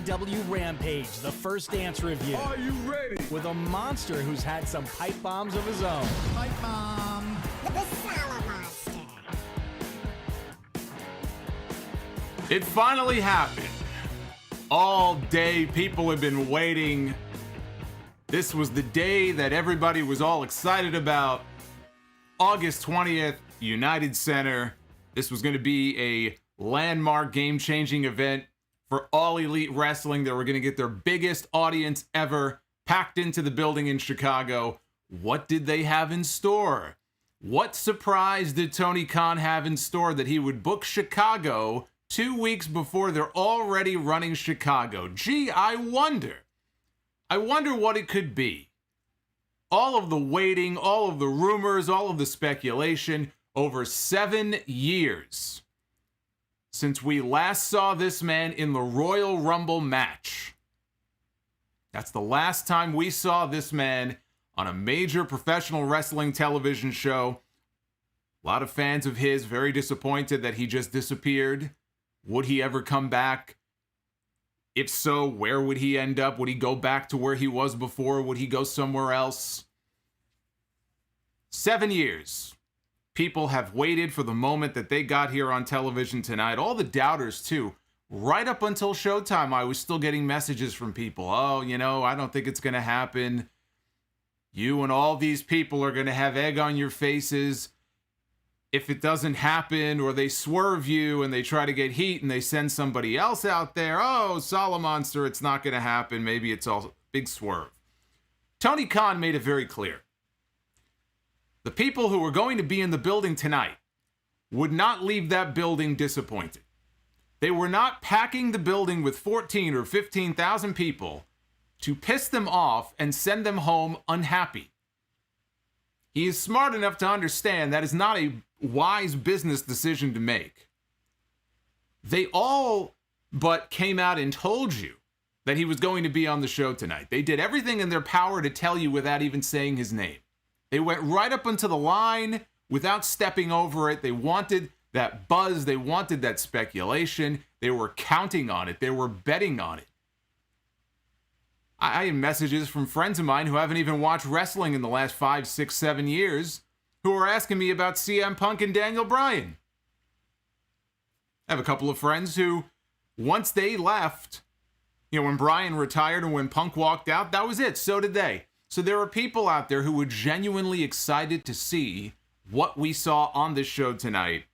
AEW Rampage, the first dance review. Are you ready? With a monster who's had some pipe bombs of his own. Pipe bomb. The Solomonster. It finally happened. All day, people have been waiting. This was the day that everybody was all excited about. August 20th, United Center. This was going to be a landmark, game-changing event for All Elite Wrestling. They were going to get their biggest audience ever packed into the building in Chicago. What did they have in store? What surprise did Tony Khan have in store that he would book Chicago 2 weeks before they're already running Chicago? Gee, I wonder what it could be. All of the waiting, all of the rumors, all of the speculation, over 7 years since we last saw this man in the Royal Rumble match. That's the last time we saw this man on a major professional wrestling television show. A lot of fans of his very disappointed that he just disappeared. Would he ever come back? If so, where would he end up? Would he go back to where he was before? Would he go somewhere else? 7 years. People have waited for the moment that they got here on television tonight. All the doubters, too. Right up until showtime, I was still getting messages from people. Oh, I don't think it's going to happen. You and all these people are going to have egg on your faces if it doesn't happen, or they swerve you and they try to get heat and they send somebody else out there. Oh, Solomonster, it's not going to happen. Maybe it's all big swerve. Tony Khan made it very clear. The people who were going to be in the building tonight would not leave that building disappointed. They were not packing the building with 14 or 15,000 people to piss them off and send them home unhappy. He is smart enough to understand that is not a wise business decision to make. They all but came out and told you that he was going to be on the show tonight. They did everything in their power to tell you without even saying his name. They went right up into the line without stepping over it. They wanted that buzz. They wanted that speculation. They were counting on it. They were betting on it. I had messages from friends of mine who haven't even watched wrestling in the last 5, 6, 7 years who are asking me about CM Punk and Daniel Bryan. I have a couple of friends who, once they left, when Bryan retired and when Punk walked out, that was it. So did they. So there are people out there who were genuinely excited to see what we saw on this show tonight,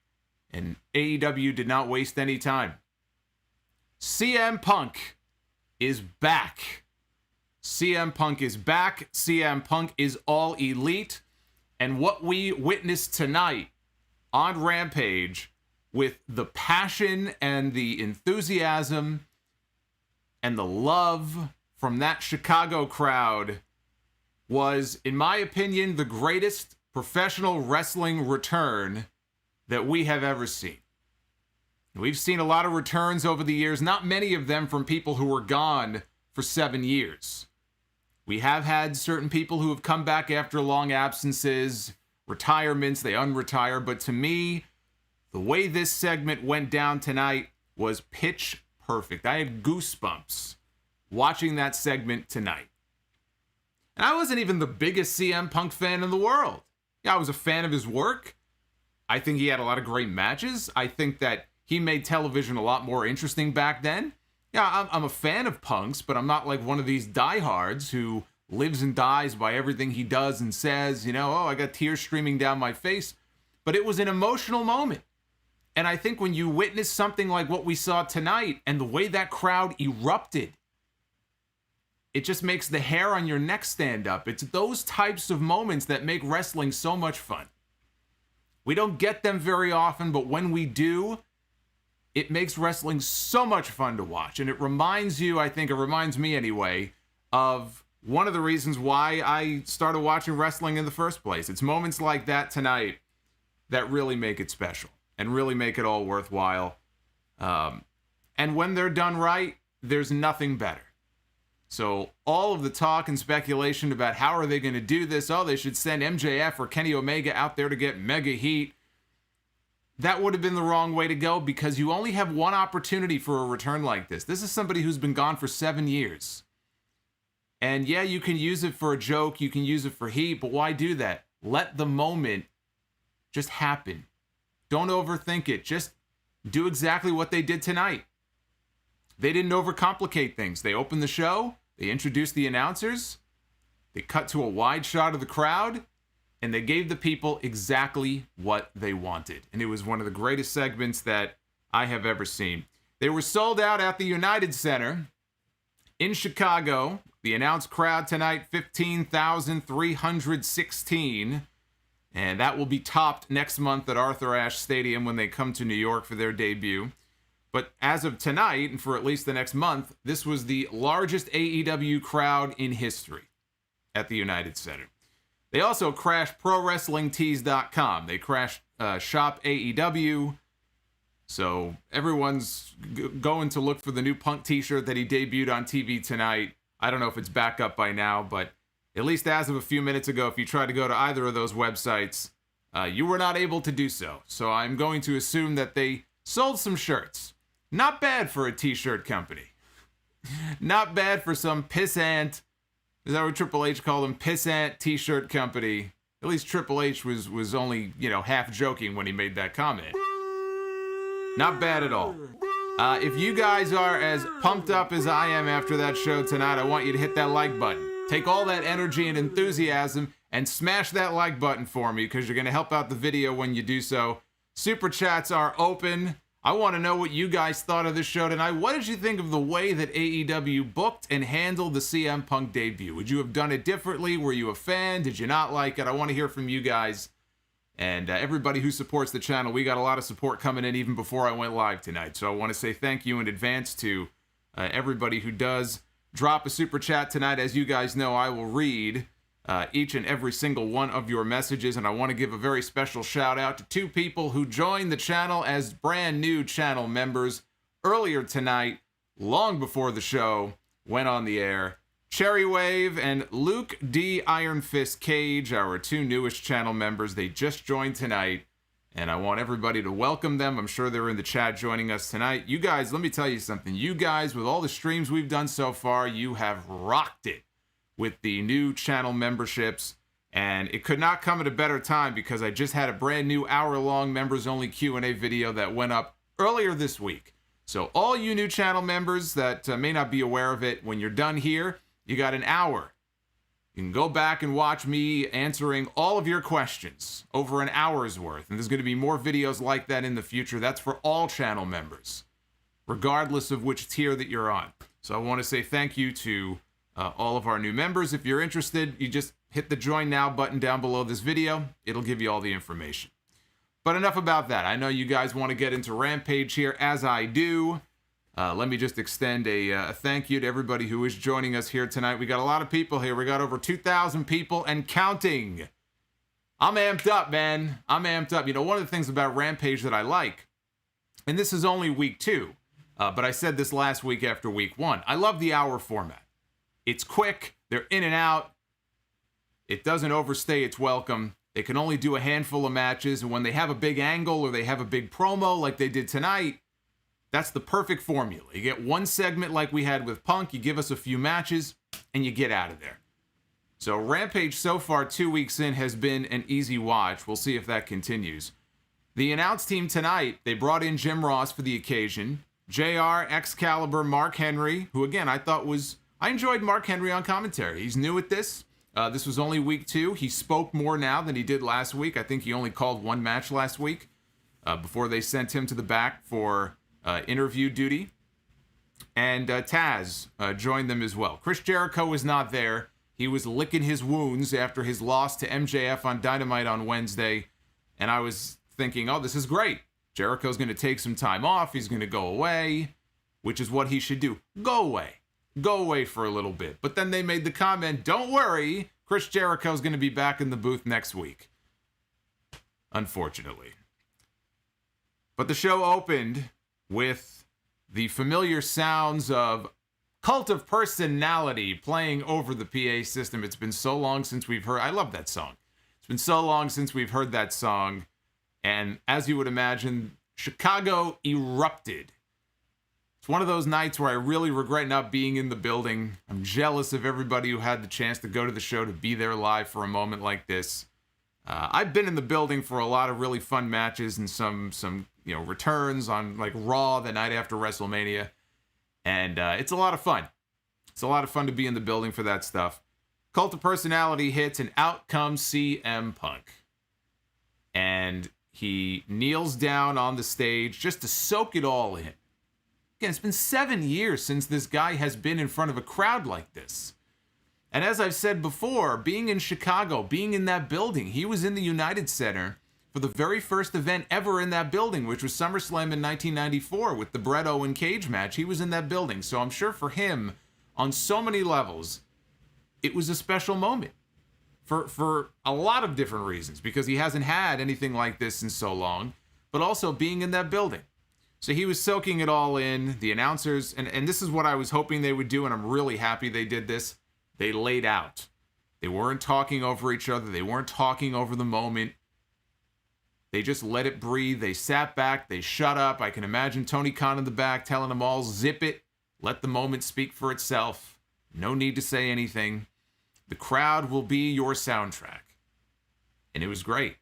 and AEW did not waste any time. CM Punk is back. CM Punk is back. CM Punk is all elite. And what we witnessed tonight on Rampage, with the passion and the enthusiasm and the love from that Chicago crowd, was, in my opinion, the greatest professional wrestling return that we have ever seen. We've seen a lot of returns over the years, not many of them from people who were gone for 7 years. We have had certain people who have come back after long absences, retirements, they unretire, but to me, the way this segment went down tonight was pitch perfect. I had goosebumps watching that segment tonight. And I wasn't even the biggest CM Punk fan in the world. Yeah, I was a fan of his work. I think he had a lot of great matches. I think that he made television a lot more interesting back then. Yeah, I'm a fan of Punk's, but I'm not like one of these diehards who lives and dies by everything he does and says, I got tears streaming down my face. But it was an emotional moment. And I think when you witness something like what we saw tonight and the way that crowd erupted, it just makes the hair on your neck stand up. It's those types of moments that make wrestling so much fun. We don't get them very often, but when we do, it makes wrestling so much fun to watch. And it reminds you, I think it reminds me anyway, of one of the reasons why I started watching wrestling in the first place. It's moments like that tonight that really make it special and really make it all worthwhile. And when they're done right, there's nothing better. So all of the talk and speculation about how are they going to do this, they should send MJF or Kenny Omega out there to get mega heat. that would have been the wrong way to go because you only have one opportunity for a return like this. This is somebody who's been gone for 7 years. And yeah, you can use it for a joke, you can use it for heat, but why do that? Let the moment just happen. Don't overthink it. Just do exactly what they did tonight. They didn't overcomplicate things. They opened the show, they introduced the announcers, they cut to a wide shot of the crowd, and they gave the people exactly what they wanted. And it was one of the greatest segments that I have ever seen. They were sold out at the United Center in Chicago. The announced crowd tonight, 15,316. And that will be topped next month at Arthur Ashe Stadium when they come to New York for their debut. But as of tonight, and for at least the next month, this was the largest AEW crowd in history at the United Center. They also crashed ProWrestlingTees.com. They crashed Shop AEW. So everyone's going to look for the new Punk t-shirt that he debuted on TV tonight. I don't know if it's back up by now, but at least as of a few minutes ago, if you tried to go to either of those websites, you were not able to do so. So I'm going to assume that they sold some shirts. Not bad for a t-shirt company. Not bad for some pissant, is that what Triple H called them? Pissant t-shirt company. At least Triple H was only, half joking when he made that comment. Not bad at all. If you guys are as pumped up as I am after that show tonight, I want you to hit that like button. Take all that energy and enthusiasm and smash that like button for me because you're going to help out the video when you do so. Super chats are open. I want to know what you guys thought of this show tonight. What did you think of the way that AEW booked and handled the CM Punk debut? Would you have done it differently? Were you a fan? Did you not like it? I want to hear from you guys. And everybody who supports the channel, we got a lot of support coming in even before I went live tonight. So I want to say thank you in advance to everybody who does drop a super chat tonight. As you guys know, I will read each and every single one of your messages. And I want to give a very special shout out to 2 people who joined the channel as brand new channel members earlier tonight, long before the show went on the air. Cherry Wave and Luke D. Iron Fist Cage, our 2 newest channel members. They just joined tonight, and I want everybody to welcome them. I'm sure they're in the chat joining us tonight. You guys, let me tell you something. You guys, with all the streams we've done so far, you have rocked it with the new channel memberships, and it could not come at a better time because I just had a brand new hour-long members-only Q&A video that went up earlier this week. So all you new channel members that may not be aware of it, when you're done here, you got an hour. You can go back and watch me answering all of your questions over an hour's worth. And there's going to be more videos like that in the future. That's for all channel members, regardless of which tier that you're on. So I want to say thank you to all of our new members. If you're interested, you just hit the Join Now button down below this video. It'll give you all the information. But enough about that. I know you guys want to get into Rampage here, as I do. Let me just extend a thank you to everybody who is joining us here tonight. We got a lot of people here. We got over 2,000 people and counting. I'm amped up, man. I'm amped up. One of the things about Rampage that I like, and this is only week 2, but I said this last week after week 1. I love the hour format. It's quick. They're in and out. It doesn't overstay its welcome. They can only do a handful of matches, and when they have a big angle or they have a big promo like they did tonight, that's the perfect formula. You get one segment like we had with Punk, you give us a few matches, and you get out of there. So Rampage so far, 2 weeks in, has been an easy watch. We'll see if that continues. The announced team tonight, they brought in Jim Ross for the occasion. JR, Excalibur, Mark Henry, who again, I enjoyed Mark Henry on commentary. He's new at this. This was only week 2. He spoke more now than he did last week. I think he only called 1 match last week before they sent him to the back for interview duty. And Taz joined them as well. Chris Jericho was not there. He was licking his wounds after his loss to MJF on Dynamite on Wednesday. And I was thinking, oh, this is great. Jericho's going to take some time off. He's going to go away, which is what he should do. Go away. Go away for a little bit. But then they made the comment, don't worry, Chris Jericho's going to be back in the booth next week. Unfortunately. But the show opened with the familiar sounds of Cult of Personality playing over the PA system. It's been so long since we've heard... I love that song. It's been so long since we've heard that song. And as you would imagine, Chicago erupted. It's one of those nights where I really regret not being in the building. I'm jealous of everybody who had the chance to go to the show, to be there live for a moment like this. I've been in the building for a lot of really fun matches and some returns on like Raw the night after WrestleMania. And it's a lot of fun. It's a lot of fun to be in the building for that stuff. Cult of Personality hits, and out comes CM Punk. And he kneels down on the stage just to soak it all in. Again, it's been 7 years since this guy has been in front of a crowd like this. And as I've said before, being in Chicago, being in that building, he was in the United Center for the very first event ever in that building, which was SummerSlam in 1994 with the Bret Owen cage match. He was in that building. So I'm sure for him, on so many levels, it was a special moment. For a lot of different reasons, because he hasn't had anything like this in so long, but also being in that building. So he was soaking it all in. The announcers, and this is what I was hoping they would do, and I'm really happy they did this. They laid out. They weren't talking over each other. They weren't talking over the moment. They just let it breathe. They sat back. They shut up. I can imagine Tony Khan in the back telling them all, zip it. Let the moment speak for itself. No need to say anything. The crowd will be your soundtrack. And it was great.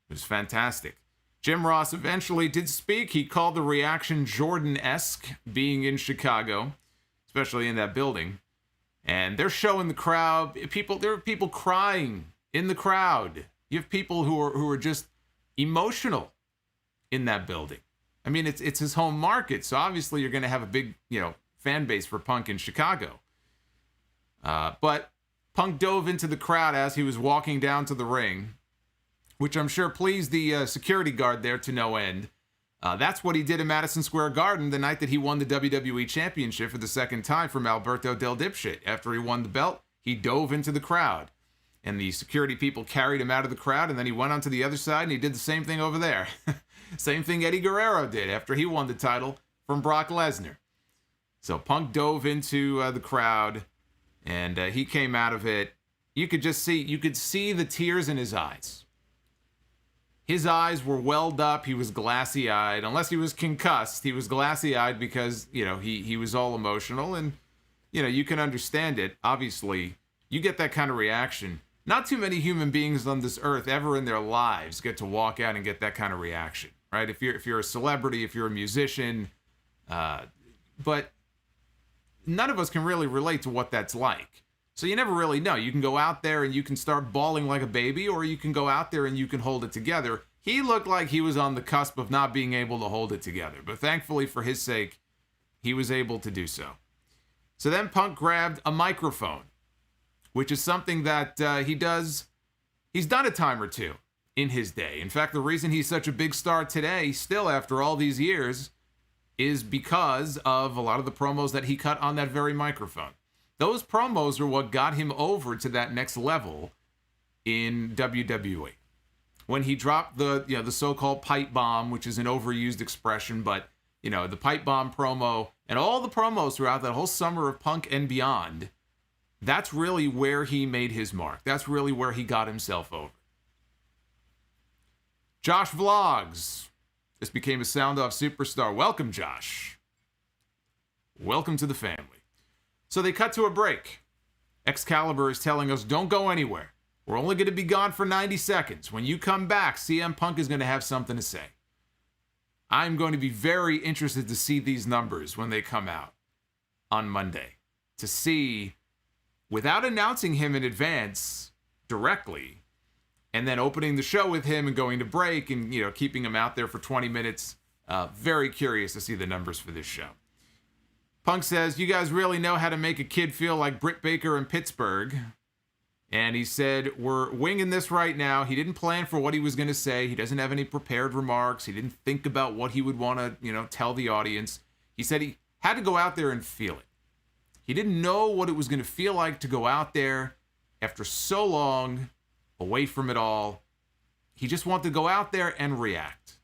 It was fantastic. Jim Ross eventually did speak. He called the reaction Jordan-esque, being in Chicago, especially in that building. And they're showing the crowd, there are people crying in the crowd. You have people who are just emotional in that building. I mean, it's his home market, so obviously you're going to have a big, fan base for Punk in Chicago. But Punk dove into the crowd as he was walking down to the ring, which I'm sure pleased the security guard there to no end. That's what he did in Madison Square Garden the night that he won the WWE Championship for the second time from Alberto Del Dipshit. After he won the belt, he dove into the crowd. And the security people carried him out of the crowd, and then he went onto the other side, and he did the same thing over there. Same thing Eddie Guerrero did after he won the title from Brock Lesnar. So Punk dove into the crowd, and he came out of it. You could see the tears in his eyes. His eyes were welled up. He was glassy-eyed. Unless he was concussed, he was glassy-eyed because, he was all emotional. And, you can understand it. Obviously, you get that kind of reaction. Not too many human beings on this earth ever in their lives get to walk out and get that kind of reaction, right? If you're a celebrity, if you're a musician, but none of us can really relate to what that's like. So you never really know. You can go out there and you can start bawling like a baby, or you can go out there and you can hold it together. He looked like he was on the cusp of not being able to hold it together, but thankfully for his sake, he was able to do so. So then Punk grabbed a microphone, which is something that he's done a time or two in his day. In fact, the reason he's such a big star today, still after all these years, is because of a lot of the promos that he cut on that very microphone. Those promos are what got him over to that next level in WWE. When he dropped the so-called pipe bomb, which is an overused expression, but the pipe bomb promo and all the promos throughout that whole summer of Punk and beyond, that's really where he made his mark. That's really where he got himself over. Josh Vlogs just became a Sound Off superstar. Welcome, Josh. Welcome to the family. So they cut to a break. Excalibur is telling us, don't go anywhere. We're only going to be gone for 90 seconds. When you come back, CM Punk is going to have something to say. I'm going to be very interested to see these numbers when they come out on Monday. To see, without announcing him in advance directly, and then opening the show with him and going to break and, keeping him out there for 20 minutes. Very curious to see the numbers for this show. Punk says, you guys really know how to make a kid feel like Britt Baker in Pittsburgh. And he said, we're winging this right now. He didn't plan for what he was going to say. He doesn't have any prepared remarks. He didn't think about what he would want to, tell the audience. He said he had to go out there and feel it. He didn't know what it was going to feel like to go out there after so long away from it all. He just wanted to go out there and react.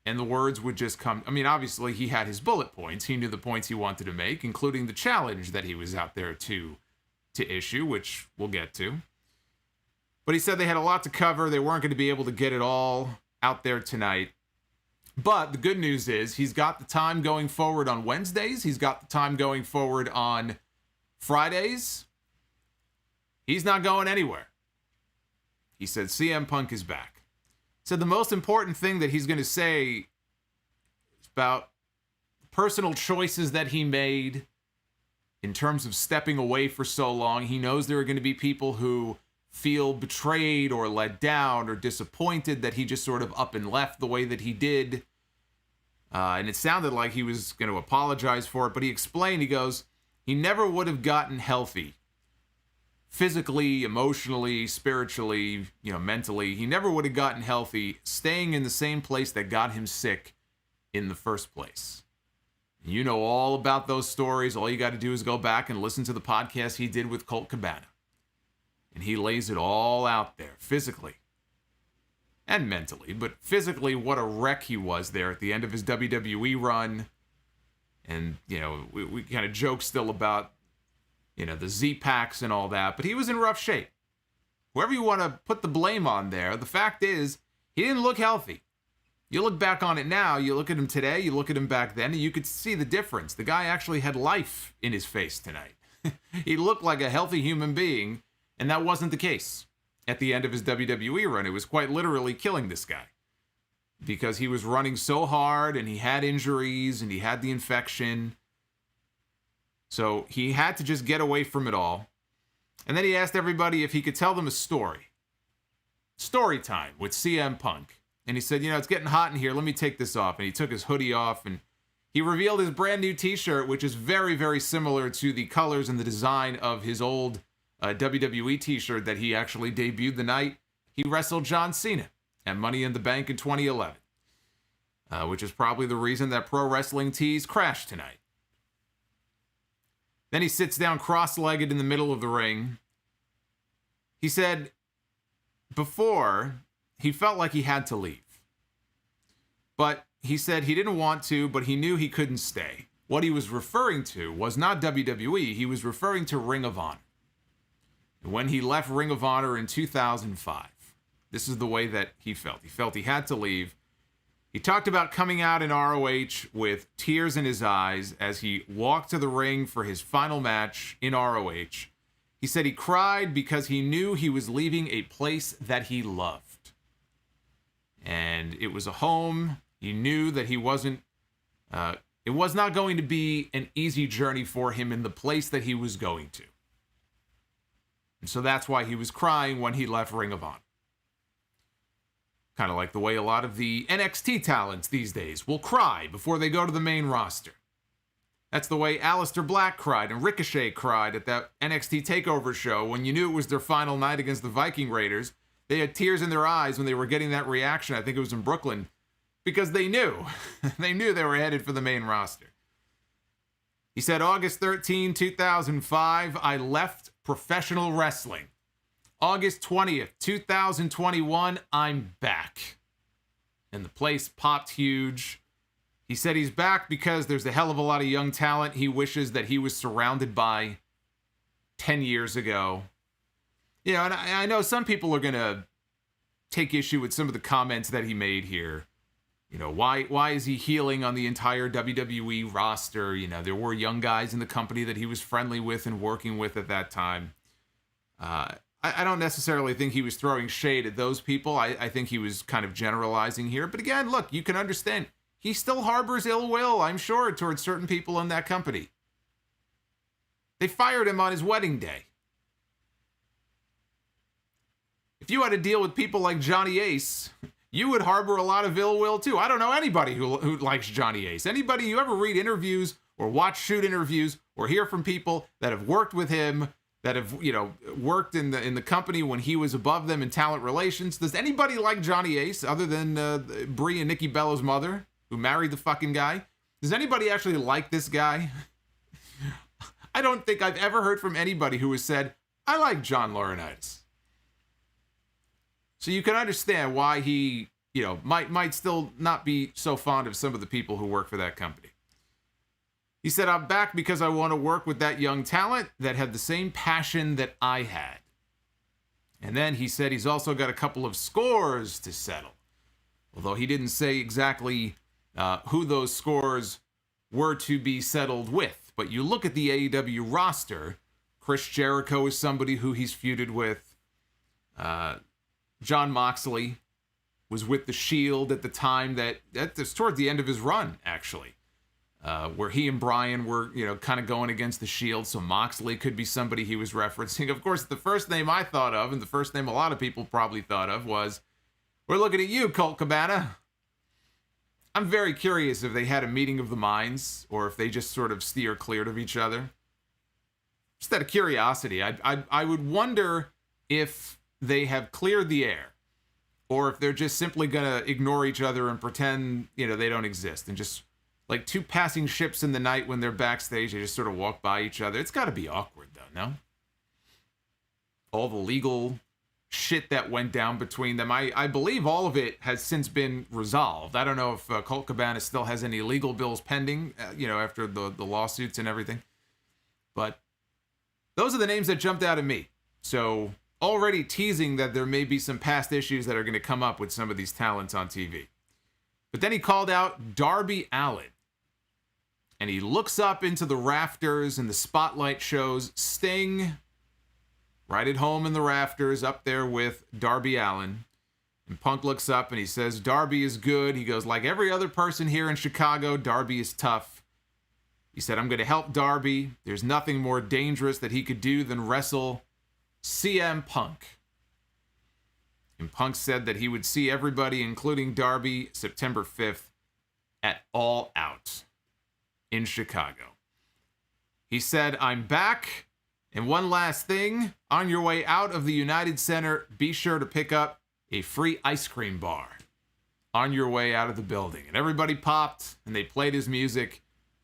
And the words would just come. I mean, obviously, he had his bullet points. He knew the points he wanted to make, including the challenge that he was out there to issue, which we'll get to. But he said they had a lot to cover. They weren't going to be able to get it all out there tonight. But the good news is he's got the time going forward on Wednesdays. He's got the time going forward on Fridays. He's not going anywhere. He said CM Punk is back. Said the most important thing that he's going to say is about personal choices that he made in terms of stepping away for so long. He knows there are going to be people who feel betrayed or let down or disappointed that he just sort of up and left the way that he did. And it sounded like he was going to apologize for it, but he explained, he goes, he never would have gotten healthy. Physically, emotionally, spiritually, mentally. He never would have gotten healthy staying in the same place that got him sick in the first place. You know all about those stories. All you got to do is go back and listen to the podcast he did with Colt Cabana. And he lays it all out there, physically and mentally. But physically, what a wreck he was there at the end of his WWE run. And, we kind of joke still about, the Z-Packs and all that. But he was in rough shape. Whoever you want to put the blame on there, the fact is, he didn't look healthy. You look back on it now, you look at him today, you look at him back then, and you could see the difference. The guy actually had life in his face tonight. He looked like a healthy human being. And that wasn't the case at the end of his WWE run. It was quite literally killing this guy because he was running so hard and he had injuries and he had the infection. So he had to just get away from it all. And then he asked everybody if he could tell them a story. Story time with CM Punk. And he said, it's getting hot in here. Let me take this off. And he took his hoodie off and he revealed his brand new t-shirt, which is very, very similar to the colors and the design of his old WWE t-shirt that he actually debuted the night he wrestled John Cena at Money in the Bank in 2011, which is probably the reason that Pro Wrestling Tees crashed tonight. Then he sits down cross-legged in the middle of the ring. He said before he felt like he had to leave, but he said he didn't want to, but he knew he couldn't stay. What he was referring to was not WWE, he was referring to Ring of Honor. When he left Ring of Honor in 2005, this is the way that he felt. He felt he had to leave. He talked about coming out in ROH with tears in his eyes as he walked to the ring for his final match in ROH. He said he cried because he knew he was leaving a place that he loved. And it was a home. He knew that he wasn't, it was not going to be an easy journey for him in the place that he was going to. And so that's why he was crying when he left Ring of Honor. Kind of like the way a lot of the NXT talents these days will cry before they go to the main roster. That's the way Aleister Black cried and Ricochet cried at that NXT TakeOver show when you knew it was their final night against the Viking Raiders. They had tears in their eyes when they were getting that reaction. I think it was in Brooklyn. Because they knew. They knew they were headed for the main roster. He said, August 13, 2005, I left professional wrestling. August 20th, 2021, I'm back. And the place popped huge. He said he's back because there's a hell of a lot of young talent he wishes that he was surrounded by 10 years ago. And I know some people are going to take issue with some of the comments that he made here. Why is he healing on the entire WWE roster? There were young guys in the company that he was friendly with and working with at that time. I don't necessarily think he was throwing shade at those people. I think he was kind of generalizing here. But again, look, you can understand. He still harbors ill will, I'm sure, towards certain people in that company. They fired him on his wedding day. If you had to deal with people like Johnny Ace, you would harbor a lot of ill will too. I don't know anybody who likes Johnny Ace. Anybody you ever read interviews or watch shoot interviews or hear from people that have worked with him, that have, worked in the company when he was above them in talent relations. Does anybody like Johnny Ace other than Brie and Nikki Bella's mother, who married the fucking guy? Does anybody actually like this guy? I don't think I've ever heard from anybody who has said, I like John Laurinaitis. So you can understand why he, might still not be so fond of some of the people who work for that company. He said, I'm back because I want to work with that young talent that had the same passion that I had. And then he said he's also got a couple of scores to settle. Although he didn't say exactly who those scores were to be settled with. But you look at the AEW roster, Chris Jericho is somebody who he's feuded with. Jon Moxley was with the Shield at the time that's towards the end of his run, actually. Where he and Bryan were, kind of going against the Shield, so Moxley could be somebody he was referencing. Of course, the first name I thought of, and the first name a lot of people probably thought of, was, we're looking at you, Colt Cabana. I'm very curious if they had a meeting of the minds, or if they just sort of steer clear of each other. Just out of curiosity, I would wonder if they have cleared the air, or if they're just simply going to ignore each other and pretend, they don't exist, and just like two passing ships in the night when they're backstage, they just sort of walk by each other. It's got to be awkward, though, no? All the legal shit that went down between them. I believe all of it has since been resolved. I don't know if Colt Cabana still has any legal bills pending, after the lawsuits and everything. But those are the names that jumped out at me. So already teasing that there may be some past issues that are going to come up with some of these talents on TV. But then he called out Darby Allin. And he looks up into the rafters, and the spotlight shows Sting right at home in the rafters up there with Darby Allin. And Punk looks up and he says, Darby is good. He goes, like every other person here in Chicago, Darby is tough. He said, I'm going to help Darby. There's nothing more dangerous that he could do than wrestle CM Punk. And Punk said that he would see everybody, including Darby, September 5th at All Out in Chicago. He said, I'm back. And one last thing, on your way out of the United Center, be sure to pick up a free ice cream bar on your way out of the building. And everybody popped, and they played his music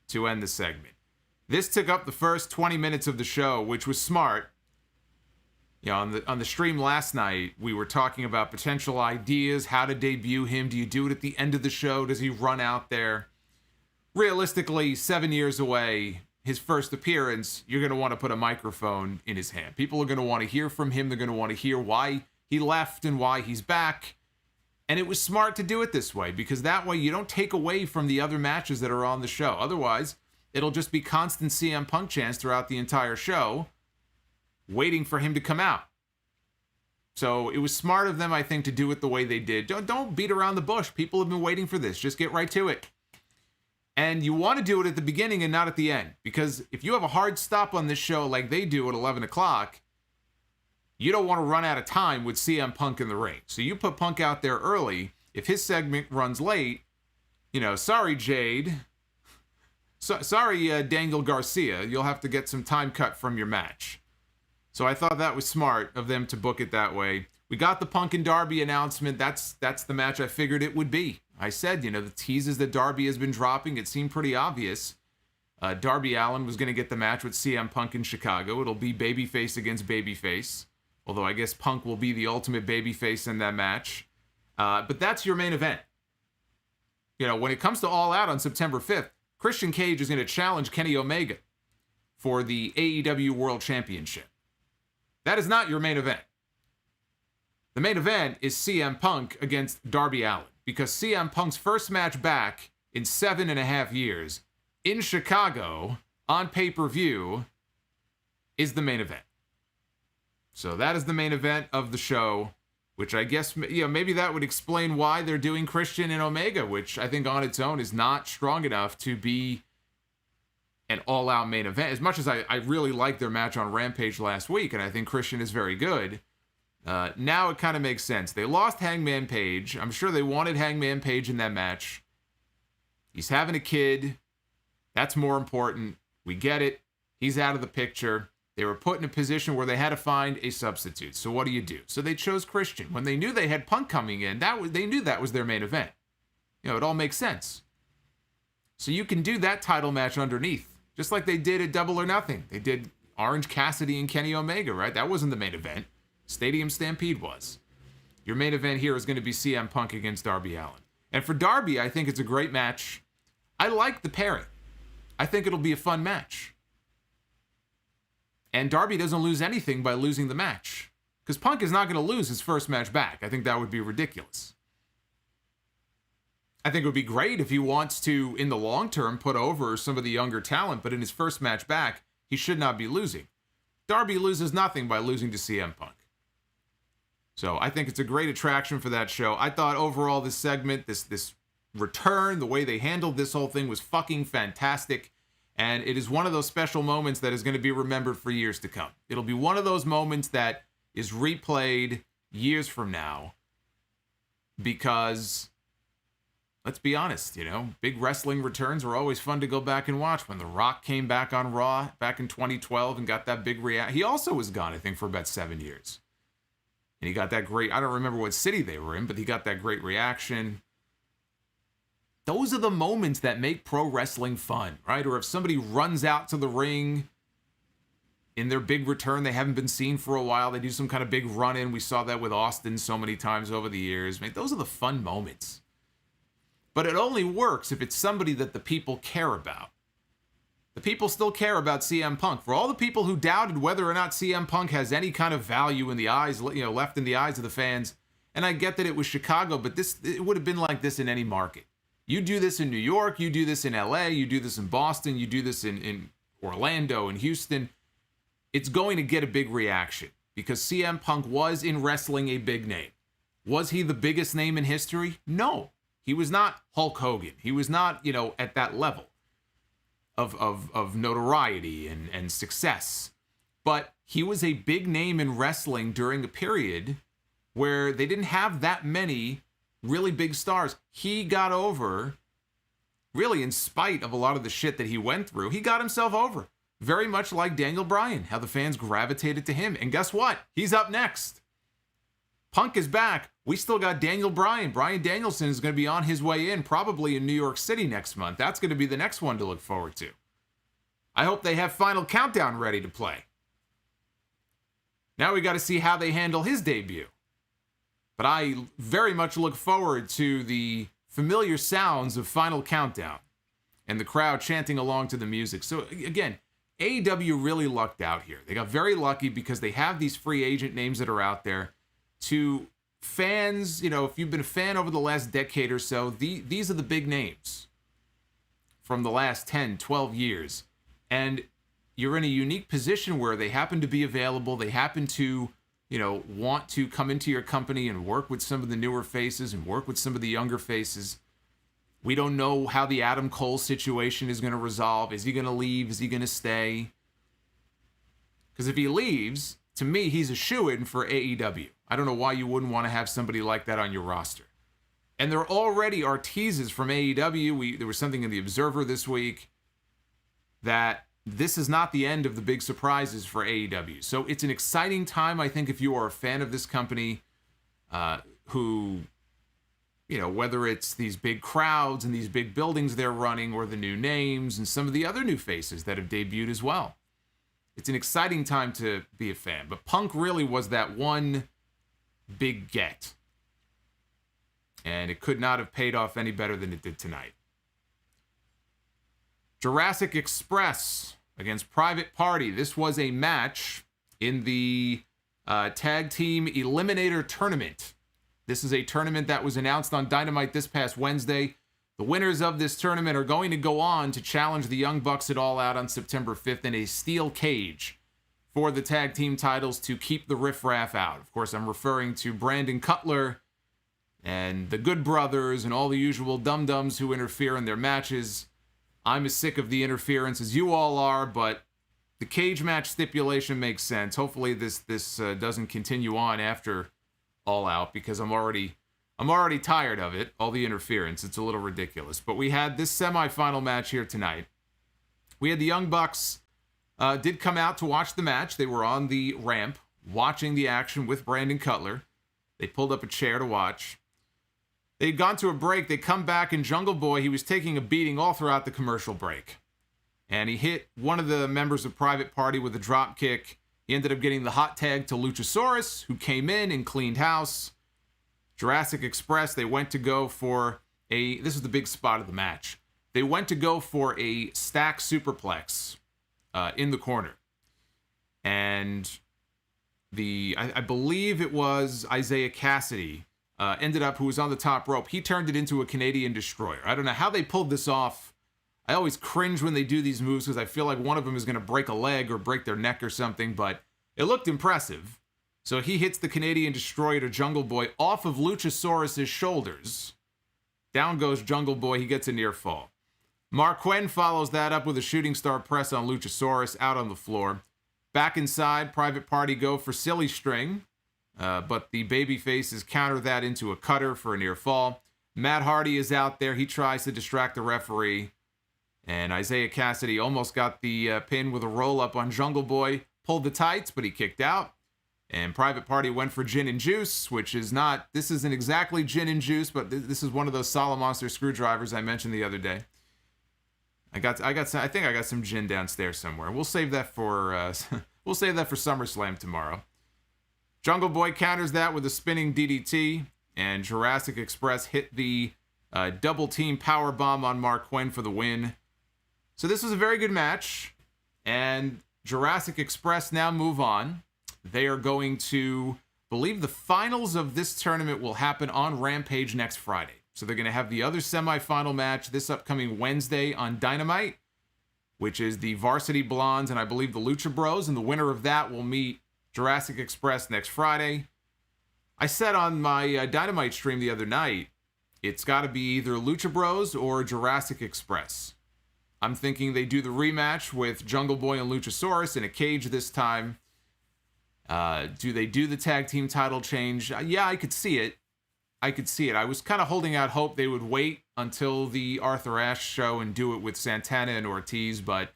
to end the segment. This took up the first 20 minutes of the show, which was smart. On the stream last night, we were talking about potential ideas, how to debut him. Do you do it at the end of the show? Does he run out there? Realistically, 7 years away, his first appearance, you're going to want to put a microphone in his hand. People are going to want to hear from him. They're going to want to hear why he left and why he's back. And it was smart to do it this way, because that way you don't take away from the other matches that are on the show. Otherwise, it'll just be constant CM Punk chants throughout the entire show, waiting for him to come out. So it was smart of them, I think, to do it the way they did. Don't beat around the bush. People have been waiting for this. Just get right to it. And you want to do it at the beginning and not at the end. Because if you have a hard stop on this show like they do at 11 o'clock, you don't want to run out of time with CM Punk in the ring. So you put Punk out there early. If his segment runs late, sorry, Jade. Sorry, Daniel Garcia. You'll have to get some time cut from your match. So I thought that was smart of them to book it that way. We got the Punk and Darby announcement. That's the match I figured it would be. I said, the teases that Darby has been dropping, it seemed pretty obvious. Darby Allin was going to get the match with CM Punk in Chicago. It'll be babyface against babyface. Although I guess Punk will be the ultimate babyface in that match. But that's your main event. When it comes to All Out on September 5th, Christian Cage is going to challenge Kenny Omega for the AEW World Championship. That is not your main event. The main event is CM Punk against Darby Allin, because CM Punk's first match back in 7.5 years in Chicago on pay-per-view is the main event. So that is the main event of the show, which I guess, maybe that would explain why they're doing Christian and Omega, which I think on its own is not strong enough to be an all-out main event. As much as I really liked their match on Rampage last week, and I think Christian is very good, now it kind of makes sense. They lost Hangman Page. I'm sure they wanted Hangman Page in that match. He's having a kid. That's more important. We get it. He's out of the picture. They were put in a position where they had to find a substitute. So what do you do? So they chose Christian. When they knew they had Punk coming in, they knew that was their main event. It all makes sense. So you can do that title match underneath. Just like they did at Double or Nothing. They did Orange Cassidy and Kenny Omega, right? That wasn't the main event. Stadium Stampede was. Your main event here is going to be CM Punk against Darby Allin. And for Darby, I think it's a great match. I like the pairing. I think it'll be a fun match. And Darby doesn't lose anything by losing the match. Because Punk is not going to lose his first match back. I think that would be ridiculous. I think it would be great if he wants to, in the long term, put over some of the younger talent, but in his first match back, he should not be losing. Darby loses nothing by losing to CM Punk. So I think it's a great attraction for that show. I thought overall this segment, this return, the way they handled this whole thing was fucking fantastic. And it is one of those special moments that is going to be remembered for years to come. It'll be one of those moments that is replayed years from now. Because, let's be honest, big wrestling returns are always fun to go back and watch. When The Rock came back on Raw back in 2012 and got that big reaction. He also was gone, I think, for about 7 years. And he got that great, I don't remember what city they were in, but he got that great reaction. Those are the moments that make pro wrestling fun, right? Or if somebody runs out to the ring in their big return, they haven't been seen for a while, they do some kind of big run-in. We saw that with Austin so many times over the years. Man, those are the fun moments. But it only works if it's somebody that the people care about. The people still care about CM Punk. For all the people who doubted whether or not CM Punk has any kind of value in the eyes, left in the eyes of the fans, and I get that it was Chicago, but it would have been like this in any market. You do this in New York, you do this in LA, you do this in Boston, you do this in Orlando and Houston. It's going to get a big reaction because CM Punk was in wrestling a big name. Was he the biggest name in history? No. He was not Hulk Hogan. He was not, at that level of notoriety and success. But he was a big name in wrestling during a period where they didn't have that many really big stars. He got over, really in spite of a lot of the shit that he went through, he got himself over. Very much like Daniel Bryan, how the fans gravitated to him. And guess what? He's up next. Punk is back. We still got Daniel Bryan. Bryan Danielson is going to be on his way in, probably in New York City next month. That's going to be the next one to look forward to. I hope they have Final Countdown ready to play. Now we got to see how they handle his debut. But I very much look forward to the familiar sounds of Final Countdown and the crowd chanting along to the music. So again, AEW really lucked out here. They got very lucky because they have these free agent names that are out there. To fans, if you've been a fan over the last decade or so, these are the big names from the last 10, 12 years. And you're in a unique position where they happen to be available. They happen to, want to come into your company and work with some of the newer faces and work with some of the younger faces. We don't know how the Adam Cole situation is going to resolve. Is he going to leave? Is he going to stay? Because if he leaves, to me, he's a shoo-in for AEW. I don't know why you wouldn't want to have somebody like that on your roster. And there already are teases from AEW. There was something in the Observer this week that this is not the end of the big surprises for AEW. So it's an exciting time, I think, if you are a fan of this company who, whether it's these big crowds and these big buildings they're running or the new names and some of the other new faces that have debuted as well. It's an exciting time to be a fan. But Punk really was that one big get. And it could not have paid off any better than it did tonight. Jurassic Express against Private Party. This was a match in the Tag Team Eliminator Tournament. This is a tournament that was announced on Dynamite this past Wednesday. The winners of this tournament are going to go on to challenge the Young Bucks at All Out on September 5th in a steel cage for the tag team titles to keep the riffraff out. Of course, I'm referring to Brandon Cutler and the Good Brothers and all the usual dum-dums who interfere in their matches. I'm as sick of the interference as you all are, but the cage match stipulation makes sense. Hopefully this doesn't continue on after All Out, because I'm already tired of it, all the interference. It's a little ridiculous. But we had this semifinal match here tonight. We had the Young Bucks did come out to watch the match. They were on the ramp watching the action with Brandon Cutler. They pulled up a chair to watch. They'd gone to a break. They come back, and Jungle Boy, he was taking a beating all throughout the commercial break. And he hit one of the members of Private Party with a drop kick. He ended up getting the hot tag to Luchasaurus, who came in and cleaned house. Jurassic Express, they went to go for this is the big spot of the match. They went to go for a stack superplex in the corner. And I believe it was Isaiah Cassidy who was on the top rope, he turned it into a Canadian Destroyer. I don't know how they pulled this off. I always cringe when they do these moves because I feel like one of them is going to break a leg or break their neck or something, but it looked impressive. So he hits the Canadian Destroyer to Jungle Boy off of Luchasaurus' shoulders. Down goes Jungle Boy. He gets a near fall. Marquen follows that up with a shooting star press on Luchasaurus out on the floor. Back inside, Private Party go for Silly String, but the babyfaces counter that into a cutter for a near fall. Matt Hardy is out there. He tries to distract the referee. And Isaiah Cassidy almost got the pin with a roll-up on Jungle Boy. Pulled the tights, but he kicked out. And Private Party went for Gin and Juice, which is not... This isn't exactly Gin and Juice, but this is one of those Solomonster screwdrivers I mentioned the other day. I think I got some gin downstairs somewhere. We'll save that for SummerSlam tomorrow. Jungle Boy counters that with a spinning DDT, and Jurassic Express hit the double team power bomb on Marquen for the win. So this was a very good match, and Jurassic Express now move on. They are going to believe the finals of this tournament will happen on Rampage next Friday. So they're going to have the other semifinal match this upcoming Wednesday on Dynamite, which is the Varsity Blondes and I believe the Lucha Bros, and the winner of that will meet Jurassic Express next Friday. I said on my Dynamite stream the other night, it's got to be either Lucha Bros or Jurassic Express. I'm thinking they do the rematch with Jungle Boy and Luchasaurus in a cage this time. Do they do the tag team title change? Yeah, I could see it. I was kind of holding out hope they would wait until the Arthur Ashe show and do it with Santana and Ortiz, but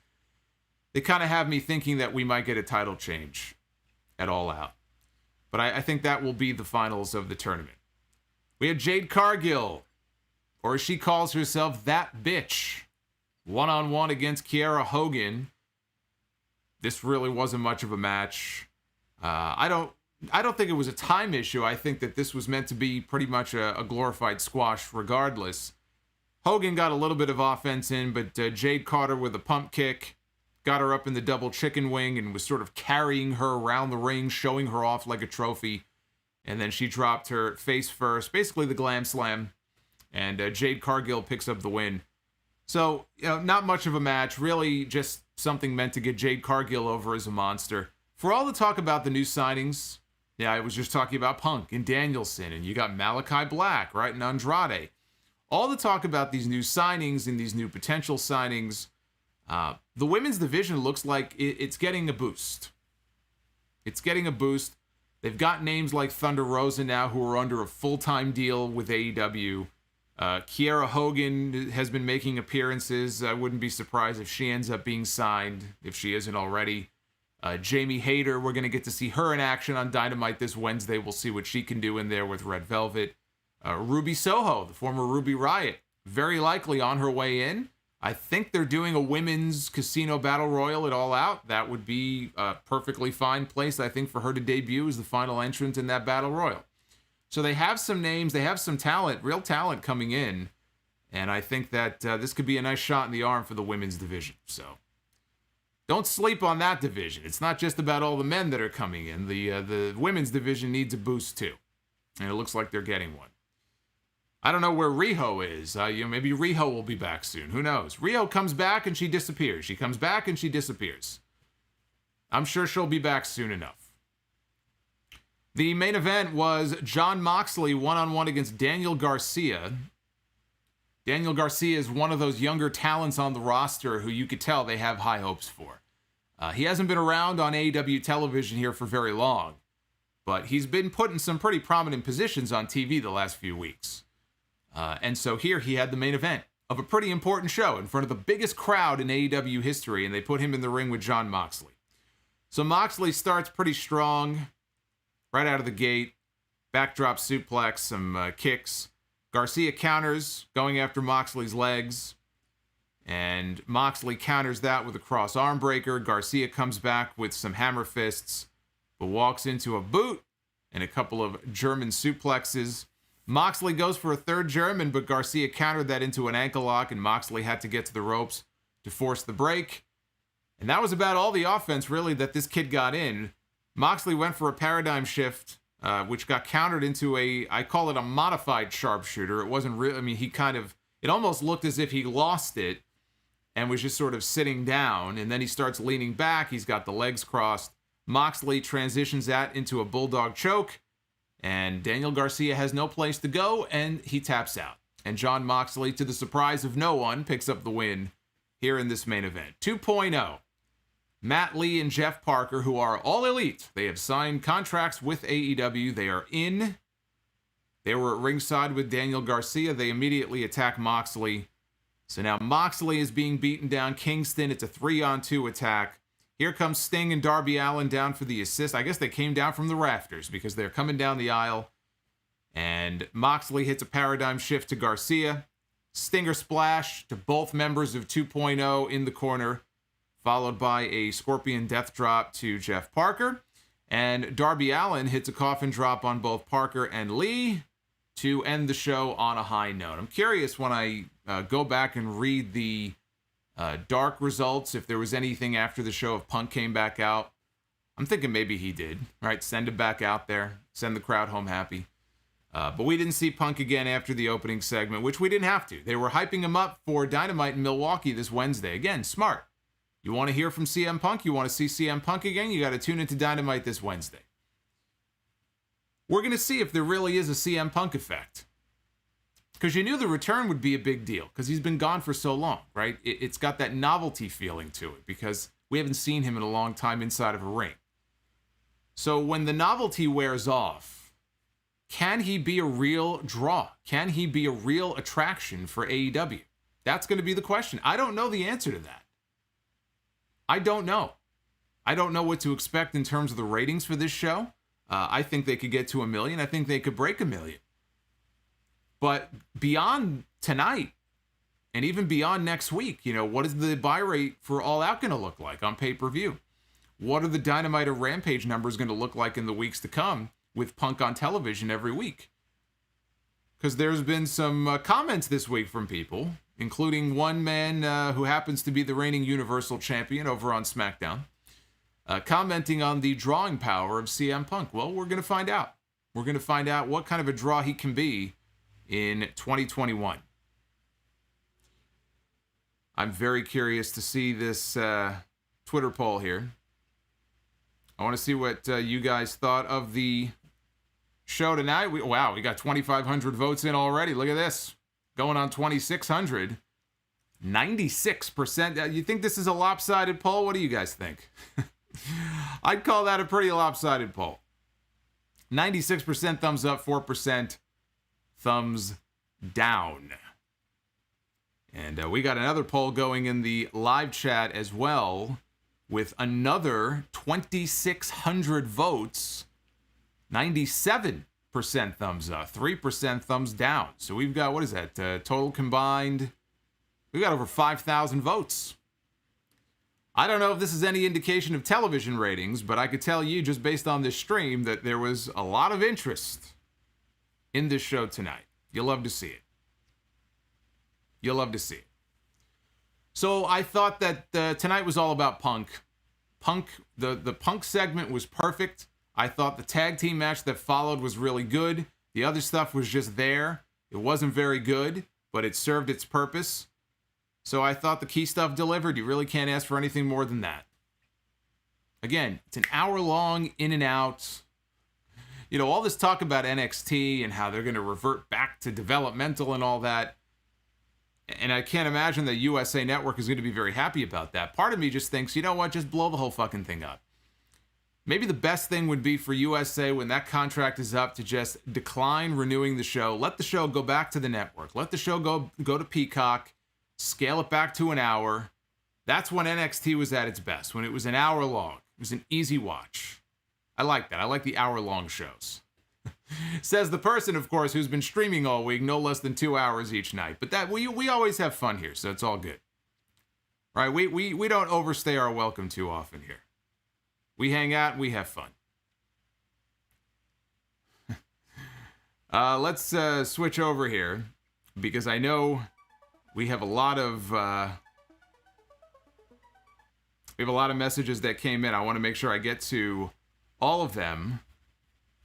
they kind of have me thinking that we might get a title change at All Out. But I think that will be the finals of the tournament. We have Jade Cargill, or as she calls herself, that bitch, one-on-one against Kiera Hogan. This really wasn't much of a match. I don't think it was a time issue. I think that this was meant to be pretty much a glorified squash regardless. Hogan got a little bit of offense in, but Jade caught her with a pump kick, got her up in the double chicken wing, and was sort of carrying her around the ring, showing her off like a trophy. And then she dropped her face first, basically the glam slam, and Jade Cargill picks up the win. So, not much of a match, really just something meant to get Jade Cargill over as a monster. For all the talk about the new signings, yeah, I was just talking about Punk and Danielson, and you got Malachi Black, right, and Andrade. All the talk about these new signings and these new potential signings, the women's division looks like it's getting a boost. It's getting a boost. They've got names like Thunder Rosa now who are under a full-time deal with AEW. Kiera Hogan has been making appearances. I wouldn't be surprised if she ends up being signed, if she isn't already. Jamie Hayter, we're going to get to see her in action on Dynamite this Wednesday. We'll see what she can do in there with Red Velvet. Ruby Soho, the former Ruby Riott, very likely on her way in. I think they're doing a women's casino battle royal at All Out. That would be a perfectly fine place, I think, for her to debut as the final entrant in that battle royal. So they have some names, they have some talent, real talent coming in. And I think that this could be a nice shot in the arm for the women's division. So don't sleep on that division. It's not just about all the men that are coming in. The women's division needs a boost too. And it looks like they're getting one. I don't know where Riho is. Maybe Riho will be back soon. Who knows? Riho comes back and she disappears. She comes back and she disappears. I'm sure she'll be back soon enough. The main event was Jon Moxley one-on-one against Daniel Garcia. Daniel Garcia is one of those younger talents on the roster who you could tell they have high hopes for. He hasn't been around on AEW television here for very long, but he's been put in some pretty prominent positions on TV the last few weeks. And so here he had the main event of a pretty important show in front of the biggest crowd in AEW history, and they put him in the ring with Jon Moxley. So Moxley starts pretty strong right out of the gate. Backdrop suplex, some kicks. Garcia counters, going after Moxley's legs. And Moxley counters that with a cross arm breaker. Garcia comes back with some hammer fists, but walks into a boot and a couple of German suplexes. Moxley goes for a third German, but Garcia countered that into an ankle lock, and Moxley had to get to the ropes to force the break. And that was about all the offense, really, that this kid got in. Moxley went for a paradigm shift which got countered into I call it a modified sharpshooter. It wasn't real. I mean, it almost looked as if he lost it and was just sort of sitting down, and then he starts leaning back. He's got the legs crossed. Moxley transitions that into a bulldog choke, and Daniel Garcia has no place to go, and he taps out. And Jon Moxley, to the surprise of no one, picks up the win here in this main event. 2.0. Matt Lee and Jeff Parker, who are all elite. They have signed contracts with AEW. They are in. They were at ringside with Daniel Garcia. They immediately attack Moxley. So now Moxley is being beaten down. Kingston, it's a 3-on-2 attack. Here comes Sting and Darby Allin down for the assist. I guess they came down from the rafters because they're coming down the aisle. And Moxley hits a paradigm shift to Garcia. Stinger splash to both members of 2.0 in the corner, followed by a Scorpion Death Drop to Jeff Parker. And Darby Allin hits a coffin drop on both Parker and Lee to end the show on a high note. I'm curious when I go back and read the Dark results, if there was anything after the show, if Punk came back out. I'm thinking maybe he did, right? Send him back out there, send the crowd home happy. But we didn't see Punk again after the opening segment, which we didn't have to. They were hyping him up for Dynamite in Milwaukee this Wednesday. Again, smart. You want to hear from CM Punk? You want to see CM Punk again? You got to tune into Dynamite this Wednesday. We're going to see if there really is a CM Punk effect. Because you knew the return would be a big deal, because he's been gone for so long, right? It's got that novelty feeling to it, because we haven't seen him in a long time inside of a ring. So when the novelty wears off, can he be a real draw? Can he be a real attraction for AEW? That's going to be the question. I don't know the answer to that. I don't know. I don't know what to expect in terms of the ratings for this show. I think they could get to 1 million. I think they could break 1 million. But beyond tonight, and even beyond next week, what is the buy rate for All Out going to look like on pay-per-view? What are the Dynamite or Rampage numbers going to look like in the weeks to come with Punk on television every week? Because there's been some comments this week from people, including one man who happens to be the reigning Universal Champion over on SmackDown, commenting on the drawing power of CM Punk. Well, we're going to find out. We're going to find out what kind of a draw he can be in 2021. I'm very curious to see this Twitter poll here. I want to see what you guys thought of the show tonight. We got 2,500 votes in already. Look at this. Going on 2,600. 96%. You think this is a lopsided poll? What do you guys think? I'd call that a pretty lopsided poll. 96% thumbs up, 4% thumbs down. And we got another poll going in the live chat as well with another 2,600 votes. 97% thumbs up, 3% thumbs down. So we've got, what is that? Total combined, we've got over 5,000 votes. I don't know if this is any indication of television ratings, but I could tell you just based on this stream that there was a lot of interest in this show tonight. You'll love to see it. You'll love to see it. So I thought that tonight was all about Punk. The Punk segment was perfect. I thought the tag team match that followed was really good. The other stuff was just there. It wasn't very good, but it served its purpose. So I thought the key stuff delivered. You really can't ask for anything more than that. Again, it's an hour long, in and out. All this talk about NXT and how they're going to revert back to developmental and all that. And I can't imagine that USA Network is going to be very happy about that. Part of me just thinks, you know what, just blow the whole fucking thing up. Maybe the best thing would be for USA when that contract is up to just decline renewing the show. Let the show go back to the network. Let the show go to Peacock. Scale it back to an hour. That's when NXT was at its best, when it was an hour long. It was an easy watch. I like that. I like the hour-long shows. Says the person, of course, who's been streaming all week, no less than 2 hours each night. But that we always have fun here, so it's all good. Right? We don't overstay our welcome too often here. We hang out and we have fun. Let's switch over here, because I know we have a lot of messages that came in. I want to make sure I get to all of them.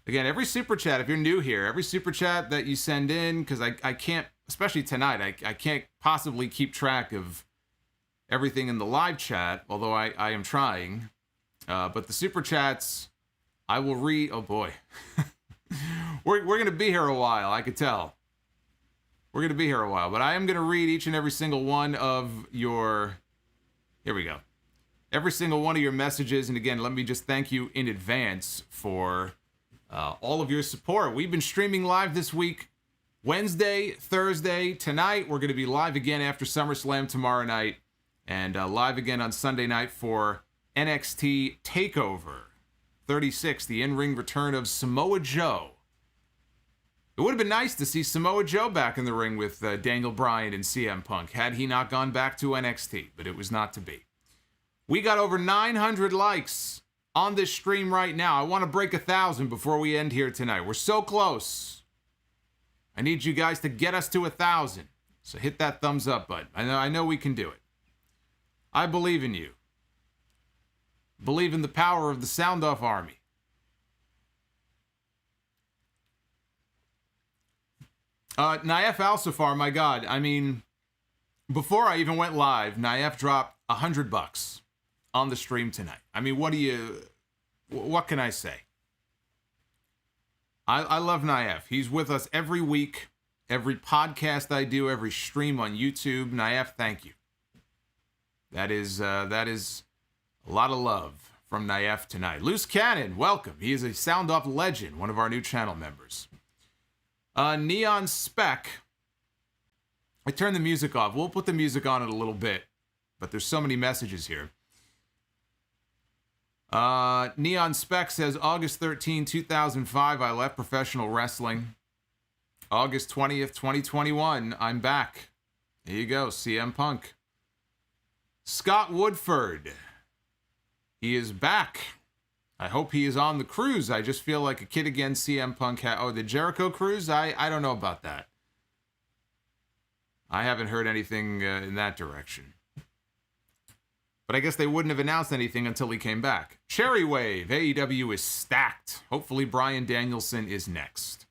Again, every super chat, if you're new here, every super chat that you send in, because I can't, especially tonight, I can't possibly keep track of everything in the live chat, although I am trying. But the super chats, I will read. Oh boy. we're going to be here a while, I could tell. We're going to be here a while, but I am going to read each and every single one of your... Here we go. Every single one of your messages. And again, let me just thank you in advance for all of your support. We've been streaming live this week, Wednesday, Thursday. Tonight, we're going to be live again after SummerSlam tomorrow night. And live again on Sunday night for NXT TakeOver 36, the in-ring return of Samoa Joe. It would have been nice to see Samoa Joe back in the ring with Daniel Bryan and CM Punk, had he not gone back to NXT, but it was not to be. We got over 900 likes on this stream right now. I want to break 1,000 before we end here tonight. We're so close. I need you guys to get us to 1,000. So hit that thumbs up button. I know we can do it. I believe in you. Believe in the power of the Sound Off Army. Naif Al-Safar, my God. I mean, before I even went live, Naif dropped $100 on the stream tonight. I mean, what can I say? I love Naif. He's with us every week, every podcast I do, every stream on YouTube. Naif, thank you. That is a lot of love from Naif tonight. Loose Cannon, welcome. He is a Sound Off legend, one of our new channel members. Neon Spec. I turned the music off. We'll put the music on in a little bit, but there's so many messages here. Neon Spec says, August 13, 2005, I left professional wrestling. August 20th, 2021, I'm back. There you go, CM Punk. Scott Woodford. He is back. I hope he is on the cruise. I just feel like a kid again. CM Punk. The Jericho cruise? I don't know about that. I haven't heard anything in that direction. But I guess they wouldn't have announced anything until he came back. Cherry Wave. AEW is stacked. Hopefully Bryan Danielson is next.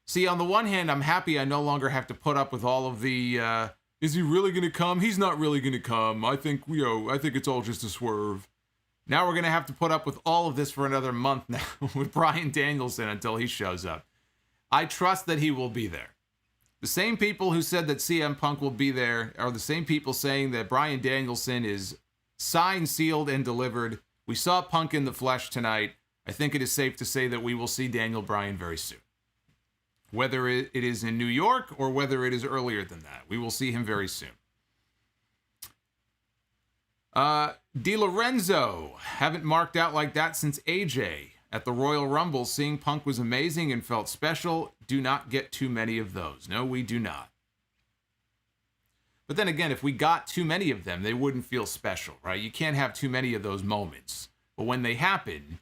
See, on the one hand, I'm happy I no longer have to put up with all of the, is he really going to come? He's not really going to come. I think it's all just a swerve. Now we're going to have to put up with all of this for another month now with Bryan Danielson until he shows up. I trust that he will be there. The same people who said that CM Punk will be there are the same people saying that Bryan Danielson is signed, sealed, and delivered. We saw Punk in the flesh tonight. I think it is safe to say that we will see Daniel Bryan very soon. Whether it is in New York or whether it is earlier than that, we will see him very soon. Di Lorenzo, haven't marked out like that since AJ. At the Royal Rumble, seeing Punk was amazing and felt special. Do not get too many of those. No, we do not. But then again, if we got too many of them, they wouldn't feel special, right? You can't have too many of those moments. But when they happen,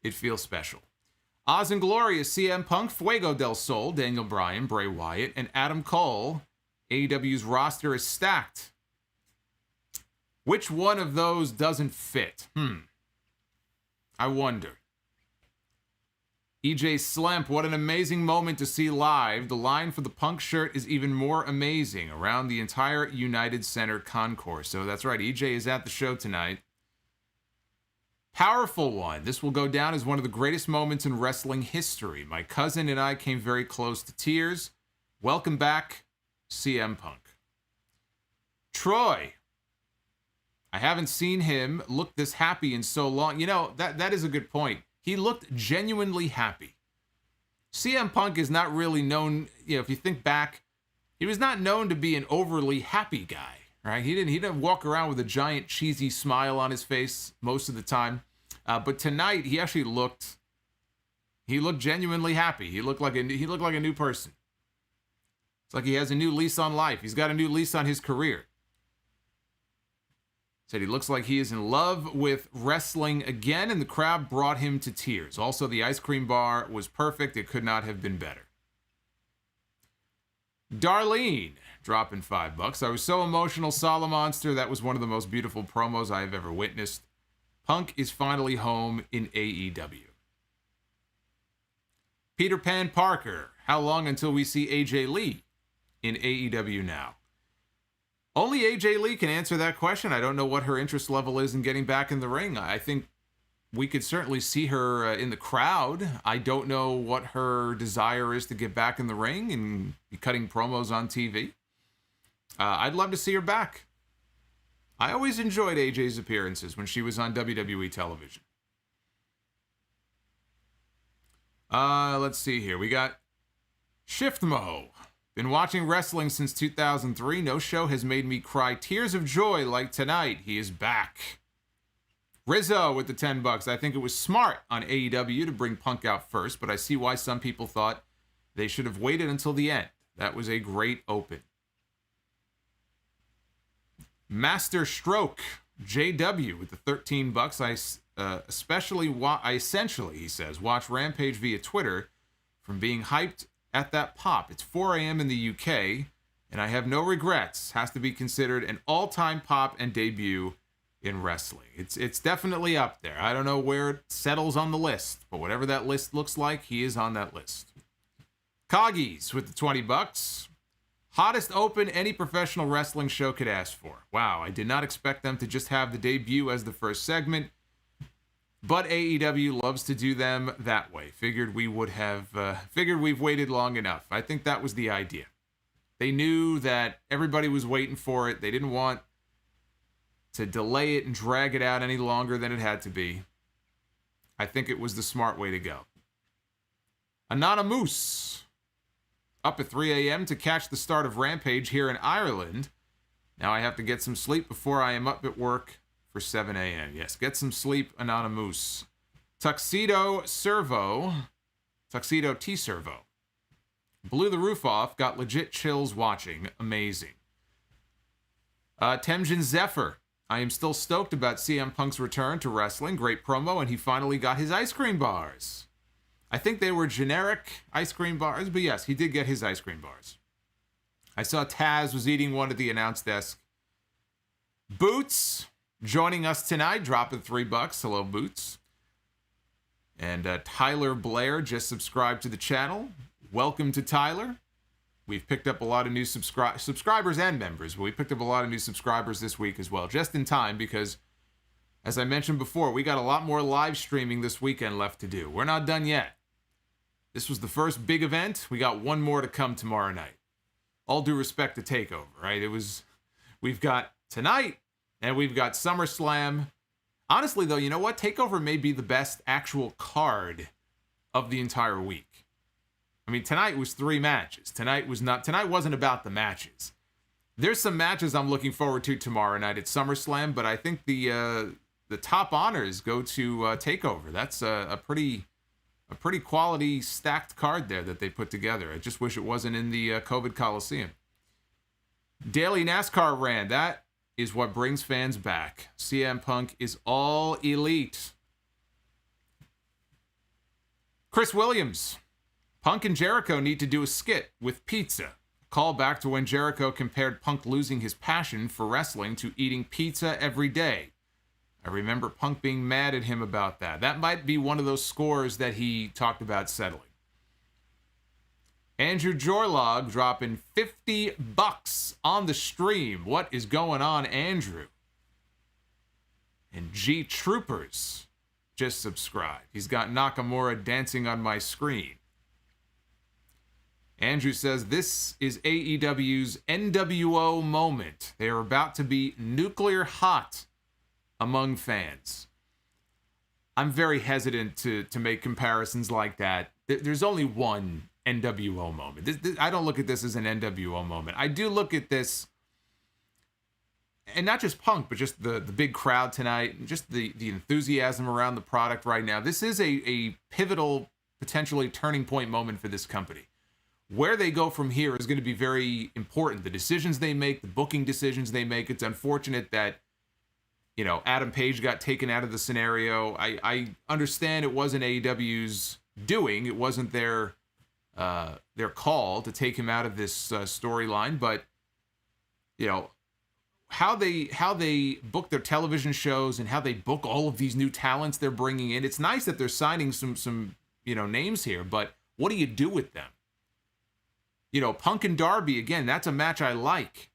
it feels special. Oz and Glorious, CM Punk, Fuego del Sol, Daniel Bryan, Bray Wyatt, and Adam Cole. AEW's roster is stacked. Which one of those doesn't fit? I wonder. EJ Slamp, what an amazing moment to see live. The line for the Punk shirt is even more amazing around the entire United Center concourse. So that's right, EJ is at the show tonight. Powerful one. This will go down as one of the greatest moments in wrestling history. My cousin and I came very close to tears. Welcome back, CM Punk. Troy. I haven't seen him look this happy in so long. You know, that is a good point. He looked genuinely happy. CM Punk is not really known, if you think back, he was not known to be an overly happy guy, right? He didn't walk around with a giant cheesy smile on his face most of the time. But tonight he actually looked genuinely happy. He looked like a new person. It's like he has a new lease on life. He's got a new lease on his career. Said he looks like he is in love with wrestling again, and the crowd brought him to tears. Also, the ice cream bar was perfect. It could not have been better. Darlene, dropping $5. I was so emotional, Solomonster. That was one of the most beautiful promos I have ever witnessed. Punk is finally home in AEW. Peter Pan Parker, how long until we see AJ Lee in AEW now? Only AJ Lee can answer that question. I don't know what her interest level is in getting back in the ring. I think we could certainly see her in the crowd. I don't know what her desire is to get back in the ring and be cutting promos on TV. I'd love to see her back. I always enjoyed AJ's appearances when she was on WWE television. Let's see here. We got Shiftmo. Been watching wrestling since 2003. No show has made me cry tears of joy like tonight. He is back. Rizzo with the $10. I think it was smart on AEW to bring Punk out first, but I see why some people thought they should have waited until the end. That was a great open. Master Stroke, JW with the $13. I essentially, he says, watch Rampage via Twitter from being hyped at that pop. It's 4 a.m. in the UK, and I have no regrets. Has to be considered an all-time pop and debut in wrestling. It's definitely up there. I don't know where it settles on the list, but whatever that list looks like, he is on that list. Coggies with the $20. Hottest open any professional wrestling show could ask for. Wow, I did not expect them to just have the debut as the first segment, but AEW loves to do them that way. Figured we've waited long enough. I think that was the idea. They knew that everybody was waiting for it. They didn't want to delay it and drag it out any longer than it had to be. I think it was the smart way to go. Anonymous, up at 3 a.m. to catch the start of Rampage here in Ireland. Now I have to get some sleep before I am up at work for 7 a.m. Yes, get some sleep, Anonymous. Tuxedo T-Servo. Blew the roof off, got legit chills watching. Amazing. Temjin Zephyr. I am still stoked about CM Punk's return to wrestling. Great promo, and he finally got his ice cream bars. I think they were generic ice cream bars, but yes, he did get his ice cream bars. I saw Taz was eating one at the announce desk. Boots joining us tonight, dropping $3. Hello, Boots. And Tyler Blair just subscribed to the channel. Welcome to Tyler. We've picked up a lot of new subscribers and members, but we picked up a lot of new subscribers this week as well, just in time because, as I mentioned before, we got a lot more live streaming this weekend left to do. We're not done yet. This was the first big event. We got one more to come tomorrow night. All due respect to TakeOver, right? We've got tonight, and we've got SummerSlam. Honestly, though, you know what? TakeOver may be the best actual card of the entire week. I mean, tonight was 3 matches. Tonight wasn't about the matches. There's some matches I'm looking forward to tomorrow night at SummerSlam, but I think the top honors go to TakeOver. That's a pretty quality stacked card there that they put together. I just wish it wasn't in the COVID Coliseum. Daily NASCAR rant. That is what brings fans back. CM Punk is all elite. Chris Williams. Punk and Jericho need to do a skit with pizza. Call back to when Jericho compared Punk losing his passion for wrestling to eating pizza every day. I remember Punk being mad at him about that. That might be one of those scores that he talked about settling. Andrew Jorlog dropping $50 on the stream. What is going on, Andrew? And G Troopers just subscribed. He's got Nakamura dancing on my screen. Andrew says, this is AEW's NWO moment. They are about to be nuclear hot among fans. I'm very hesitant to make comparisons like that. There's only one NWO moment. I don't look at this as an NWO moment. I do look at this, and not just Punk, but just the big crowd tonight, just the enthusiasm around the product right now. This is a pivotal, potentially turning point moment for this company. Where they go from here is going to be very important. The decisions they make, the booking decisions they make. It's unfortunate that, Adam Page got taken out of the scenario. I understand it wasn't AEW's doing. It wasn't their call to take him out of this storyline. But, how they book their television shows and how they book all of these new talents they're bringing in. It's nice that they're signing some names here, but What do you do with them? You know, Punk and Darby, again, that's a match I like.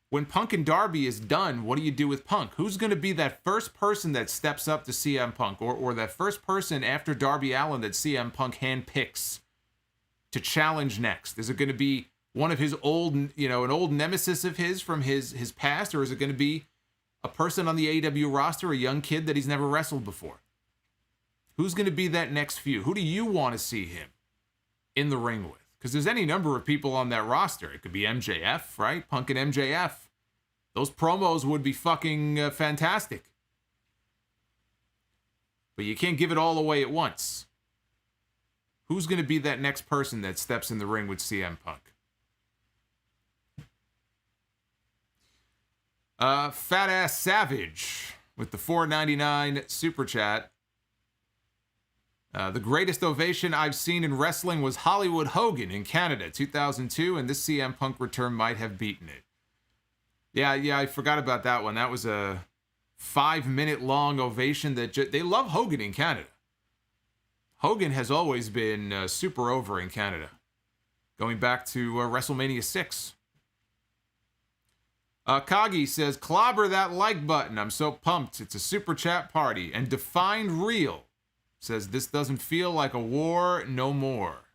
When Punk and Darby is done, what do you do with Punk? Who's going to be that first person that steps up to CM Punk, or that first person after Darby Allin that CM Punk handpicks to challenge next? Is it going to be one of his old, you know, an old nemesis of his from his past, or is it going to be a person on the AEW roster, a young kid that he's never wrestled before? Who's going to be that next feud? Who do you want to see him in the ring with? Because there's any number of people on that roster. It could be MJF, right? Punk and MJF. Those promos would be fucking fantastic. But you can't give it all away at once. Who's going to be that next person that steps in the ring with CM Punk? Fat Ass Savage with the $4.99 super chat. The greatest ovation I've seen in wrestling was Hollywood Hogan in Canada, 2002, and this CM Punk return might have beaten it. Yeah, I forgot about that one. That was a 5-minute long ovation that they love Hogan in Canada. Hogan has always been super over in Canada, going back to WrestleMania 6. Kagi says, clobber that like button. I'm so pumped. It's a super chat party. And Defined Real says, this doesn't feel like a war no more.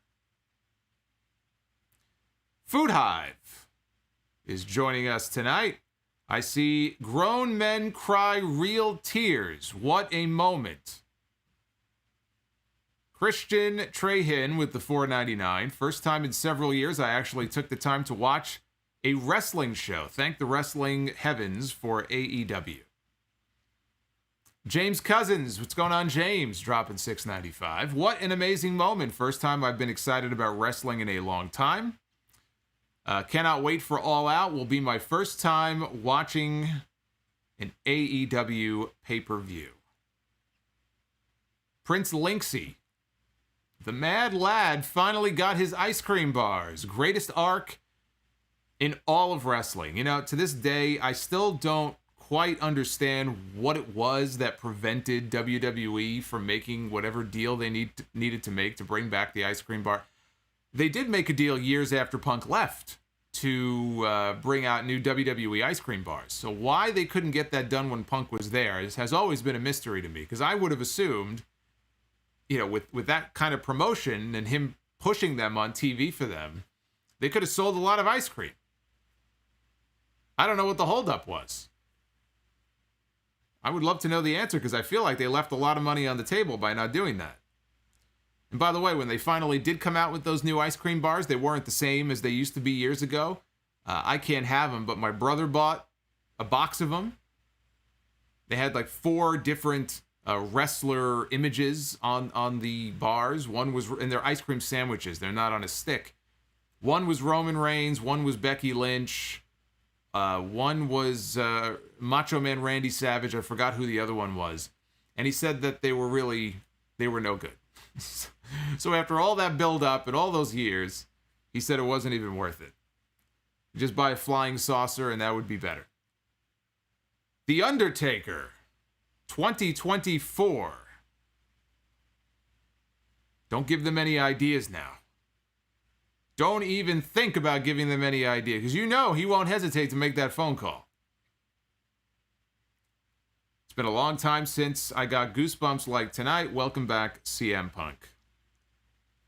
Food Hive is joining us tonight. I see grown men cry real tears. What a moment. Christian Trahan with the $4.99. First time in several years I actually took the time to watch a wrestling show. Thank the wrestling heavens for AEW. James Cousins, what's going on, James? Dropping $6.95. What an amazing moment. First time I've been excited about wrestling in a long time. Cannot wait for All Out. Will be my first time watching an AEW pay-per-view. Prince Linksy. The Mad Lad finally got his ice cream bars. Greatest arc in all of wrestling. You know, to this day, I still don't quite understand what it was that prevented WWE from making whatever deal they needed to make to bring back the ice cream bar. They did make a deal years after Punk left to bring out new WWE ice cream bars. So why they couldn't get that done when Punk was there has always been a mystery to me, because I would have assumed, you know, with that kind of promotion and him pushing them on TV for them, they could have sold a lot of ice cream. I don't know what the holdup was. I would love to know the answer, because I feel like they left a lot of money on the table by not doing that. And by the way, when they finally did come out with those new ice cream bars, they weren't the same as they used to be years ago. I can't have them, but my brother bought a box of them. They had like 4 different wrestler images on the bars. One was in their ice cream sandwiches. They're not on a stick. One was Roman Reigns. One was Becky Lynch. One was Macho Man Randy Savage. I forgot who the other one was. And he said that they were no good. So after all that build up and all those years, he said it wasn't even worth it. Just buy a flying saucer and that would be better. The Undertaker, 2024. Don't give them any ideas now. Don't even think about giving them any idea, because you know he won't hesitate to make that phone call. It's been a long time since I got goosebumps like tonight. Welcome back, CM Punk.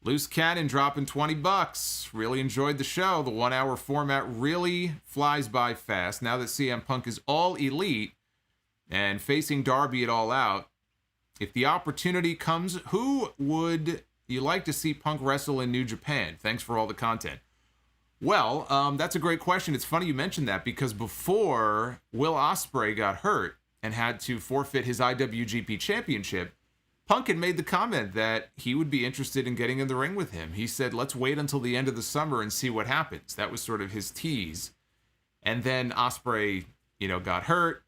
Loose Cannon dropping $20. Really enjoyed the show. The 1-hour format really flies by fast. Now that CM Punk is all elite and facing Darby at All Out, if the opportunity comes, who would you like to see Punk wrestle in New Japan? Thanks for all the content. Well, that's a great question. It's funny you mentioned that, because before Will Ospreay got hurt and had to forfeit his IWGP Championship, Punk had made the comment that he would be interested in getting in the ring with him. He said, let's wait until the end of the summer and see what happens. That was sort of his tease. And then Ospreay, got hurt.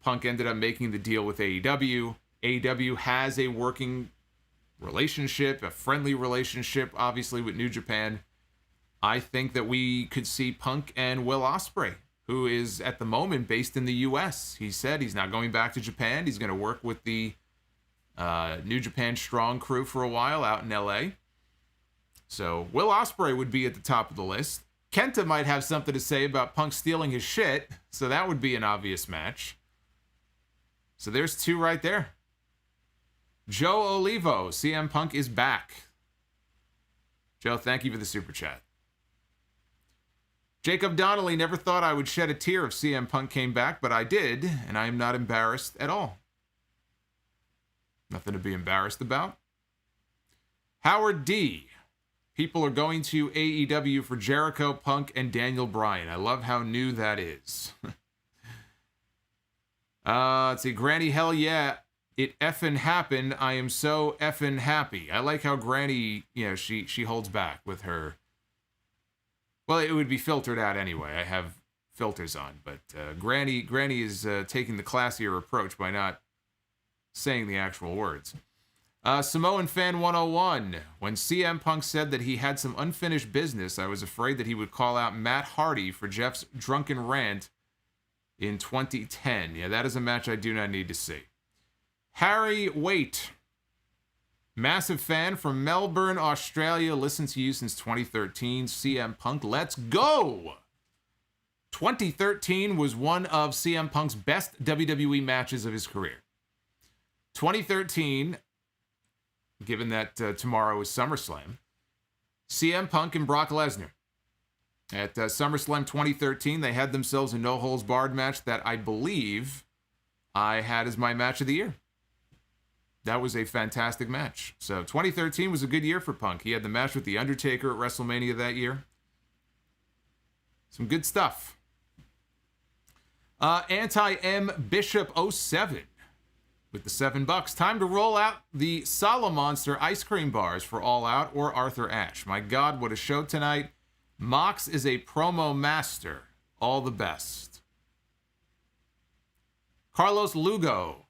Punk ended up making the deal with AEW. AEW has a working relationship, a friendly relationship, obviously, with New Japan. I think that we could see Punk and Will Ospreay, who is at the moment based in the U.S. He said he's not going back to Japan. He's going to work with the New Japan Strong crew for a while out in L.A. So Will Ospreay would be at the top of the list. Kenta might have something to say about Punk stealing his shit, so that would be an obvious match. So there's 2 right there. Joe Olivo, CM Punk is back. Joe, thank you for the super chat. Jacob Donnelly, never thought I would shed a tear if CM Punk came back, but I did, and I am not embarrassed at all. Nothing to be embarrassed about. Howard D. People are going to AEW for Jericho, Punk, and Daniel Bryan. I love how new that is. Let's see. Granny, hell yeah. It effing happened. I am so effing happy. I like how Granny, she holds back with her. Well, it would be filtered out anyway. I have filters on. But Granny is taking the classier approach by not saying the actual words. Samoan Fan 101. When CM Punk said that he had some unfinished business, I was afraid that he would call out Matt Hardy for Jeff's drunken rant in 2010. Yeah, that is a match I do not need to see. Harry Waite. Massive fan from Melbourne, Australia. Listened to you since 2013. CM Punk, let's go! 2013 was one of CM Punk's best WWE matches of his career. 2013... given that tomorrow is SummerSlam, CM Punk and Brock Lesnar. At SummerSlam 2013, they had themselves a no-holds-barred match that I believe I had as my match of the year. That was a fantastic match. So 2013 was a good year for Punk. He had the match with The Undertaker at WrestleMania that year. Some good stuff. Anti-M Bishop 07. With the $7. Time to roll out the Solomonster ice cream bars for All Out or Arthur Ashe. My God, what a show tonight. Mox is a promo master. All the best. Carlos Lugo.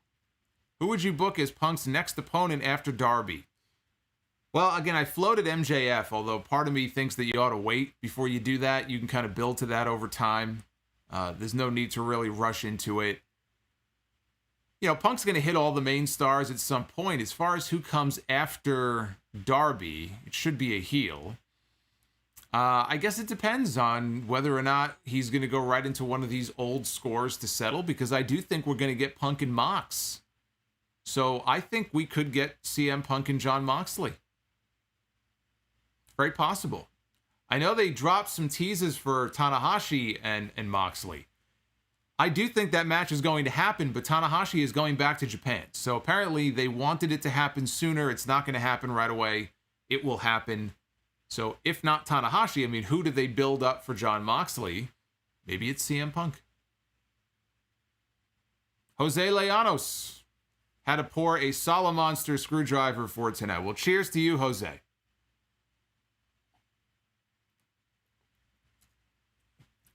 Who would you book as Punk's next opponent after Darby? Well, again, I floated MJF, although part of me thinks that you ought to wait before you do that. You can kind of build to that over time. There's no need to really rush into it. Punk's going to hit all the main stars at some point. As far as who comes after Darby, it should be a heel. I guess it depends on whether or not he's going to go right into one of these old scores to settle, because I do think we're going to get Punk and Mox. So I think we could get CM Punk and Jon Moxley. Very possible. I know they dropped some teases for Tanahashi and Moxley. I do think that match is going to happen, but Tanahashi is going back to Japan. So apparently they wanted it to happen sooner. It's not going to happen right away. It will happen. So if not Tanahashi, who did they build up for Jon Moxley? Maybe it's CM Punk. Jose Leanos had to pour a Solomonster screwdriver for tonight. Well, cheers to you, Jose.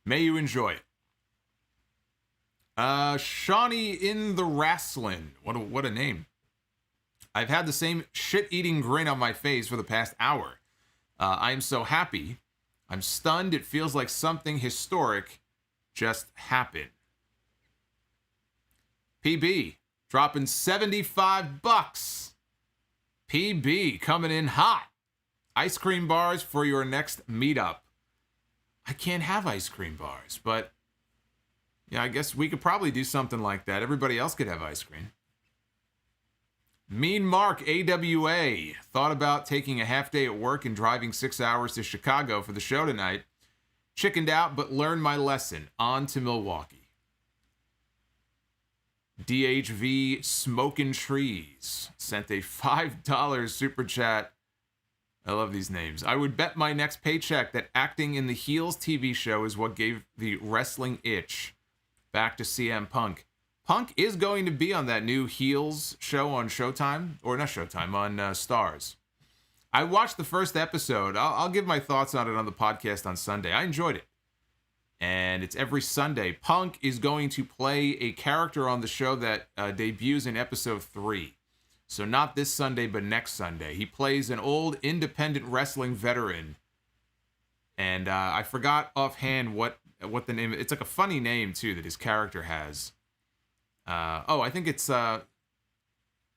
May you enjoy it. Shawnee in the Wrestling. What a name. I've had the same shit-eating grin on my face for the past hour. I am so happy. I'm stunned. It feels like something historic just happened. PB dropping $75. PB coming in hot. Ice cream bars for your next meetup. I can't have ice cream bars, but yeah, I guess we could probably do something like that. Everybody else could have ice cream. Mean Mark, AWA, thought about taking a half day at work and driving 6 hours to Chicago for the show tonight. Chickened out, but learned my lesson. On to Milwaukee. DHV Smoking Trees sent a $5 super chat. I love these names. I would bet my next paycheck that acting in the Heels TV show is what gave the wrestling itch back to CM Punk. Punk is going to be on that new Heels show on Showtime, or not Showtime, on Starz. I watched the first episode. I'll give my thoughts on it on the podcast on Sunday. I enjoyed it. And it's every Sunday. Punk is going to play a character on the show that debuts in episode 3. So not this Sunday, but next Sunday. He plays an old independent wrestling veteran. And I forgot offhand what the name is. It's like a funny name, too, that his character has. I think it's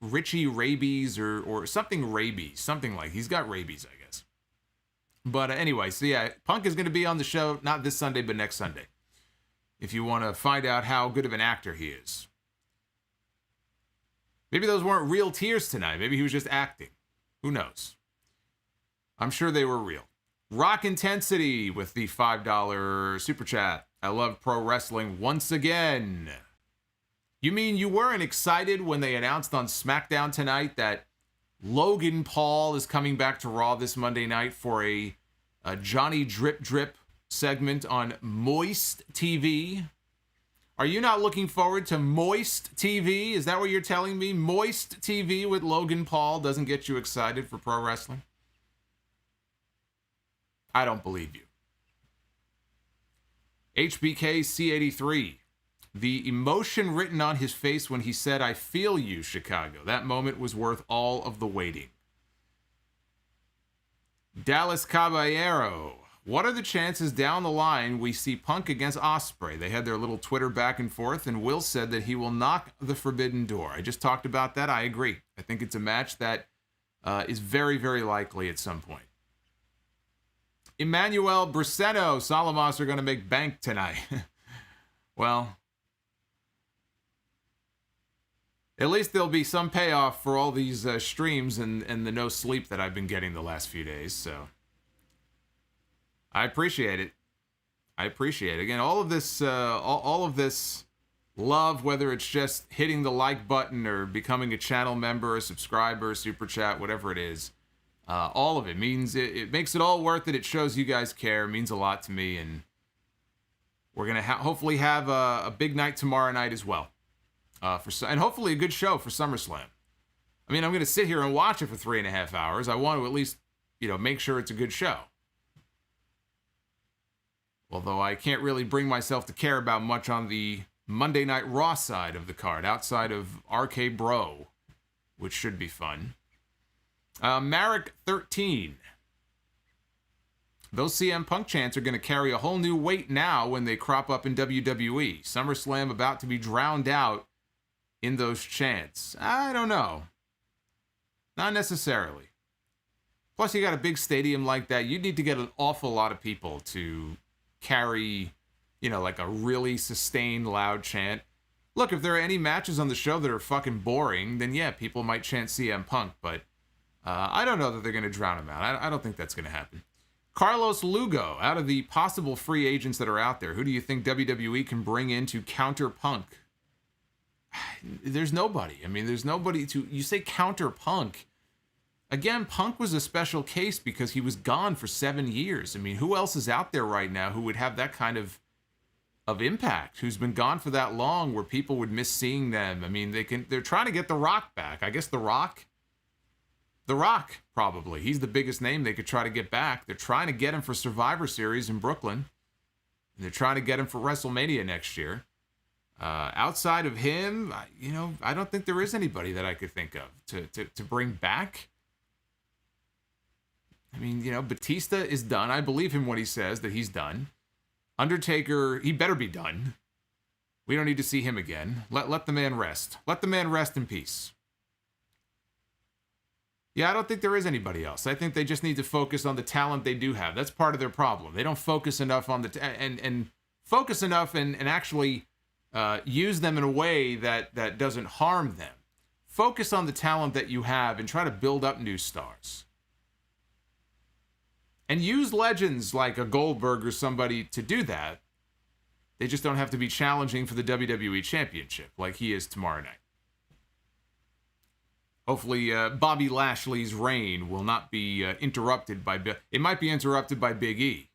Richie Rabies or something Rabies. Something like, he's got rabies, I guess. But anyway, so yeah, Punk is going to be on the show, not this Sunday, but next Sunday. If you want to find out how good of an actor he is. Maybe those weren't real tears tonight. Maybe he was just acting. Who knows? I'm sure they were real. Rock Intensity with the $5 super chat. I love pro wrestling once again. You mean you weren't excited when they announced on SmackDown tonight that Logan Paul is coming back to Raw this Monday night for a Johnny Drip Drip segment on Moist TV? Are you not looking forward to Moist TV? Is that what you're telling me? Moist TV with Logan Paul doesn't get you excited for pro wrestling? I don't believe you. HBK C83. The emotion written on his face when he said, "I feel you, Chicago." That moment was worth all of the waiting. Dallas Caballero. What are the chances down the line we see Punk against Ospreay? They had their little Twitter back and forth, and Will said that he will knock the Forbidden Door. I just talked about that. I agree. I think it's a match that is very, very likely at some point. Emmanuel Braceno. Solomonster are going to make bank tonight. Well, at least there'll be some payoff for all these streams and the no sleep that I've been getting the last few days, so I appreciate it. I appreciate it. Again, all of this love, whether it's just hitting the like button or becoming a channel member, a subscriber, super chat, whatever it is, all of it means it makes it all worth it. It shows you guys care. It means a lot to me, and we're gonna hopefully have a big night tomorrow night as well, and hopefully a good show for SummerSlam. I mean, I'm gonna sit here and watch it for 3.5 hours. I want to at least, make sure it's a good show. Although I can't really bring myself to care about much on the Monday Night Raw side of the card, outside of RK Bro, which should be fun. Marek 13. Those CM Punk chants are going to carry a whole new weight now when they crop up in WWE. SummerSlam about to be drowned out in those chants. I don't know. Not necessarily. Plus, you got a big stadium like that. You need to get an awful lot of people to carry, like a really sustained, loud chant. Look, if there are any matches on the show that are fucking boring, then yeah, people might chant CM Punk, but I don't know that they're going to drown him out. I don't think that's going to happen. Carlos Lugo, out of the possible free agents that are out there, who do you think WWE can bring in to counter Punk? There's nobody. I mean, there's nobody to... You say counter Punk. Again, Punk was a special case because he was gone for 7 years. I mean, who else is out there right now who would have that kind of impact, who's been gone for that long, where people would miss seeing them? I mean, they're trying to get The Rock back. I guess The Rock, probably. He's the biggest name they could try to get back. They're trying to get him for Survivor Series in Brooklyn. And they're trying to get him for WrestleMania next year. Outside of him, I don't think there is anybody that I could think of to bring back. I mean, Batista is done. I believe him when he says that he's done. Undertaker, he better be done. We don't need to see him again. Let the man rest. Let the man rest in peace. Yeah, I don't think there is anybody else. I think they just need to focus on the talent they do have. That's part of their problem. They don't focus enough on and focus enough and actually use them in a way that doesn't harm them. Focus on the talent that you have and try to build up new stars. And use legends like a Goldberg or somebody to do that. They just don't have to be challenging for the WWE Championship like he is tomorrow night. Hopefully, Bobby Lashley's reign will not be interrupted by... It might be interrupted by Big E,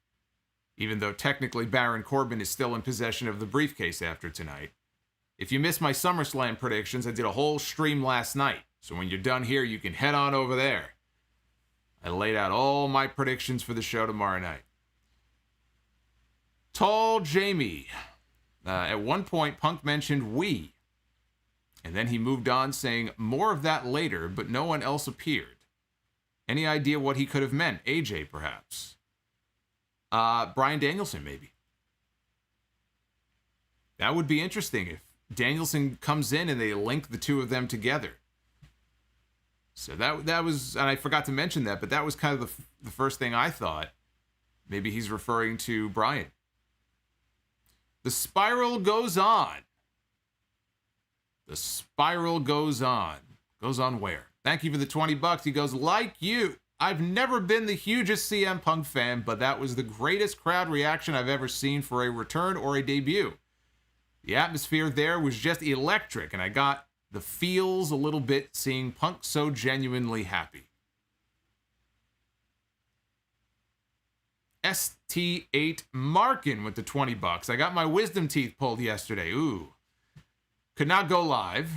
even though technically Baron Corbin is still in possession of the briefcase after tonight. If you missed my SummerSlam predictions, I did a whole stream last night. So when you're done here, you can head on over there. I laid out all my predictions for the show tomorrow night. Tall Jamie. At one point, Punk mentioned we. And then he moved on saying more of that later, but no one else appeared. Any idea what he could have meant? AJ, perhaps. Bryan Danielson, maybe. That would be interesting if Danielson comes in and they link the two of them together. So that was, and I forgot to mention that, but that was kind of the first thing I thought. Maybe he's referring to Bryan. The spiral goes on. The spiral goes on. Goes on where? Thank you for the $20. He goes, like you, I've never been the hugest CM Punk fan, but that was the greatest crowd reaction I've ever seen for a return or a debut. The atmosphere there was just electric, and I got the feels a little bit seeing Punk so genuinely happy. ST8 Markin with the $20. I got my wisdom teeth pulled yesterday. Ooh. Could not go live.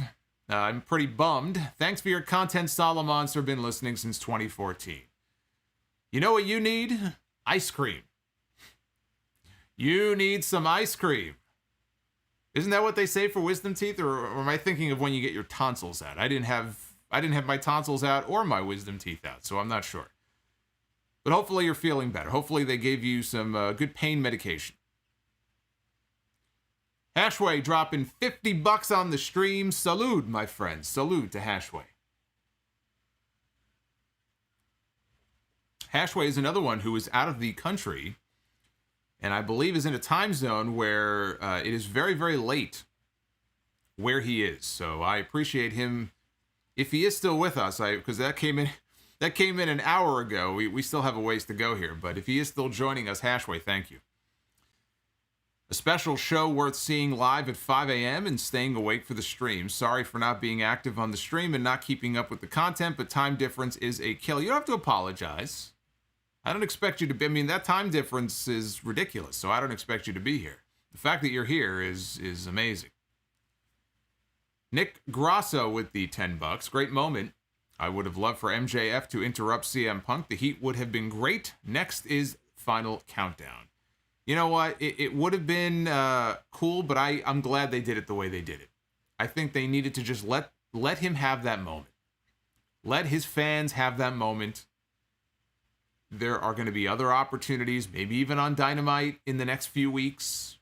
I'm pretty bummed. Thanks for your content, Solomonster. Been listening since 2014. You know what you need? Ice cream. You need some ice cream. Isn't that what they say for wisdom teeth? Or am I thinking of when you get your tonsils out? I didn't have my tonsils out or my wisdom teeth out, so I'm not sure. But hopefully you're feeling better. Hopefully they gave you some good pain medication. Hashway dropping $50 on the stream. Salute, my friends. Salute to Hashway. Hashway is another one who is out of the country, and I believe is in a time zone where it is very, very late where he is. So I appreciate him if he is still with us. Because that came in an hour ago. We still have a ways to go here, but if he is still joining us, Hashway, thank you. A special show worth seeing live at 5 a.m. and staying awake for the stream. Sorry for not being active on the stream and not keeping up with the content, but time difference is a kill. You don't have to apologize. I don't expect you to be. I mean, that time difference is ridiculous, so I don't expect you to be here. The fact that you're here is amazing. Nick Grasso with the $10. Great moment. I would have loved for MJF to interrupt CM Punk. The heat would have been great. Next is Final Countdown. You know what? It would have been cool, but I'm glad they did it the way they did it. I think they needed to just let him have that moment. Let his fans have that moment. There are going to be other opportunities, maybe even on Dynamite in the next few weeks,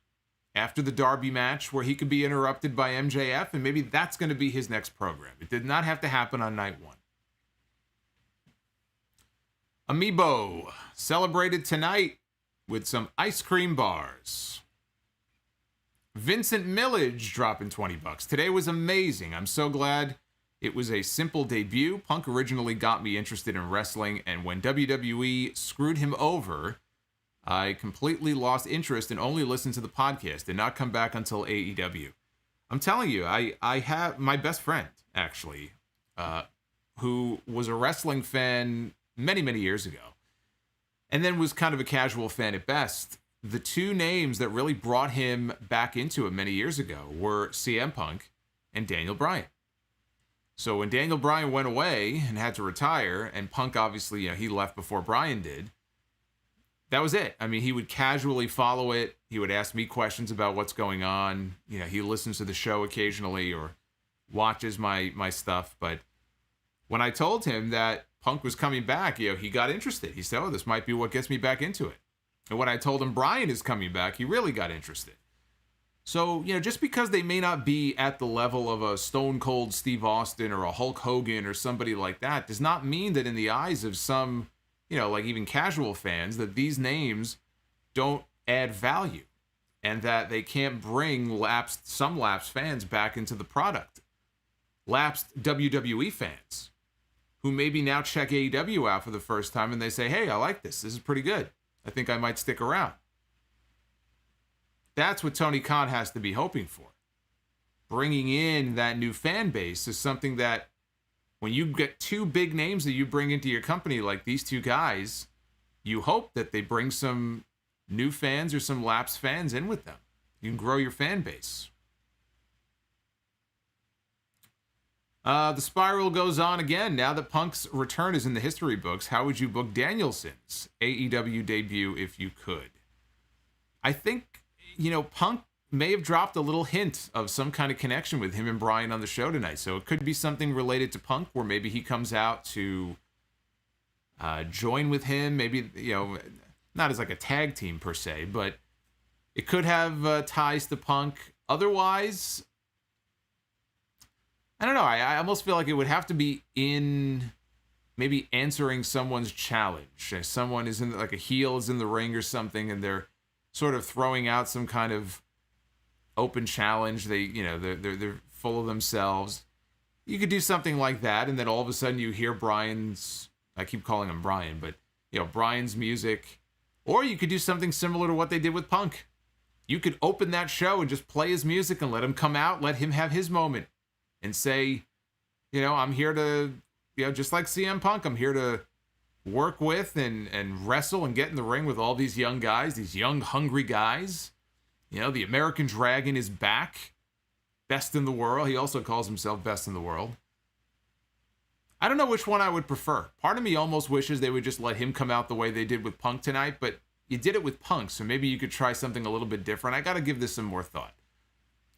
after the Darby match, where he could be interrupted by MJF, and maybe that's going to be his next program. It did not have to happen on night one. Amiibo celebrated tonight with some ice cream bars. Vincent Millage dropping $20. Today was amazing. I'm so glad it was a simple debut. Punk originally got me interested in wrestling, and when WWE screwed him over, I completely lost interest and only listened to the podcast. Did not come back until AEW. I'm telling you, I have my best friend, actually, who was a wrestling fan many, many years ago, and then was kind of a casual fan at best. The two names that really brought him back into it many years ago were CM Punk and Daniel Bryan. So when Daniel Bryan went away and had to retire, and Punk obviously, he left before Bryan did, that was it. I mean, he would casually follow it. He would ask me questions about what's going on. He listens to the show occasionally or watches my stuff. But when I told him that Punk was coming back, he got interested. He said, this might be what gets me back into it. And when I told him Bryan is coming back, he really got interested. So, just because they may not be at the level of a Stone Cold Steve Austin or a Hulk Hogan or somebody like that, does not mean that in the eyes of some, like even casual fans, that these names don't add value and that they can't bring some lapsed fans back into the product. Lapsed WWE fans who maybe now check AEW out for the first time and they say, hey, I like this. This is pretty good. I think I might stick around. That's what Tony Khan has to be hoping for. Bringing in that new fan base is something that when you get two big names that you bring into your company, like these two guys, you hope that they bring some new fans or some lapsed fans in with them. You can grow your fan base. The spiral goes on again. Now that Punk's return is in the history books, how would you book Danielson's AEW debut if you could? I think, Punk may have dropped a little hint of some kind of connection with him and Bryan on the show tonight. So it could be something related to Punk where maybe he comes out to join with him. Maybe, not as like a tag team per se, but it could have ties to Punk. Otherwise, I don't know. I almost feel like it would have to be in maybe answering someone's challenge. Someone is in, like a heel is in the ring or something, and they're sort of throwing out some kind of open challenge. They're full of themselves. You could do something like that, and then all of a sudden you hear Brian's, I keep calling him Brian, but Brian's music. Or you could do something similar to what they did with Punk. You could open that show and just play his music and let him come out, let him have his moment, and say, I'm here to, just like CM Punk, I'm here to work with and wrestle and get in the ring with all these young guys, these young, hungry guys. The American Dragon is back. Best in the world. He also calls himself best in the world. I don't know which one I would prefer. Part of me almost wishes they would just let him come out the way they did with Punk tonight, but you did it with Punk, so maybe you could try something a little bit different. I got to give this some more thought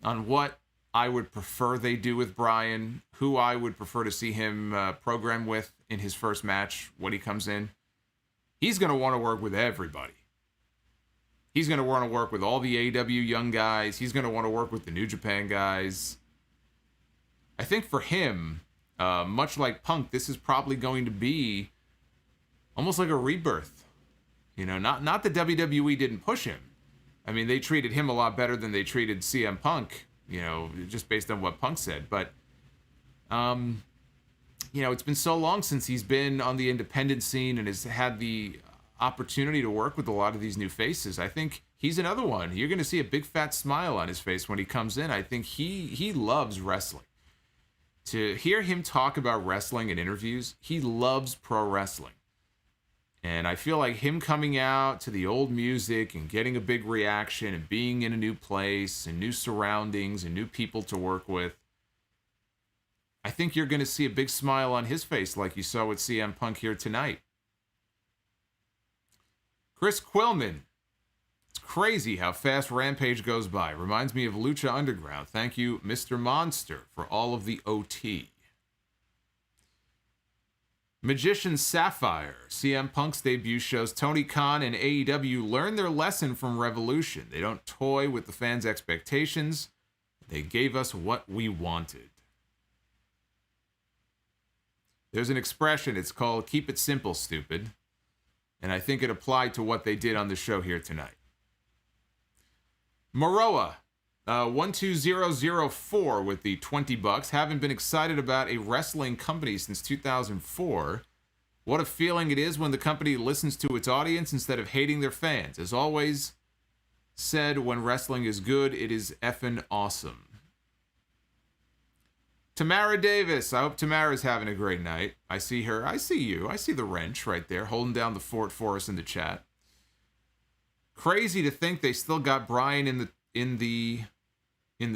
on what I would prefer they do with Brian, who I would prefer to see him program with in his first match when he comes in. He's going to want to work with everybody. He's going to want to work with all the AEW young guys. He's going to want to work with the New Japan guys. I think for him, much like Punk, this is probably going to be almost like a rebirth. Not that WWE didn't push him. I mean, they treated him a lot better than they treated CM Punk, just based on what Punk said. But, it's been so long since he's been on the independent scene and has had the opportunity to work with a lot of these new faces. I think he's another one. You're going to see a big fat smile on his face when he comes in. I think he loves wrestling. To hear him talk about wrestling in interviews, he loves pro wrestling. And I feel like him coming out to the old music and getting a big reaction and being in a new place and new surroundings and new people to work with, I think you're going to see a big smile on his face like you saw with CM Punk here tonight. Chris Quillman. It's crazy how fast Rampage goes by. Reminds me of Lucha Underground. Thank you, Mr. Monster, for all of the OT. Magician Sapphire. CM Punk's debut shows Tony Khan and AEW learn their lesson from Revolution. They don't toy with the fans' expectations. They gave us what we wanted. There's an expression. It's called "keep it simple, stupid." And I think it applied to what they did on the show here tonight. Maroa, 12004 with the $20. Haven't been excited about a wrestling company since 2004. What a feeling it is when the company listens to its audience instead of hating their fans. As always said, when wrestling is good, it is effing awesome. Tamara Davis. I hope Tamara's having a great night. I see her. I see you. I see the wrench right there holding down the fort for us in the chat. Crazy to think they still got Brian in the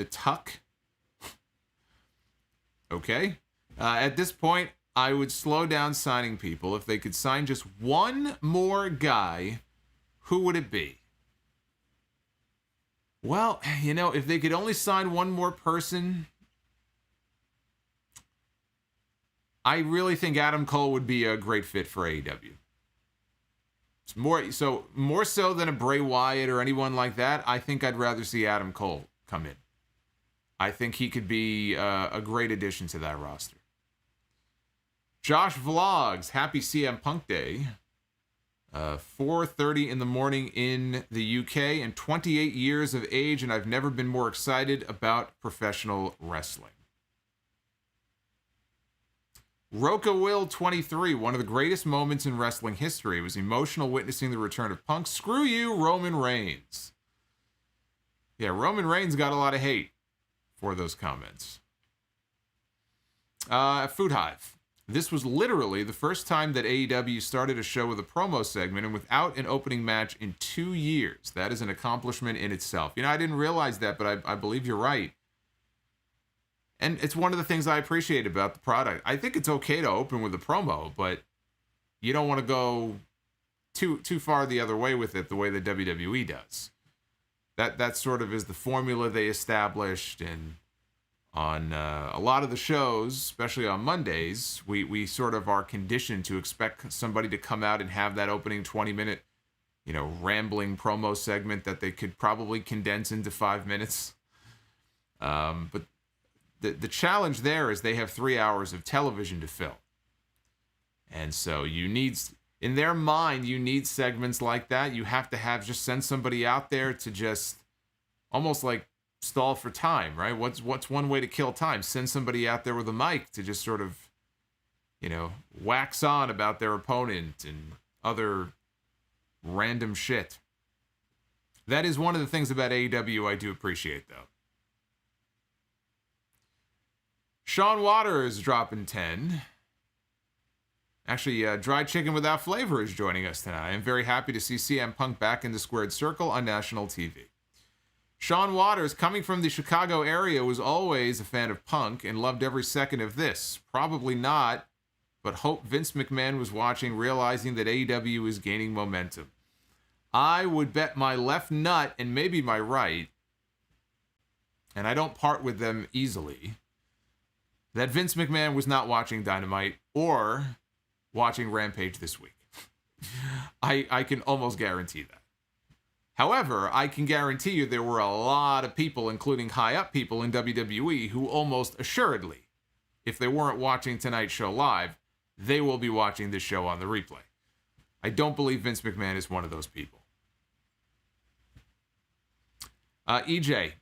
tuck. Okay. At this point, I would slow down signing people. If they could sign just one more guy, who would it be? Well, if they could only sign one more person, I really think Adam Cole would be a great fit for AEW. It's more so than a Bray Wyatt or anyone like that. I think I'd rather see Adam Cole come in. I think he could be a great addition to that roster. Josh Vlogs, happy CM Punk Day. 4:30 in the morning in the UK and 28 years of age, and I've never been more excited about professional wrestling. Roka Will 23, one of the greatest moments in wrestling history. It was emotional witnessing the return of Punk. Screw you, Roman Reigns. Yeah, Roman Reigns got a lot of hate for those comments. Food Hive. This was literally the first time that AEW started a show with a promo segment and without an opening match in 2 years. That is an accomplishment in itself. I didn't realize that, but I believe you're right. And it's one of the things I appreciate about the product. I think it's okay to open with a promo, but you don't want to go too far the other way with it, the way the WWE does. That sort of is the formula they established, and on a lot of the shows, especially on Mondays, we sort of are conditioned to expect somebody to come out and have that opening 20-minute, rambling promo segment that they could probably condense into 5 minutes. But the challenge there is they have 3 hours of television to fill. And so in their mind, you need segments like that. You have to just send somebody out there to just almost like stall for time, right? What's one way to kill time? Send somebody out there with a mic to just sort of, wax on about their opponent and other random shit. That is one of the things about AEW I do appreciate, though. Sean Waters dropping 10. Actually, Dry Chicken Without Flavor is joining us tonight. I am very happy to see CM Punk back in the squared circle on national TV. Sean Waters, coming from the Chicago area, was always a fan of Punk and loved every second of this. Probably not, but hope Vince McMahon was watching, realizing that AEW is gaining momentum. I would bet my left nut and maybe my right, and I don't part with them easily, that Vince McMahon was not watching Dynamite or watching Rampage this week. I can almost guarantee that. However, I can guarantee you there were a lot of people, including high-up people in WWE, who almost assuredly, if they weren't watching tonight's show live, they will be watching this show on the replay. I don't believe Vince McMahon is one of those people. EJ,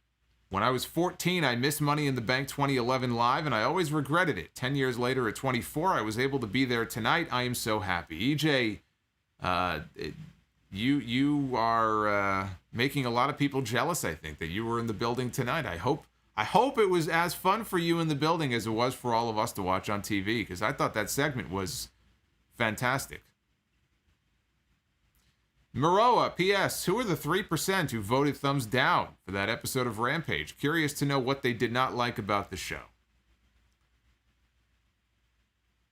when I was 14, I missed Money in the Bank 2011 live, and I always regretted it. 10 years later at 24, I was able to be there tonight. I am so happy. EJ, you are making a lot of people jealous, I think, that you were in the building tonight. I hope it was as fun for you in the building as it was for all of us to watch on TV, because I thought that segment was fantastic. Maroa, P.S. Who are the 3% who voted thumbs down for that episode of Rampage? Curious to know what they did not like about the show.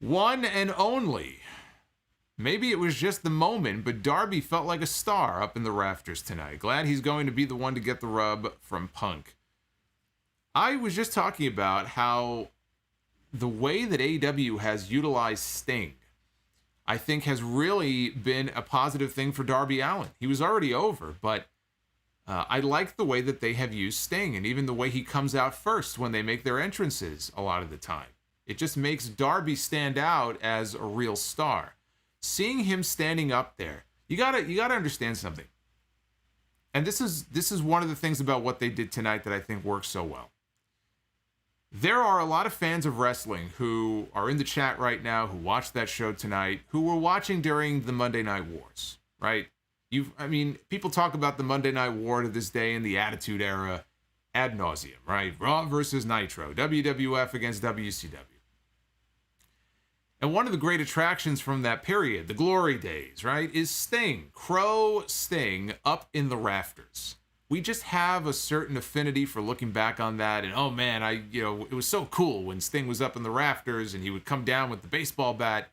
One and only. Maybe it was just the moment, but Darby felt like a star up in the rafters tonight. Glad he's going to be the one to get the rub from Punk. I was just talking about how the way that AEW has utilized Sting, I think, has really been a positive thing for Darby Allin. He was already over, but I like the way that they have used Sting, and even the way he comes out first when they make their entrances a lot of the time. It just makes Darby stand out as a real star. Seeing him standing up there, you gotta understand something. And this is one of the things about what they did tonight that I think works so well. There are a lot of fans of wrestling who are in the chat right now, who watched that show tonight, who were watching during the Monday Night Wars, right? People talk about the Monday Night War to this day in the Attitude Era ad nauseum, right? Raw versus Nitro, WWF against WCW. And one of the great attractions from that period, the glory days, right, is Sting, Crow Sting, up in the rafters. We just have a certain affinity for looking back on that, and oh man, it was so cool when Sting was up in the rafters and he would come down with the baseball bat.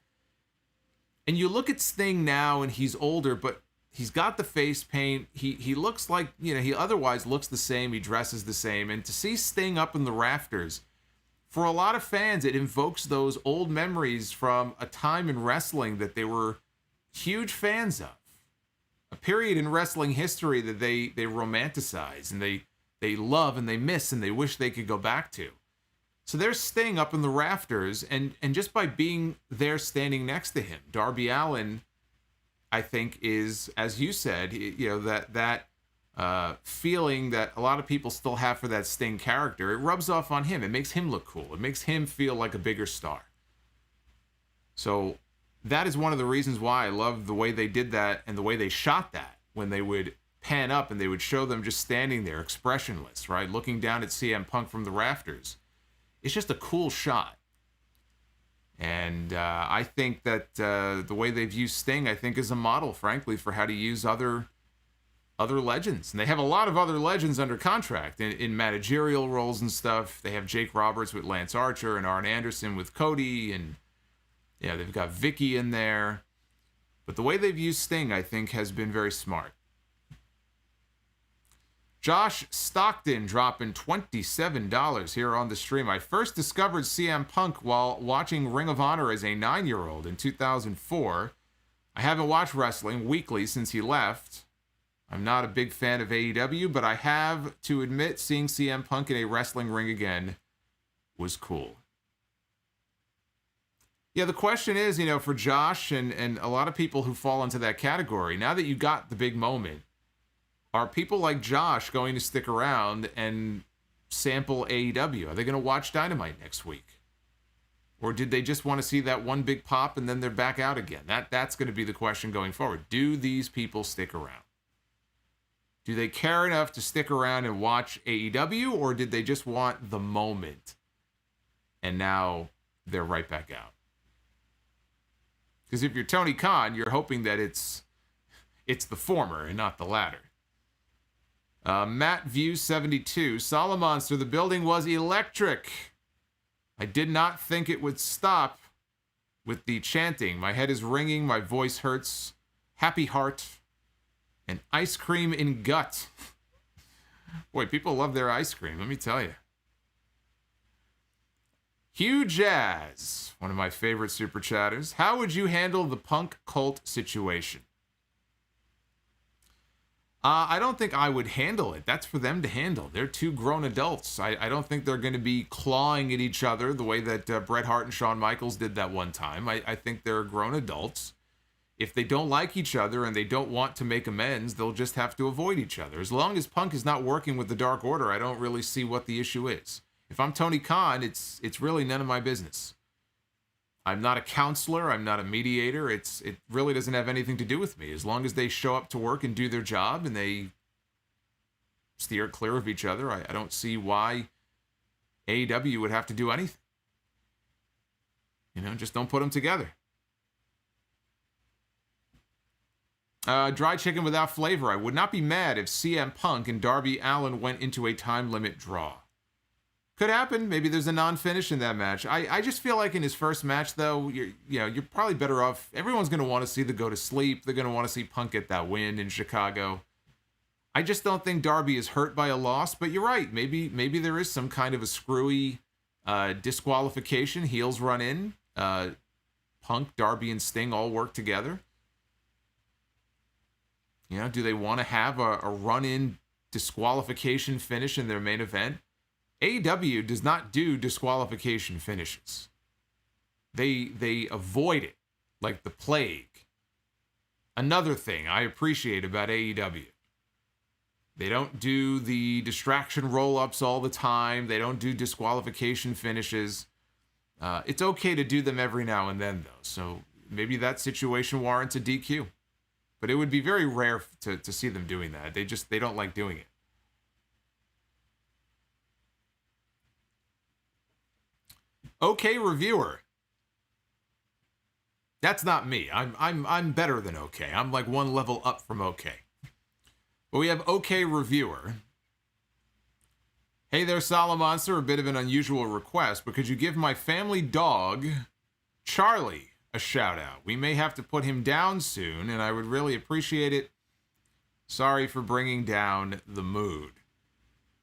And you look at Sting now and he's older, but he's got the face paint. He looks like, he otherwise looks the same, he dresses the same, and to see Sting up in the rafters, for a lot of fans, it invokes those old memories from a time in wrestling that they were huge fans of. A period in wrestling history that they romanticize and they love and they miss and they wish they could go back to. So there's Sting up in the rafters, and just by being there standing next to him, Darby Allin, I think, is, as you said, that feeling that a lot of people still have for that Sting character, it rubs off on him. It makes him look cool. It makes him feel like a bigger star. So that is one of the reasons why I love the way they did that and the way they shot that, when they would pan up and they would show them just standing there expressionless, right? Looking down at CM Punk from the rafters. It's just a cool shot. And I think that the way they've used Sting, I think, is a model, frankly, for how to use other legends. And they have a lot of other legends under contract in managerial roles and stuff. They have Jake Roberts with Lance Archer and Arn Anderson with Cody, and they've got Vicky in there. But the way they've used Sting, I think, has been very smart. Josh Stockton dropping $27 here on the stream. I first discovered CM Punk while watching Ring of Honor as a 9-year-old in 2004. I haven't watched wrestling weekly since he left. I'm not a big fan of AEW, but I have to admit seeing CM Punk in a wrestling ring again was cool. Yeah, the question is, for Josh and a lot of people who fall into that category, now that you got the big moment, are people like Josh going to stick around and sample AEW? Are they going to watch Dynamite next week? Or did they just want to see that one big pop and then they're back out again? That's going to be the question going forward. Do these people stick around? Do they care enough to stick around and watch AEW, or did they just want the moment and now they're right back out? Because if you're Tony Khan, you're hoping that it's the former and not the latter. Matt View 72, Solomonster, the building was electric. I did not think it would stop with the chanting. My head is ringing, my voice hurts. Happy heart and ice cream in gut. Boy, people love their ice cream, let me tell you. Hugh Jazz, one of my favorite super chatters. How would you handle the Punk cult situation? I don't think I would handle it. That's for them to handle. They're two grown adults. I don't think they're going to be clawing at each other the way that Bret Hart and Shawn Michaels did that one time. I think they're grown adults. If they don't like each other and they don't want to make amends, they'll just have to avoid each other. As long as Punk is not working with the Dark Order, I don't really see what the issue is. If I'm Tony Khan, it's really none of my business. I'm not a counselor. I'm not a mediator. It really doesn't have anything to do with me. As long as they show up to work and do their job and they steer clear of each other, I don't see why AEW would have to do anything. Just don't put them together. Dry chicken without flavor. I would not be mad if CM Punk and Darby Allin went into a time limit draw. Could happen. Maybe there's a non-finish in that match. I just feel like in his first match, though, you're probably better off. Everyone's going to want to see the go to sleep. They're going to want to see Punk get that win in Chicago. I just don't think Darby is hurt by a loss, but you're right. Maybe there is some kind of a screwy disqualification. Heels run in. Punk, Darby, and Sting all work together. Do they want to have a run-in disqualification finish in their main event? AEW does not do disqualification finishes. They avoid it like the plague. Another thing I appreciate about AEW. They don't do the distraction roll-ups all the time. They don't do disqualification finishes. It's okay to do them every now and then, though. So maybe that situation warrants a DQ. But it would be very rare to see them doing that. They don't like doing it. Okay, reviewer. That's not me. I'm better than okay. I'm like one level up from okay. But we have okay, reviewer. Hey there, Solomonster. A bit of an unusual request, but could you give my family dog, Charlie, a shout out? We may have to put him down soon, and I would really appreciate it. Sorry for bringing down the mood.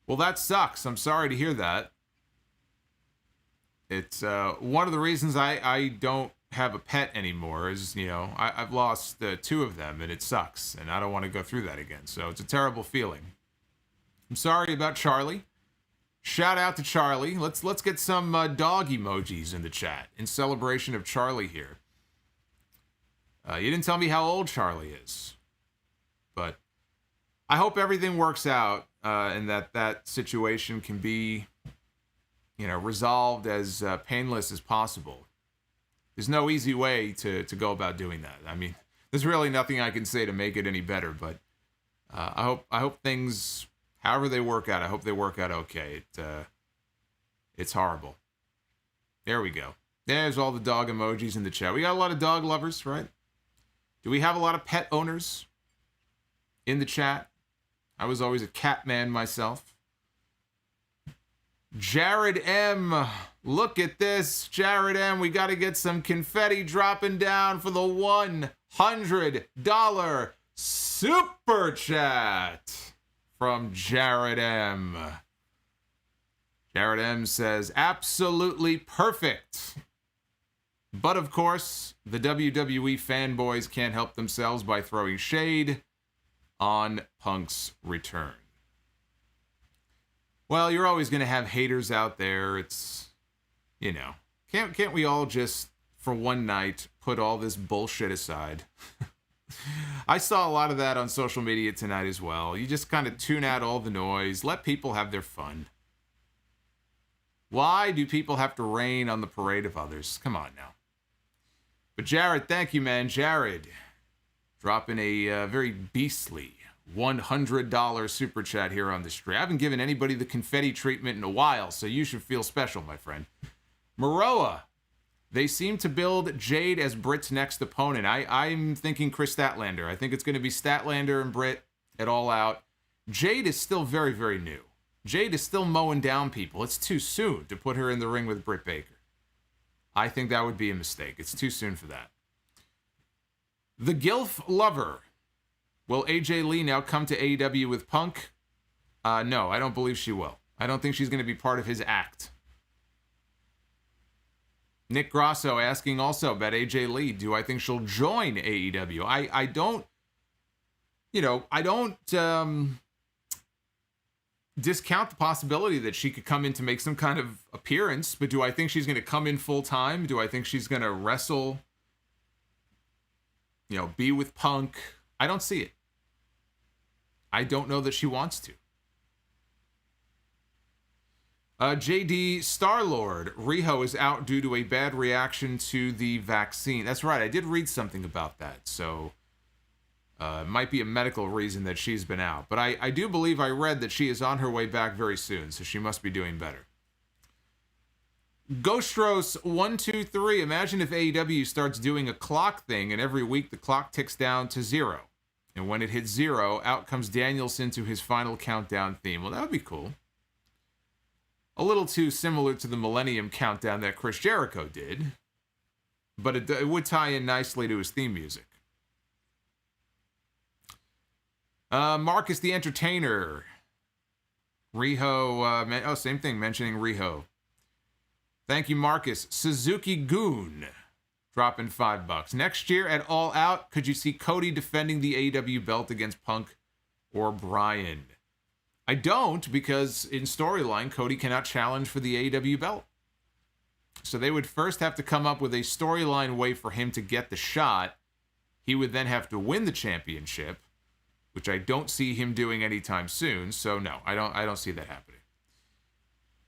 Well, that sucks. I'm sorry to hear that. It's one of the reasons I don't have a pet anymore is, I've lost 2 of them, and it sucks, and I don't want to go through that again. So it's a terrible feeling. I'm sorry about Charlie. Shout out to Charlie. Let's get some dog emojis in the chat in celebration of Charlie here. You didn't tell me how old Charlie is, but I hope everything works out and that situation can be, resolved as painless as possible. There's no easy way to go about doing that. I mean, there's really nothing I can say to make it any better, but I hope things, however they work out, I hope they work out okay. It's horrible. There we go. There's all the dog emojis in the chat. We got a lot of dog lovers, right? Do we have a lot of pet owners in the chat? I was always a cat man myself. Jared M. Look at this. Jared M. We got to get some confetti dropping down for the $100 super chat from Jared M. Jared M. says, absolutely perfect. But of course, the WWE fanboys can't help themselves by throwing shade on Punk's return. Well, you're always going to have haters out there. It's, can't we all just for one night, put all this bullshit aside. I saw a lot of that on social media tonight as well. You just kind of tune out all the noise, let people have their fun. Why do people have to rain on the parade of others? Come on now. But Jared, thank you, man. Jared, dropping a very beastly $100 super chat here on the stream. I haven't given anybody the confetti treatment in a while, so you should feel special, my friend. Maroa, they seem to build Jade as Britt's next opponent. I'm thinking Chris Statlander. I think it's going to be Statlander and Britt at All Out. Jade is still very, very new. Jade is still mowing down people. It's too soon to put her in the ring with Britt Baker. I think that would be a mistake. It's too soon for that. The Gilf Lover. Will AJ Lee now come to AEW with Punk? No, I don't believe she will. I don't think she's going to be part of his act. Nick Grosso asking also about AJ Lee. Do I think she'll join AEW? I don't discount the possibility that she could come in to make some kind of appearance, but do I think she's going to come in full time? Do I think she's going to wrestle, be with Punk? I don't see it. I don't know that she wants to. JD Starlord, Riho is out due to a bad reaction to the vaccine. That's right, I did read something about that. So, it might be a medical reason that she's been out. But I do believe I read that she is on her way back very soon, so she must be doing better. Ghostros123, imagine if AEW starts doing a clock thing, and every week the clock ticks down to 0. And when it hits 0, out comes Danielson to his final countdown theme. Well, that would be cool. A little too similar to the Millennium Countdown that Chris Jericho did, but it would tie in nicely to his theme music. Marcus the Entertainer. Riho, same thing, mentioning Riho. Thank you, Marcus. Suzuki Goon, dropping $5. Next year at All Out, could you see Cody defending the AEW belt against Punk or Bryan? I don't, because in storyline, Cody cannot challenge for the AEW belt. So they would first have to come up with a storyline way for him to get the shot. He would then have to win the championship, which I don't see him doing anytime soon. So no, I don't see that happening.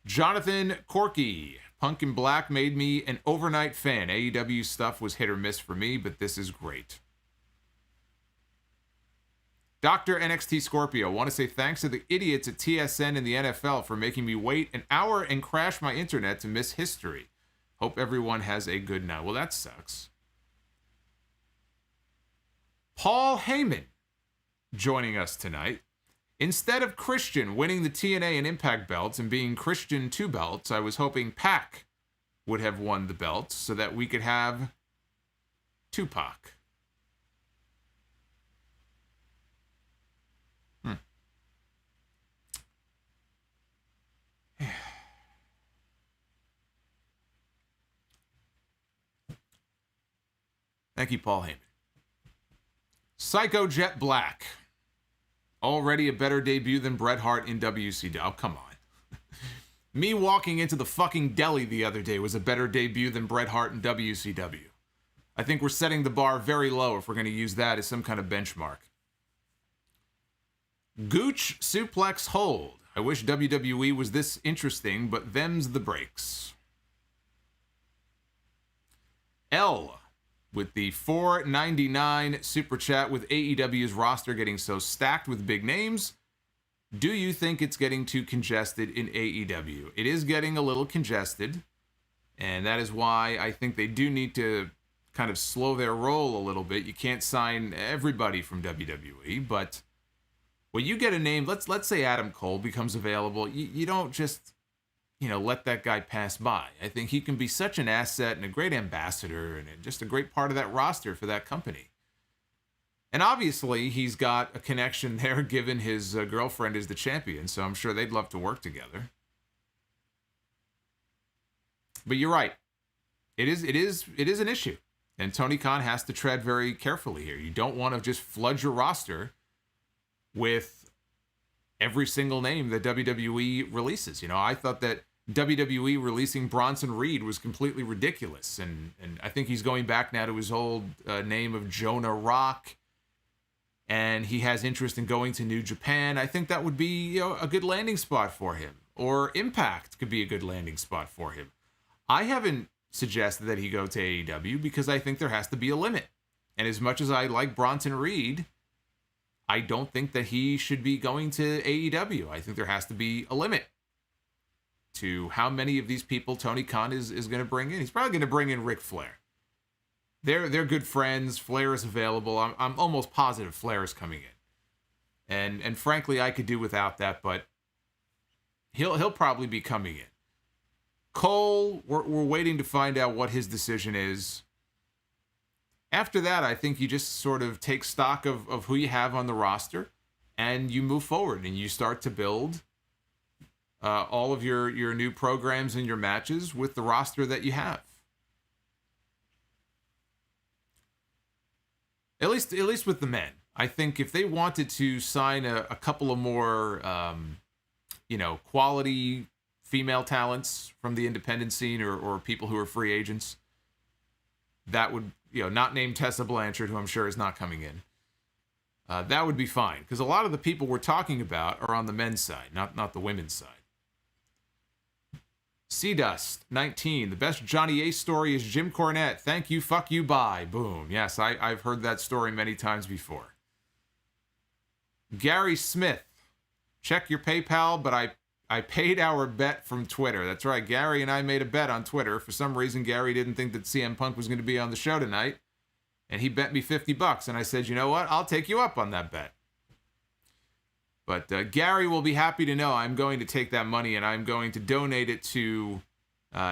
Jonathan Corky, Punk in Black made me an overnight fan. AEW stuff was hit or miss for me, but this is great. Dr. NXT Scorpio, want to say thanks to the idiots at TSN and the NFL for making me wait an hour and crash my internet to miss history. Hope everyone has a good night. Well, that sucks. Paul Heyman joining us tonight. Instead of Christian winning the TNA and Impact belts and being Christian 2 belts, I was hoping Pac would have won the belts so that we could have Tupac. Thank you, Paul Heyman. Psycho Jet Black. Already a better debut than Bret Hart in WCW. Oh, come on. Me walking into the fucking deli the other day was a better debut than Bret Hart in WCW. I think we're setting the bar very low if we're going to use that as some kind of benchmark. Gooch Suplex Hold. I wish WWE was this interesting, but them's the breaks. L. With the $4.99 super chat, with AEW's roster getting so stacked with big names, do you think it's getting too congested in AEW? It is getting a little congested, and that is why I think they do need to kind of slow their roll a little bit. You can't sign everybody from WWE, but when you get a name, let's say Adam Cole becomes available, you don't just let that guy pass by. I think he can be such an asset and a great ambassador and just a great part of that roster for that company. And obviously, he's got a connection there given his girlfriend is the champion, so I'm sure they'd love to work together. But you're right. It is an issue. And Tony Khan has to tread very carefully here. You don't want to just flood your roster with every single name that WWE releases. I thought that WWE releasing Bronson Reed was completely ridiculous. And I think he's going back now to his old name of Jonah Rock. And he has interest in going to New Japan. I think that would be, a good landing spot for him. Or Impact could be a good landing spot for him. I haven't suggested that he go to AEW because I think there has to be a limit. And as much as I like Bronson Reed, I don't think that he should be going to AEW. I think there has to be a limit to how many of these people Tony Khan is going to bring in. He's probably going to bring in Ric Flair. They're good friends. Flair is available. I'm almost positive Flair is coming in. And frankly, I could do without that, but he'll probably be coming in. Cole, we're waiting to find out what his decision is. After that, I think you just sort of take stock of who you have on the roster and you move forward and you start to build all of your new programs and your matches with the roster that you have. At least with the men. I think if they wanted to sign a couple of more, quality female talents from the independent scene or people who are free agents, that would, not named Tessa Blanchard, who I'm sure is not coming in. That would be fine, because a lot of the people we're talking about are on the men's side, not the women's side. Seedust 19, the best Johnny Ace story is Jim Cornette. Thank you, fuck you, bye. Boom. Yes, I've heard that story many times before. Gary Smith, check your PayPal, but I paid our bet from Twitter. That's right, Gary and I made a bet on Twitter. For some reason, Gary didn't think that CM Punk was going to be on the show tonight, and he bet me $50, and I said, you know what? I'll take you up on that bet. But Gary will be happy to know I'm going to take that money and I'm going to donate it to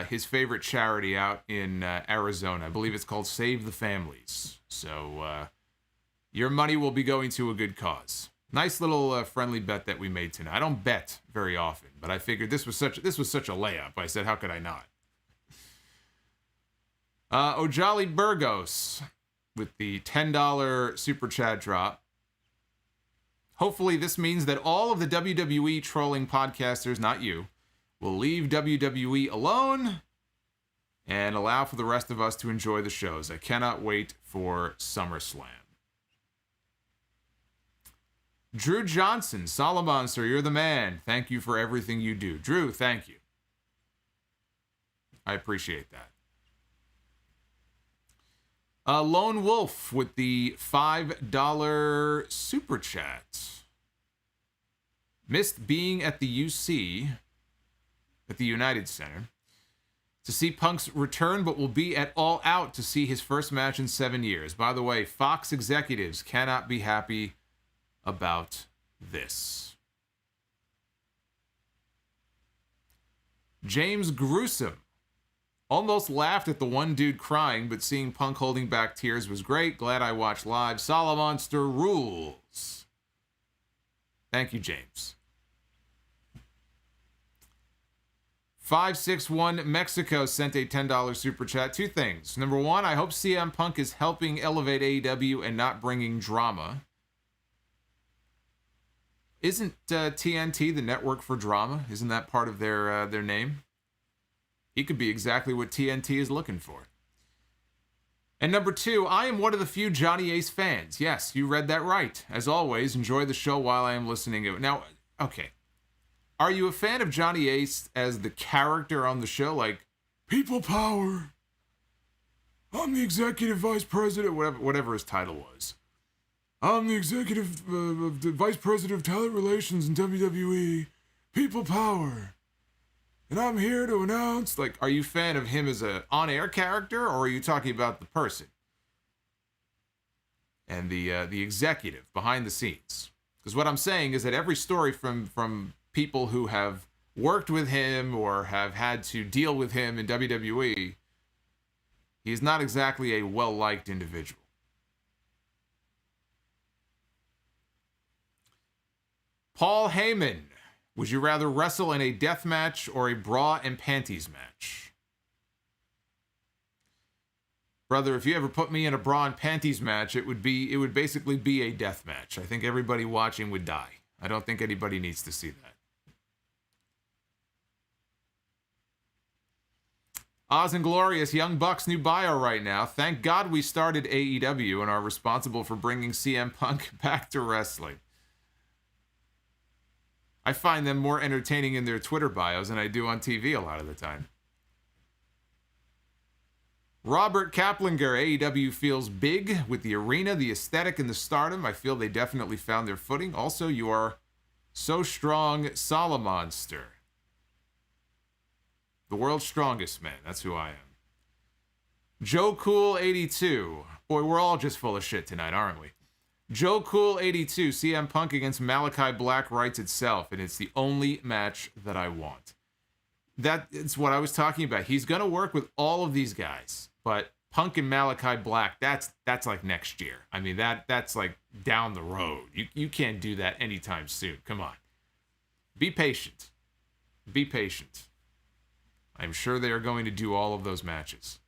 his favorite charity out in Arizona. I believe it's called Save the Families. So your money will be going to a good cause. Nice little friendly bet that we made tonight. I don't bet very often, but I figured this was such a layup. I said, how could I not? Ojali Burgos with the $10 super chat drop. Hopefully this means that all of the WWE trolling podcasters, not you, will leave WWE alone and allow for the rest of us to enjoy the shows. I cannot wait for SummerSlam. Drew Johnson, Solomonster, you're the man. Thank you for everything you do. Drew, thank you. I appreciate that. Lone Wolf with the $5 super chat. Missed being at the UC, at the United Center, to see Punk's return, but will be at All Out to see his first match in 7 years. By the way, Fox executives cannot be happy about this. James Gruesome. Almost laughed at the one dude crying, but seeing Punk holding back tears was great. Glad I watched live. Solomonster rules. Thank you, James. 561 Mexico sent a $10 super chat. Two things. Number one, I hope CM Punk is helping elevate AEW and not bringing drama. Isn't TNT the network for drama? Isn't that part of their name? He could be exactly what TNT is looking for. And number two, I am one of the few Johnny Ace fans. Yes, you read that right. As always, enjoy the show while I am listening to it. Now, okay. Are you a fan of Johnny Ace as the character on the show? Like, people power. I'm the executive vice president, whatever his title was. I'm the executive the vice president of talent relations in WWE. People power. And I'm here to announce, like, are you a fan of him as an on-air character, or are you talking about the person? And the executive behind the scenes? Because what I'm saying is that every story from people who have worked with him or have had to deal with him in WWE, he's not exactly a well-liked individual. Paul Heyman. Would you rather wrestle in a death match or a bra and panties match? Brother, if you ever put me in a bra and panties match, it would basically be a death match. I think everybody watching would die. I don't think anybody needs to see that. Oz and Glorious, Young Bucks new bio right now. Thank God we started AEW and are responsible for bringing CM Punk back to wrestling. I find them more entertaining in their Twitter bios than I do on TV a lot of the time. Robert Kaplinger, AEW feels big with the arena, the aesthetic, and the stardom. I feel they definitely found their footing. Also, you are so strong, Solomonster. The world's strongest man. That's who I am. Joe Cool 82. Boy, we're all just full of shit tonight, aren't we? Joe Cool 82. CM Punk against Malachi Black writes itself, and it's the only match that I want. That's what I was talking about. He's going to work with all of these guys, but Punk and Malachi Black, that's like next year. I mean, that's like down the road. You can't do that anytime soon. Come on. Be patient. Be patient. I'm sure they are going to do all of those matches.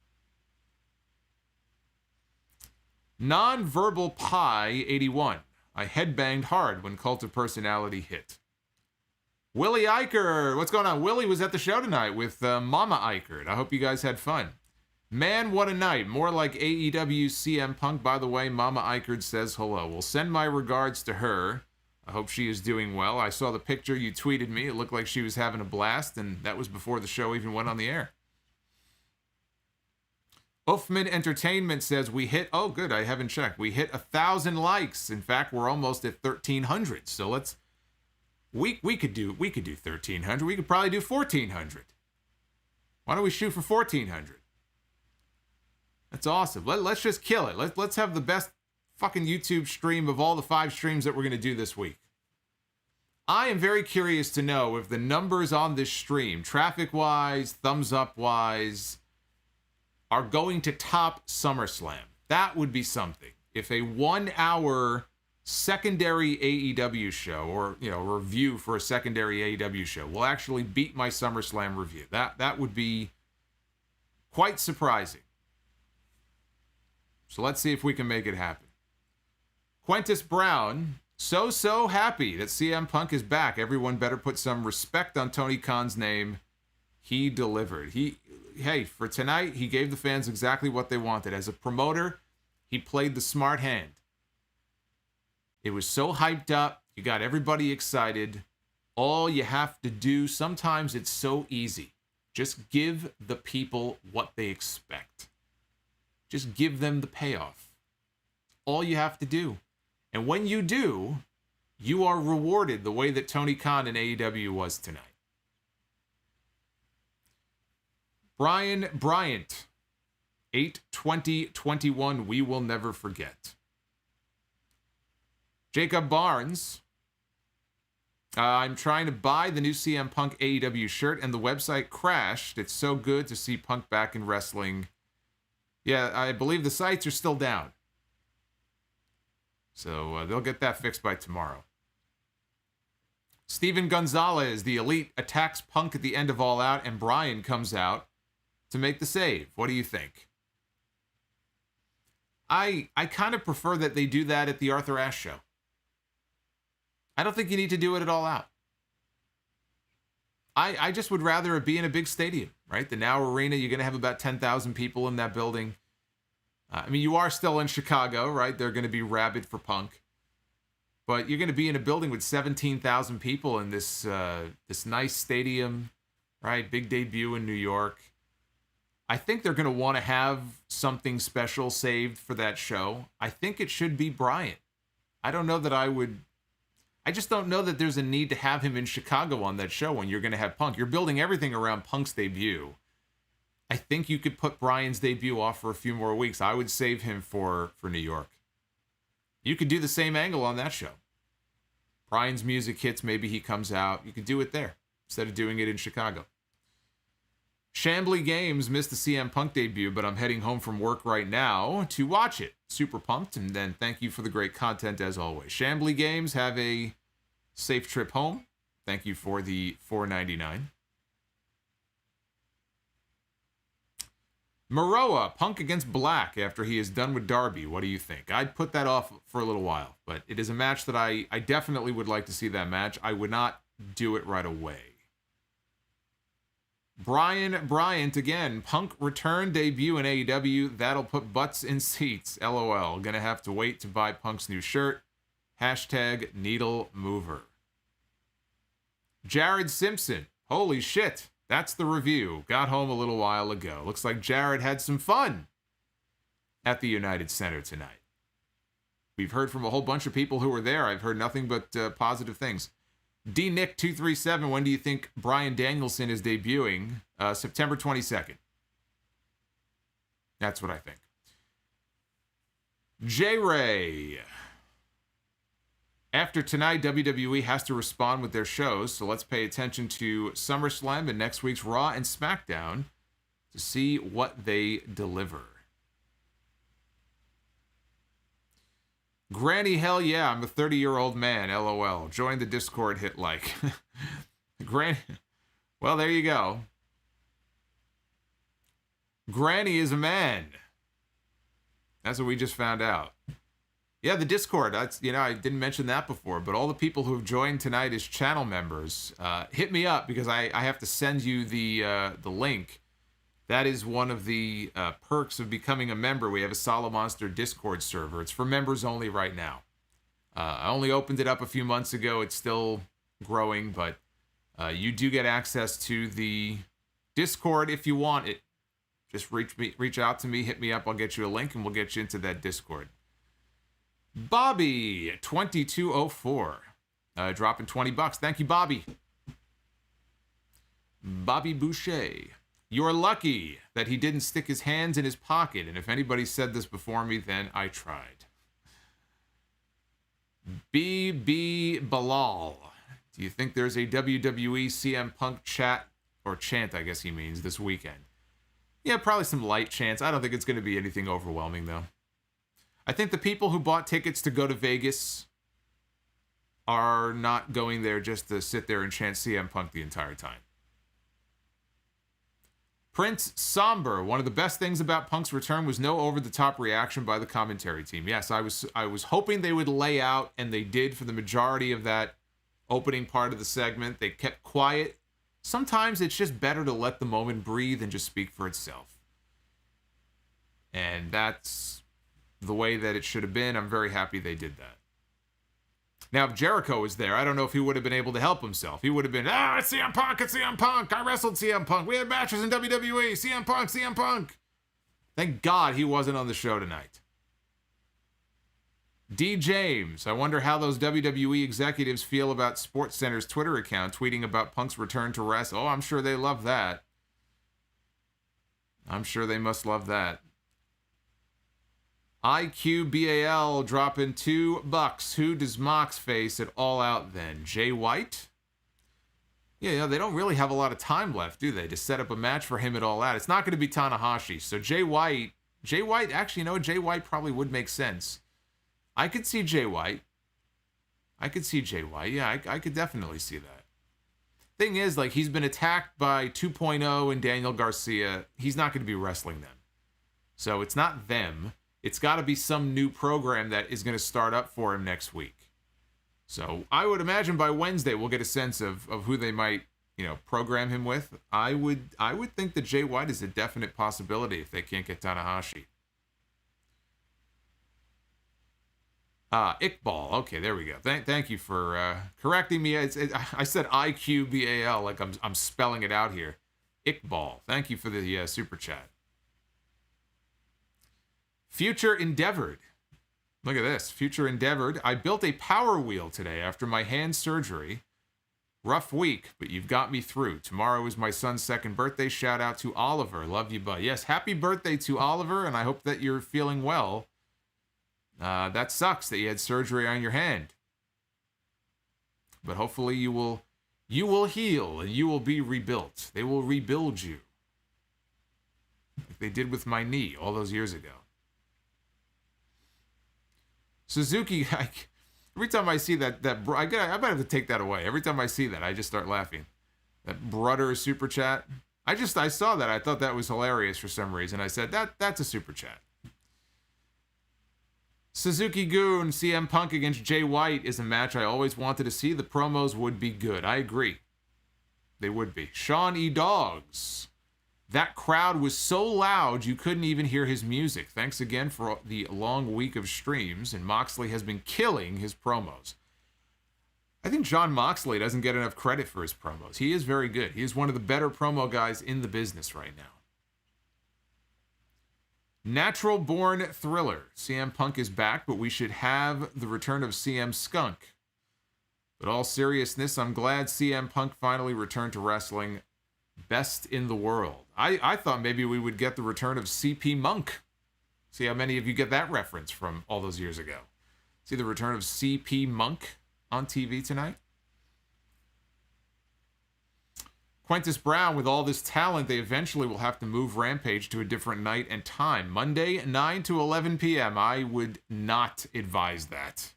Nonverbal Pie 81. I headbanged hard when Cult of Personality hit. Willie Eichert. What's going on? Willie was at the show tonight with Mama Eichert. I hope you guys had fun. Man, what a night. More like AEW CM Punk. By the way, Mama Eichert says hello. Well, send my regards to her. I hope she is doing well. I saw the picture you tweeted me. It looked like she was having a blast, and that was before the show even went on the air. Uffman Entertainment says we hit, oh good, I haven't checked. We hit 1,000 likes. In fact, we're almost at 1,300. So let's, we could do 1,300. We could probably do 1,400. Why don't we shoot for 1,400? That's awesome. Let's just kill it. Let's have the best fucking YouTube stream of all the 5 streams that we're going to do this week. I am very curious to know if the numbers on this stream, traffic-wise, thumbs-up-wise, are going to top SummerSlam. That would be something. If a 1-hour secondary AEW show, or review for a secondary AEW show, will actually beat my SummerSlam review. That would be quite surprising. So let's see if we can make it happen. Quintus Brown, so happy that CM Punk is back. Everyone better put some respect on Tony Khan's name. He delivered. Hey, for tonight, he gave the fans exactly what they wanted. As a promoter, he played the smart hand. It was so hyped up. You got everybody excited. All you have to do, sometimes it's so easy. Just give the people what they expect. Just give them the payoff. All you have to do. And when you do, you are rewarded the way that Tony Khan in AEW was tonight. Brian Bryant, 8/20/21, we will never forget. Jacob Barnes, I'm trying to buy the new CM Punk AEW shirt and the website crashed. It's so good to see Punk back in wrestling. Yeah, I believe the sites are still down. So they'll get that fixed by tomorrow. Steven Gonzalez, the Elite, attacks Punk at the end of All Out, and Bryan comes out to make the save. What do you think? I kind of prefer that they do that at the Arthur Ashe show. I don't think you need to do it at All Out. I just would rather it be in a big stadium, right? The Now Arena, you're going to have about 10,000 people in that building. I mean, you are still in Chicago, right? They're going to be rabid for Punk. But you're going to be in a building with 17,000 people in this nice stadium, right? Big debut in New York. I think they're going to want to have something special saved for that show. I think it should be Bryan. I don't know that I just don't know that there's a need to have him in Chicago on that show when you're going to have Punk. You're building everything around Punk's debut. I think you could put Bryan's debut off for a few more weeks. I would save him for New York. You could do the same angle on that show. Bryan's music hits, maybe he comes out. You could do it there instead of doing it in Chicago. Shambly Games missed the CM Punk debut, but I'm heading home from work right now to watch it. Super pumped, and then thank you for the great content as always. Shambly Games, have a safe trip home. Thank you for the $4.99. Maroa, Punk against Black after he is done with Darby. What do you think? I'd put that off for a little while, but it is a match that I definitely would like to see that match. I would not do it right away. Brian Bryant again. Punk return debut in AEW. That'll put butts in seats. LOL. Gonna have to wait to buy Punk's new shirt. Hashtag needle mover. Jared Simpson. Holy shit. That's the review. Got home a little while ago. Looks like Jared had some fun at the United Center tonight. We've heard from a whole bunch of people who were there. I've heard nothing but positive things. D-Nick237, when do you think Bryan Danielson is debuting? September 22nd. That's what I think. J-Ray. After tonight, WWE has to respond with their shows, so let's pay attention to SummerSlam and next week's Raw and SmackDown to see what they deliver. Granny, hell yeah, I'm a 30-year-old man, LOL. Join the Discord, hit like. Granny, well, there you go. Granny is a man. That's what we just found out. Yeah, the Discord, that's, I didn't mention that before, but all the people who have joined tonight as channel members, hit me up because I have to send you the link. That is one of the perks of becoming a member. We have a Solomonster Discord server. It's for members only right now. I only opened it up a few months ago. It's still growing, but you do get access to the Discord if you want it. Just reach out to me, hit me up. I'll get you a link, and we'll get you into that Discord. Bobby 2204 dropping $20. Thank you, Bobby. Bobby Boucher. You're lucky that he didn't stick his hands in his pocket, and if anybody said this before me, then I tried. BB Balal. Do you think there's a WWE CM Punk chat, or chant, I guess he means, this weekend? Yeah, probably some light chants. I don't think it's going to be anything overwhelming, though. I think the people who bought tickets to go to Vegas are not going there just to sit there and chant CM Punk the entire time. Prince Somber, one of the best things about Punk's return was no over-the-top reaction by the commentary team. Yes, I was hoping they would lay out, and they did for the majority of that opening part of the segment. They kept quiet. Sometimes it's just better to let the moment breathe and just speak for itself. And that's the way that it should have been. I'm very happy they did that. Now, if Jericho was there, I don't know if he would have been able to help himself. He would have been, it's CM Punk, it's CM Punk. I wrestled CM Punk. We had matches in WWE. CM Punk, CM Punk. Thank God he wasn't on the show tonight. D. James, I wonder how those WWE executives feel about SportsCenter's Twitter account tweeting about Punk's return to wrestle. Oh, I'm sure they love that. I'm sure they must love that. IQBAL dropping $2. Who does Mox face at All Out then? Jay White? Yeah, they don't really have a lot of time left, do they, to set up a match for him at All Out? It's not going to be Tanahashi. So Jay White, actually, Jay White probably would make sense. I could see Jay White. Yeah, I could definitely see that. Thing is, he's been attacked by 2.0 and Daniel Garcia. He's not going to be wrestling them. So it's not them. It's got to be some new program that is going to start up for him next week. So I would imagine by Wednesday we'll get a sense of who they might, program him with. I would think that Jay White is a definite possibility if they can't get Tanahashi. Iqbal. Okay, there we go. Thank you for correcting me. I said IQBAL like I'm spelling it out here. Iqbal. Thank you for the super chat. Future Endeavored. Look at this. Future Endeavored. I built a power wheel today after my hand surgery. Rough week, but you've got me through. Tomorrow is my son's second birthday. Shout out to Oliver. Love you, bud. Yes, happy birthday to Oliver, and I hope that you're feeling well. That sucks that you had surgery on your hand. But hopefully you will heal and you will be rebuilt. They will rebuild you. Like they did with my knee all those years ago. Suzuki, every time I see that I might have to take that away. Every time I see that, I just start laughing. That brother super chat. I saw that. I thought that was hilarious for some reason. I said, that's a super chat. Suzuki Goon, CM Punk against Jay White is a match I always wanted to see. The promos would be good. I agree. They would be. Sean E. Dogs. That crowd was so loud you couldn't even hear his music. Thanks again for the long week of streams, and Moxley has been killing his promos. I think Jon Moxley doesn't get enough credit for his promos. He is very good. He is one of the better promo guys in the business right now. Natural Born Thriller. CM Punk is back, but we should have the return of CM Skunk. But all seriousness, I'm glad CM Punk finally returned to wrestling. Best in the world. I thought maybe we would get the return of CP Monk. See how many of you get that reference from all those years ago. See the return of CP Monk on TV tonight? Quintus Brown, with all this talent, they eventually will have to move Rampage to a different night and time. Monday, 9 to 11 p.m. I would not advise that.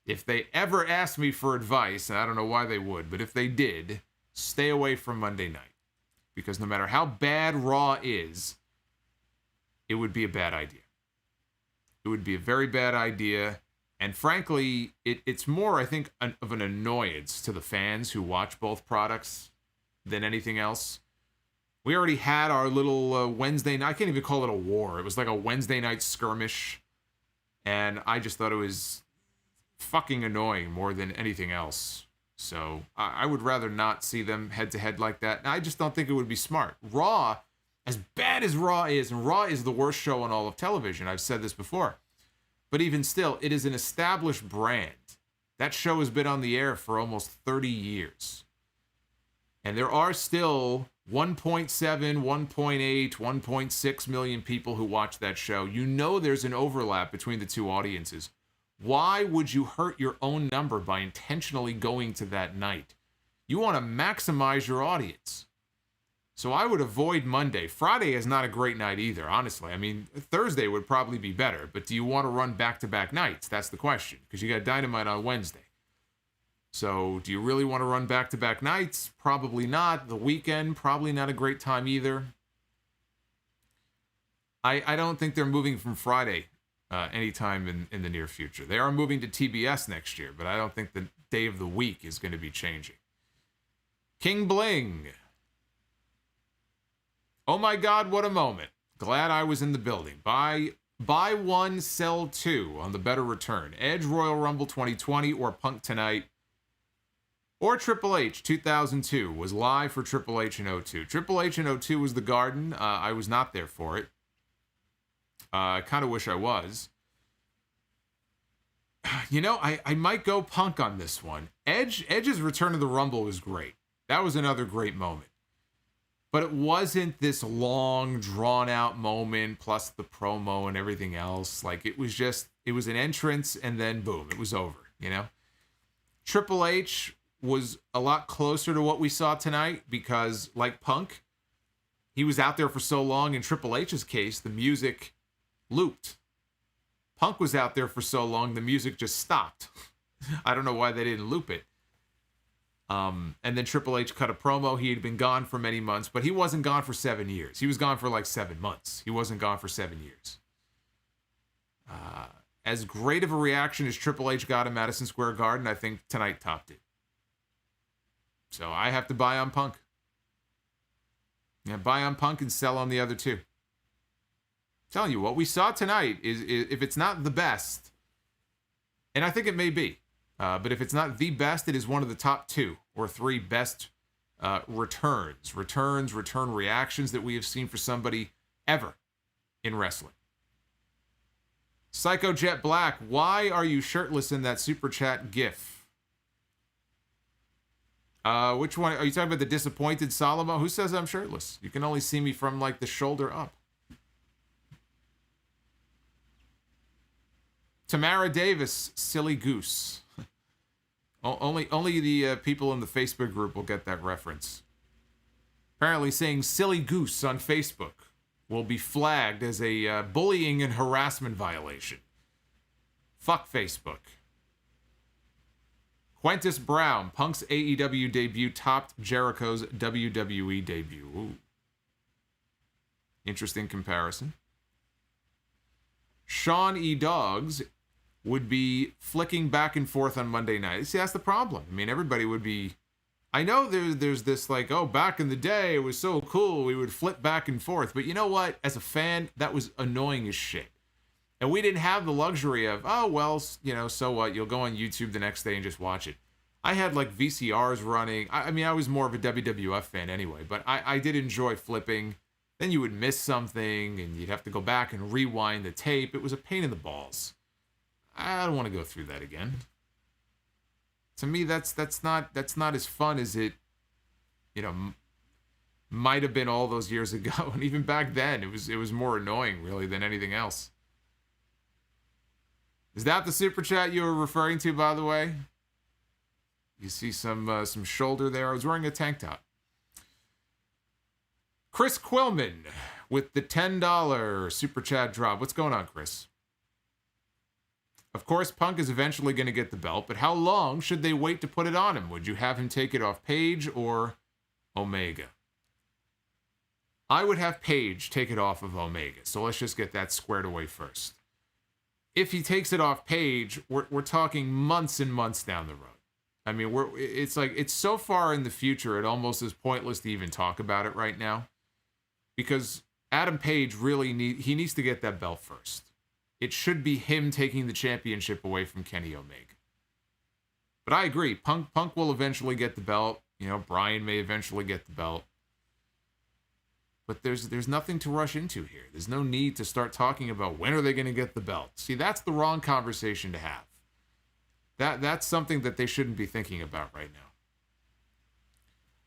If they ever asked me for advice, and I don't know why they would, but if they did, stay away from Monday night. Because no matter how bad Raw is, it would be a bad idea. It would be a very bad idea. And frankly, it's more, I think, of an annoyance to the fans who watch both products than anything else. We already had our little Wednesday night. I can't even call it a war. It was like a Wednesday night skirmish. And I just thought it was fucking annoying more than anything else. So I would rather not see them head-to-head like that. And I just don't think it would be smart. Raw, as bad as Raw is, and Raw is the worst show on all of television. I've said this before. But even still, it is an established brand. That show has been on the air for almost 30 years. And there are still 1.7, 1.8, 1.6 million people who watch that show. You know there's an overlap between the two audiences. Why would you hurt your own number by intentionally going to that night? You want to maximize your audience. So I would avoid Monday. Friday is not a great night either, honestly. I mean, Thursday would probably be better, but do you want to run back-to-back nights? That's the question, because you got Dynamite on Wednesday. So do you really want to run back-to-back nights? Probably not. The weekend, probably not a great time either. I don't think they're moving from Friday anytime in the near future. They are moving to TBS next year, but I don't think the day of the week is going to be changing. King Bling. Oh my God, what a moment. Glad I was in the building. Buy one, sell two on the better return. Edge Royal Rumble 2020 or Punk Tonight. Or Triple H 2002 was live for Triple H in 02. Triple H in 02 was the Garden. I was not there for it. I kind of wish I was. You know, I might go Punk on this one. Edge's return to the Rumble was great. That was another great moment. But it wasn't this long, drawn-out moment, plus the promo and everything else. Like, it was an entrance, and then boom, it was over, you know? Triple H was a lot closer to what we saw tonight because, like Punk, he was out there for so long. In Triple H's case, the music looped. Punk was out there for so long, the music just stopped. I don't know why they didn't loop it. And then Triple H cut a promo. He had been gone for many months, but he wasn't gone for 7 years. He was gone for like 7 months. He wasn't gone for 7 years. As great of a reaction as Triple H got in Madison Square Garden, I think tonight topped it. So I have to buy on Punk. Yeah, buy on Punk and sell on the other two. I'm telling you, what we saw tonight is if it's not the best, and I think it may be, but if it's not the best, it is one of the top 2 or 3 best return reactions that we have seen for somebody ever in wrestling. Psycho Jet Black, why are you shirtless in that super chat gif? Which one? Are you talking about the Disappointed Solomonster? Who says I'm shirtless? You can only see me from like the shoulder up. Tamara Davis, silly goose. Only the people in the Facebook group will get that reference. Apparently saying silly goose on Facebook will be flagged as a bullying and harassment violation. Fuck Facebook. Quintus Brown, Punk's AEW debut topped Jericho's WWE debut. Ooh. Interesting comparison. Sean E. Dogs would be flicking back and forth on Monday night. See, that's the problem. I mean, everybody would be I know there's this like, oh, back in the day, it was so cool. We would flip back and forth. But you know what? As a fan, that was annoying as shit. And we didn't have the luxury of, oh, well, you know, so what? You'll go on YouTube the next day and just watch it. I had like VCRs running. I mean, I was more of a WWF fan anyway, but I did enjoy flipping. Then you would miss something and you'd have to go back and rewind the tape. It was a pain in the balls. I don't want to go through that again. To me, that's not as fun as it, you know, might have been all those years ago. And even back then, it was more annoying, really, than anything else. Is that the super chat you were referring to, by the way? You see some shoulder there. I was wearing a tank top. Chris Quillman with the $10 super chat drop. What's going on, Chris? Of course, Punk is eventually going to get the belt, but how long should they wait to put it on him? Would you have him take it off Page or Omega? I would have Page take it off of Omega, so let's just get that squared away first. If he takes it off Page, we're talking months and months down the road. I mean, it's so far in the future, it almost is pointless to even talk about it right now. Because Adam Page really needs to get that belt first. It should be him taking the championship away from Kenny Omega. But I agree, Punk will eventually get the belt. You know, Bryan may eventually get the belt. But there's nothing to rush into here. There's no need to start talking about when are they going to get the belt. See, that's the wrong conversation to have. That's something that they shouldn't be thinking about right now.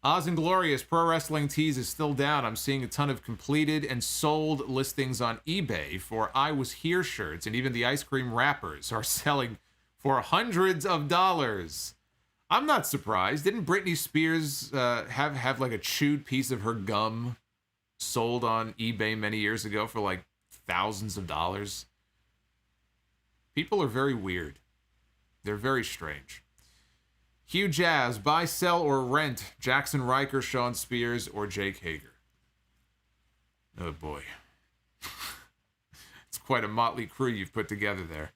Oz and Glorious Pro Wrestling Tees is still down. I'm seeing a ton of completed and sold listings on eBay for I Was Here shirts, and even the ice cream wrappers are selling for hundreds of dollars. I'm not surprised. Didn't Britney Spears have like a chewed piece of her gum sold on eBay many years ago for like thousands of dollars? People are very weird. They're very strange. Hugh Jazz, buy, sell, or rent Jackson Riker, Sean Spears, or Jake Hager. Oh boy. It's quite a motley crew you've put together there.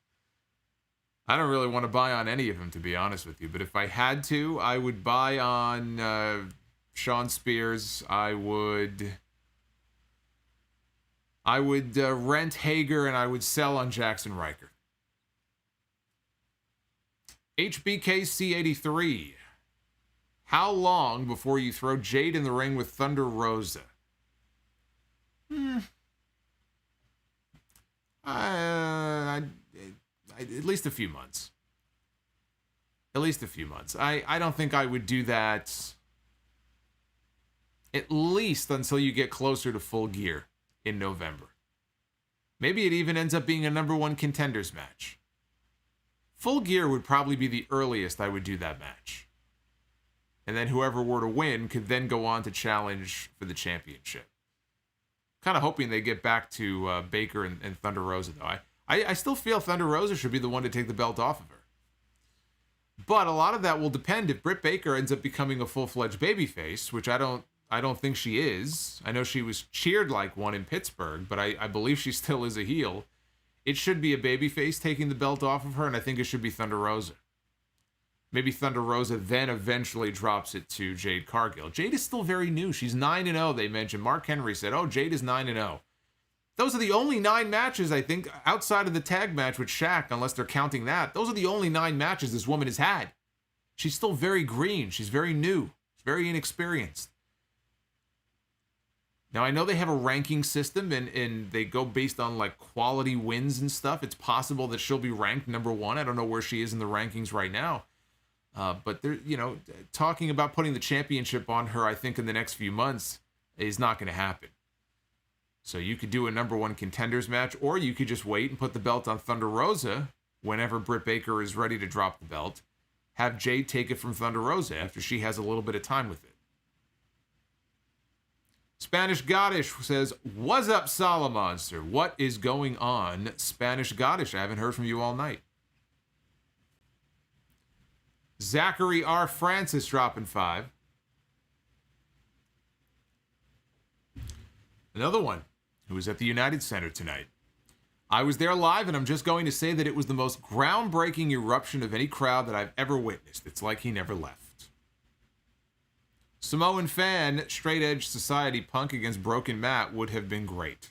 I don't really want to buy on any of them, to be honest with you, but if I had to, I would buy on Sean Spears. I would rent Hager, and I would sell on Jackson Riker. HBKC83. How long before you throw Jade in the ring with Thunder Rosa? At least a few months. At least a few months. I don't think I would do that at least until you get closer to Full Gear in November. Maybe it even ends up being a number one contenders match. Full Gear would probably be the earliest I would do that match. And then whoever were to win could then go on to challenge for the championship. Kind of hoping they get back to Baker and Thunder Rosa, though. I still feel Thunder Rosa should be the one to take the belt off of her. But a lot of that will depend if Britt Baker ends up becoming a full-fledged babyface, which I don't think she is. I know she was cheered like one in Pittsburgh, but I believe she still is a heel. It should be a babyface taking the belt off of her, and I think it should be Thunder Rosa. Maybe Thunder Rosa then eventually drops it to Jade Cargill. Jade is still very new. She's 9-0, they mentioned. Mark Henry said, oh, Jade is 9-0. Those are the only 9 matches, I think, outside of the tag match with Shaq, unless they're counting that. Those are the only 9 matches this woman has had. She's still very green. She's very new. She's very inexperienced. Now, I know they have a ranking system, and they go based on, like, quality wins and stuff. It's possible that she'll be ranked number 1. I don't know where she is in the rankings right now. But, talking about putting the championship on her, I think, in the next few months is not going to happen. So you could do a number 1 contenders match, or you could just wait and put the belt on Thunder Rosa whenever Britt Baker is ready to drop the belt. Have Jade take it from Thunder Rosa after she has a little bit of time with it. Spanish Goddess says, what's up, Solomonster? What is going on, Spanish Goddess? I haven't heard from you all night. Zachary R. Francis dropping 5. Another one who was at the United Center tonight. I was there live, and I'm just going to say that it was the most groundbreaking eruption of any crowd that I've ever witnessed. It's like he never left. Samoan fan, Straight Edge Society Punk against Broken Matt would have been great.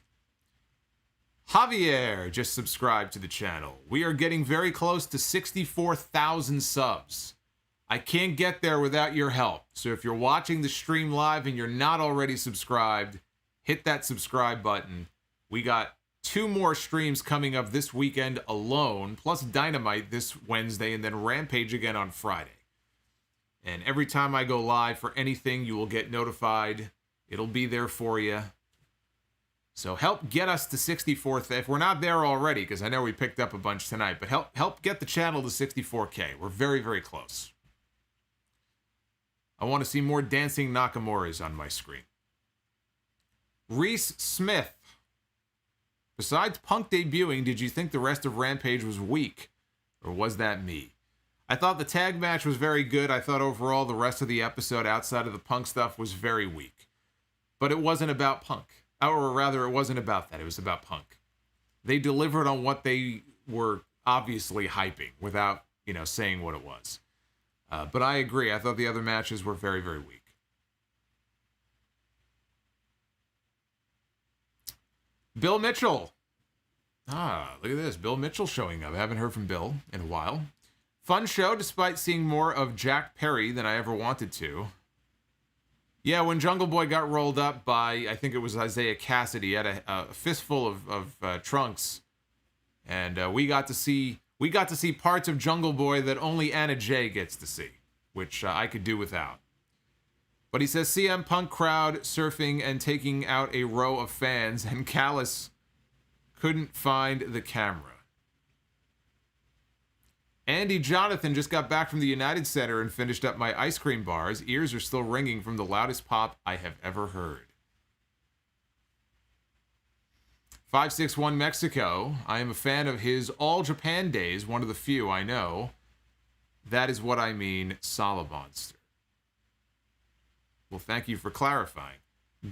Javier just subscribed to the channel. We are getting very close to 64,000 subs. I can't get there without your help. So if you're watching the stream live and you're not already subscribed, hit that subscribe button. We got 2 more streams coming up this weekend alone, plus Dynamite this Wednesday, and then Rampage again on Friday. And every time I go live for anything, you will get notified. It'll be there for you. So help get us to 64th. If we're not there already, because I know we picked up a bunch tonight, but help get the channel to 64K. We're very, very close. I want to see more dancing Nakamura's on my screen. Reese Smith. Besides Punk debuting, did you think the rest of Rampage was weak? Or was that me? I thought the tag match was very good. I thought overall the rest of the episode outside of the Punk stuff was very weak. But it wasn't about Punk. Or rather, it wasn't about that. It was about Punk. They delivered on what they were obviously hyping without, saying what it was. But I agree. I thought the other matches were very, very weak. Bill Mitchell. Look at this. Bill Mitchell showing up. I haven't heard from Bill in a while. Fun show, despite seeing more of Jack Perry than I ever wanted to. Yeah, when Jungle Boy got rolled up by, I think it was Isaiah Cassidy, had a fistful of trunks, and we got to see parts of Jungle Boy that only Anna Jay gets to see, which I could do without. But he says CM Punk crowd surfing and taking out a row of fans, and Callis couldn't find the camera. Andy Jonathan just got back from the United Center and finished up my ice cream bars. Ears are still ringing from the loudest pop I have ever heard. 561 Mexico. I am a fan of his All Japan days, one of the few I know. That is what I mean, Solomonster. Well, thank you for clarifying.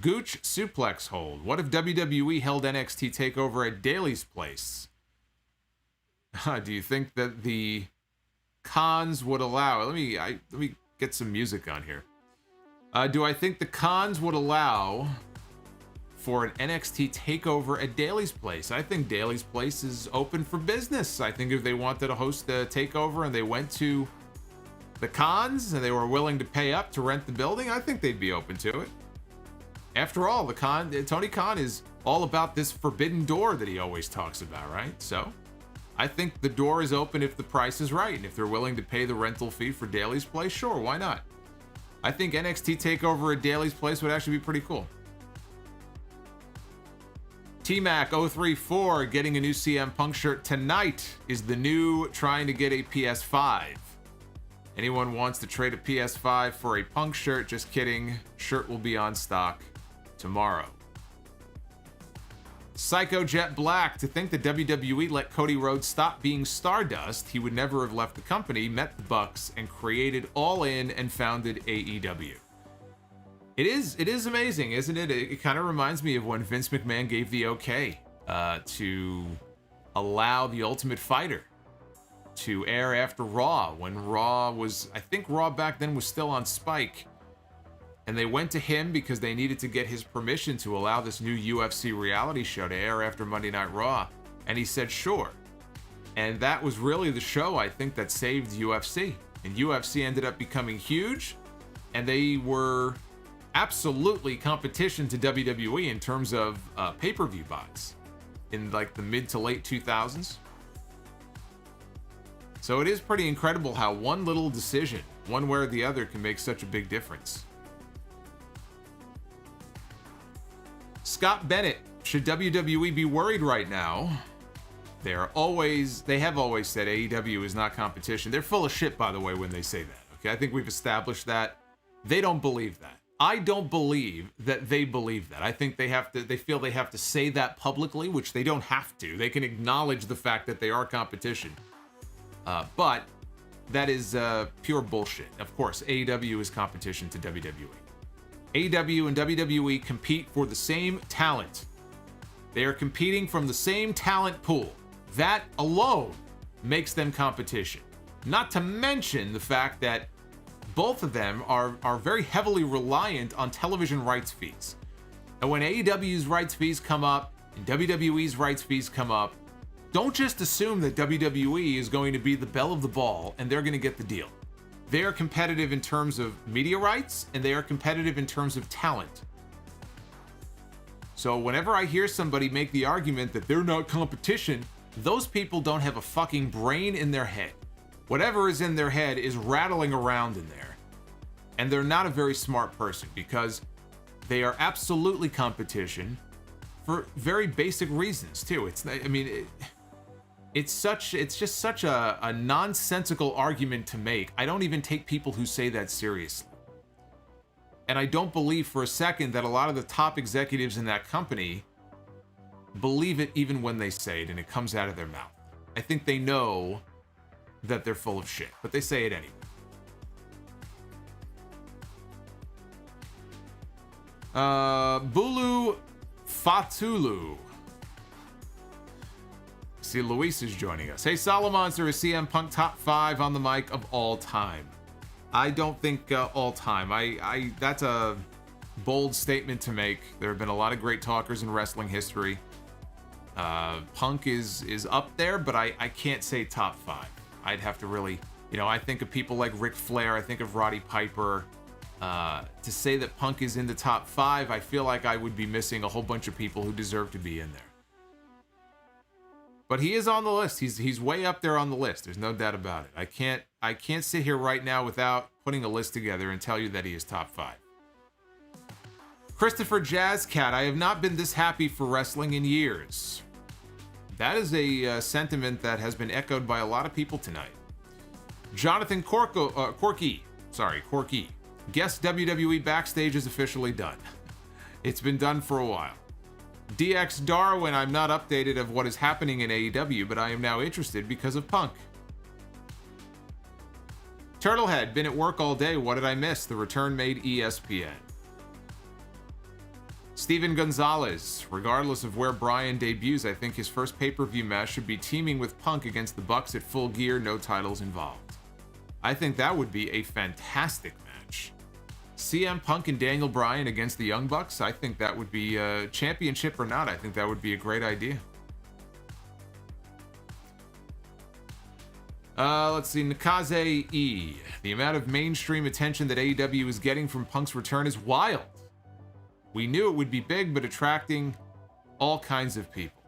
Gooch suplex hold. What if WWE held NXT TakeOver at Daly's place? Do you think that the cons would allow? Let me get some music on here. Do I think the cons would allow for an NXT takeover at Daly's place? I think Daly's place is open for business. I think if they wanted to host the takeover and they went to the cons and they were willing to pay up to rent the building, I think they'd be open to it. After all, Tony Khan is all about this forbidden door that he always talks about, right? So I think the door is open if the price is right. And if they're willing to pay the rental fee for Daly's place, sure, why not? I think NXT TakeOver at Daly's place would actually be pretty cool. T-Mac034 getting a new CM Punk shirt tonight is the new trying to get a PS5. Anyone wants to trade a PS5 for a Punk shirt? Just kidding. Shirt will be on stock tomorrow. Psycho Jet Black, to think that WWE let Cody Rhodes stop being Stardust, he would never have left the company, met the Bucks, and created All In and founded AEW. It is amazing, isn't it? It kind of reminds me of when Vince McMahon gave the okay to allow The Ultimate Fighter to air after Raw, when Raw was, I think Raw back then was still on Spike. And they went to him because they needed to get his permission to allow this new UFC reality show to air after Monday Night Raw. And he said, sure. And that was really the show, I think, that saved UFC. And UFC ended up becoming huge. And they were absolutely competition to WWE in terms of pay-per-view buys in like the mid to late 2000s. So it is pretty incredible how one little decision, one way or the other, can make such a big difference. Scott Bennett, should WWE be worried right now? They have always said AEW is not competition. They're full of shit, by the way, when they say that. Okay, I think we've established that. They don't believe that. I don't believe that they believe that. I think they feel they have to say that publicly, which they don't have to. They can acknowledge the fact that they are competition. But that is pure bullshit. Of course, AEW is competition to WWE. AEW and WWE compete for the same talent. They are competing from the same talent pool. That alone makes them competition. Not to mention the fact that both of them are very heavily reliant on television rights fees. And when AEW's rights fees come up and WWE's rights fees come up, don't just assume that WWE is going to be the belle of the ball and they're going to get the deal. They are competitive in terms of media rights and they are competitive in terms of talent. So whenever I hear somebody make the argument that they're not competition, those people don't have a fucking brain in their head. Whatever is in their head is rattling around in there. And they're not a very smart person because they are absolutely competition for very basic reasons too. It's just such a nonsensical argument to make. I don't even take people who say that seriously. And I don't believe for a second that a lot of the top executives in that company believe it even when they say it and it comes out of their mouth. I think they know that they're full of shit, but they say it anyway. Bulu Fatulu. See, Luis is joining us. Hey, Solomonster, is CM Punk top 5 on the mic of all time? I don't think all time. That's a bold statement to make. There have been a lot of great talkers in wrestling history. Punk is up there, but I can't say top 5. I'd have to really, I think of people like Ric Flair. I think of Roddy Piper. To say that Punk is in the top 5, I feel like I would be missing a whole bunch of people who deserve to be in there. But he is on the list. He's way up there on the list. There's no doubt about it. I can't sit here right now without putting a list together and tell you that he is top 5. Christopher Jazzcat, I have not been this happy for wrestling in years. That is a sentiment that has been echoed by a lot of people tonight. Jonathan Corky. Guess WWE Backstage is officially done. It's been done for a while. DX Darwin, I'm not updated of what is happening in AEW, but I am now interested because of Punk. Turtlehead, been at work all day. What did I miss? The return made ESPN. Steven Gonzalez, regardless of where Bryan debuts, I think his first pay-per-view match should be teaming with Punk against the Bucks at Full Gear, no titles involved. I think that would be a fantastic match. CM Punk and Daniel Bryan against the Young Bucks, I think that would be championship or not. I think that would be a great idea. Let's see, Nakaze E. The amount of mainstream attention that AEW is getting from Punk's return is wild. We knew it would be big, but attracting all kinds of people.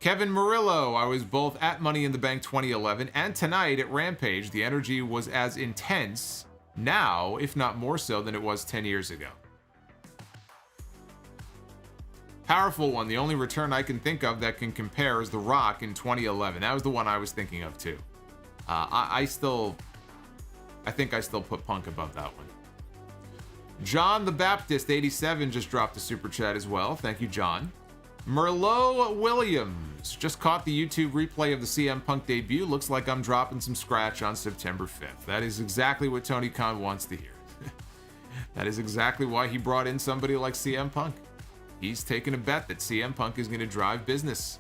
Kevin Murillo, I was both at Money in the Bank 2011 and tonight at Rampage. The energy was as intense now, if not more so, than it was 10 years ago. Powerful one, the only return I can think of that can compare is The Rock in 2011. That was the one I was thinking of too. I think I still put Punk above that one. John the Baptist 87 just dropped a super chat as well. Thank you, John. Merlot Williams just caught the YouTube replay of the CM Punk debut. Looks like I'm dropping some scratch on September 5th. That is exactly what Tony Khan wants to hear. That is exactly why he brought in somebody like CM Punk. He's taking a bet that CM Punk is going to drive business.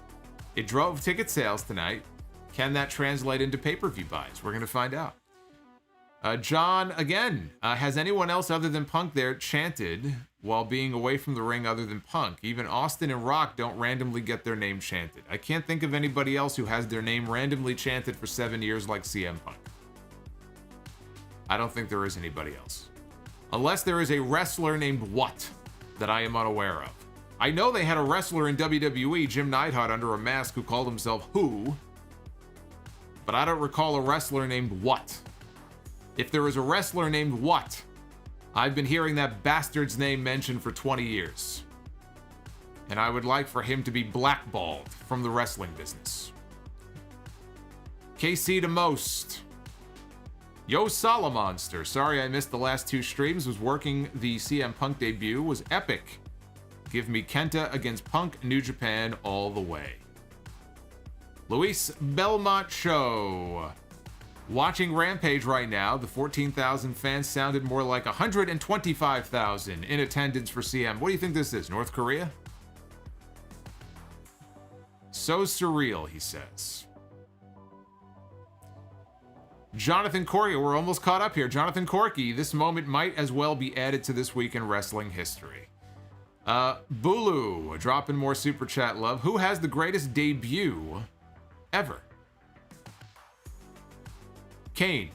It drove ticket sales tonight. Can that translate into pay-per-view buys? We're going to find out. John, again, has anyone else other than Punk there chanted while being away from the ring other than Punk? Even Austin and Rock don't randomly get their name chanted. I can't think of anybody else who has their name randomly chanted for 7 years like CM Punk. I don't think there is anybody else. Unless there is a wrestler named What that I am unaware of. I know they had a wrestler in WWE, Jim Neidhart, under a mask who called himself Who, but I don't recall a wrestler named What. If there is a wrestler named What, I've been hearing that bastard's name mentioned for 20 years. And I would like for him to be blackballed from the wrestling business. KC to most. Yo, Solomonster. Sorry I missed the last 2 streams. Was working the CM Punk debut. Was epic. Give me Kenta against Punk, New Japan all the way. Luis Belmont Show. Watching Rampage right now, the 14,000 fans sounded more like 125,000 in attendance for CM. What do you think this is, North Korea? So surreal, he says. Jonathan Corky, we're almost caught up here. Jonathan Corky, this moment might as well be added to this week in wrestling history. Bulu, dropping more super chat love. Who has the greatest debut ever? Kane.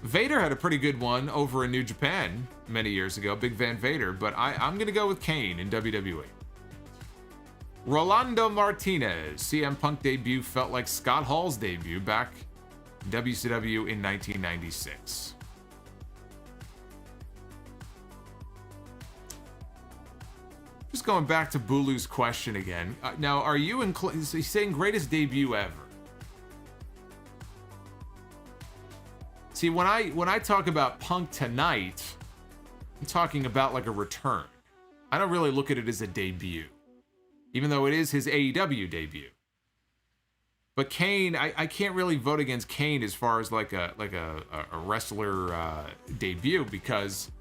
Vader had a pretty good one over in New Japan many years ago, Big Van Vader, but I'm going to go with Kane in WWE. Rolando Martinez, CM Punk debut felt like Scott Hall's debut back in WCW in 1996. Just going back to Bulu's question again. Now, are you he's saying greatest debut ever? See, when I talk about Punk tonight, I'm talking about like a return. I don't really look at it as a debut, even though it is his AEW debut. But Kane, I can't really vote against Kane as far as like a wrestler debut, because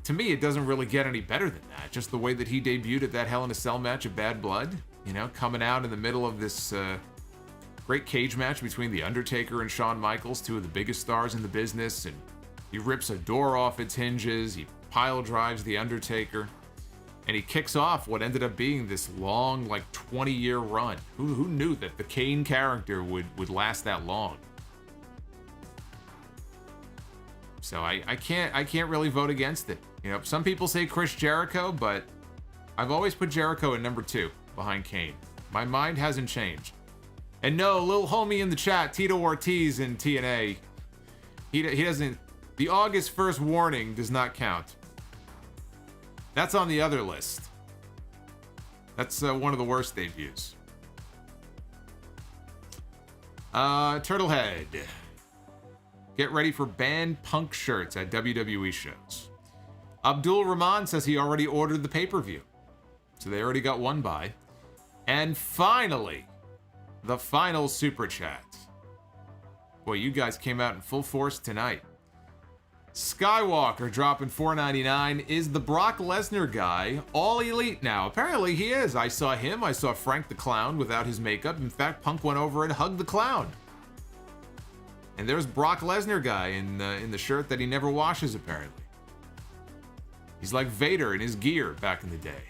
to me it doesn't really get any better than that. Just the way that he debuted at that Hell in a Cell match of Bad Blood, you know, coming out in the middle of this great cage match between The Undertaker and Shawn Michaels, two of the biggest stars in the business, and he rips a door off its hinges, he pile drives The Undertaker, and he kicks off what ended up being this long, like 20-year run. Who knew that the Kane character would last that long? So I can't really vote against it. You know, some people say Chris Jericho, but I've always put Jericho at number 2 behind Kane. My mind hasn't changed. And no, little homie in the chat, Tito Ortiz in TNA, he doesn't. The August 1st warning does not count. That's on the other list. That's one of the worst debuts. Turtlehead. Get ready for banned Punk shirts at WWE shows. Abdul Rahman says he already ordered the pay-per-view. So they already got one buy. And finally, the final super chat. Boy, you guys came out in full force tonight. Skywalker dropping $4.99. Is the Brock Lesnar guy all elite now? Apparently he is. I saw him. I saw Frank the Clown without his makeup. In fact, Punk went over and hugged the clown. And there's Brock Lesnar guy in the shirt that he never washes, apparently. He's like Vader in his gear back in the day.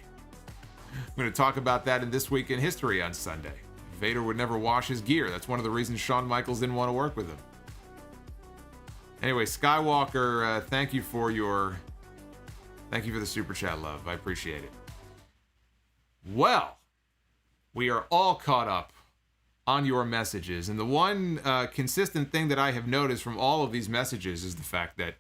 I'm going to talk about that in This Week in History on Sunday. Vader would never wash his gear. That's one of the reasons Shawn Michaels didn't want to work with him. Anyway, Skywalker, thank you for the super chat, love. I appreciate it. Well, we are all caught up on your messages, and the one consistent thing that I have noticed from all of these messages is the fact that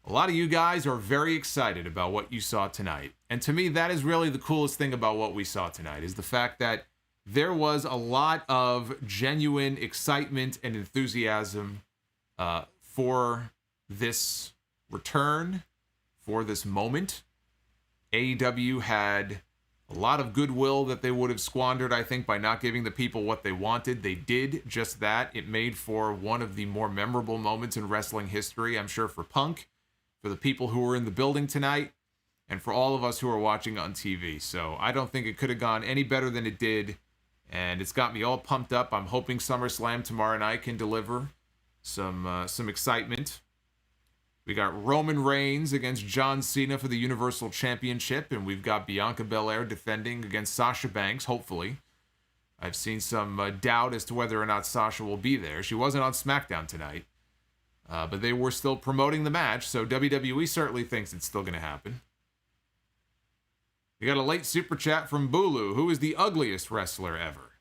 a lot of you guys are very excited about what you saw tonight. And to me, that is really the coolest thing about what we saw tonight, is the fact that there was a lot of genuine excitement and enthusiasm for this return, for this moment. AEW had a lot of goodwill that they would have squandered, I think, by not giving the people what they wanted. They did just that. It made for one of the more memorable moments in wrestling history, I'm sure, for Punk, for the people who were in the building tonight, and for all of us who are watching on TV. So I don't think it could have gone any better than it did, and it's got me all pumped up. I'm hoping SummerSlam tomorrow night can deliver some excitement. We got Roman Reigns against John Cena for the Universal Championship, and we've got Bianca Belair defending against Sasha Banks, hopefully. I've seen some doubt as to whether or not Sasha will be there. She wasn't on SmackDown tonight, but they were still promoting the match, so WWE certainly thinks it's still going to happen. We got a late super chat from Bulu. Who is the ugliest wrestler ever?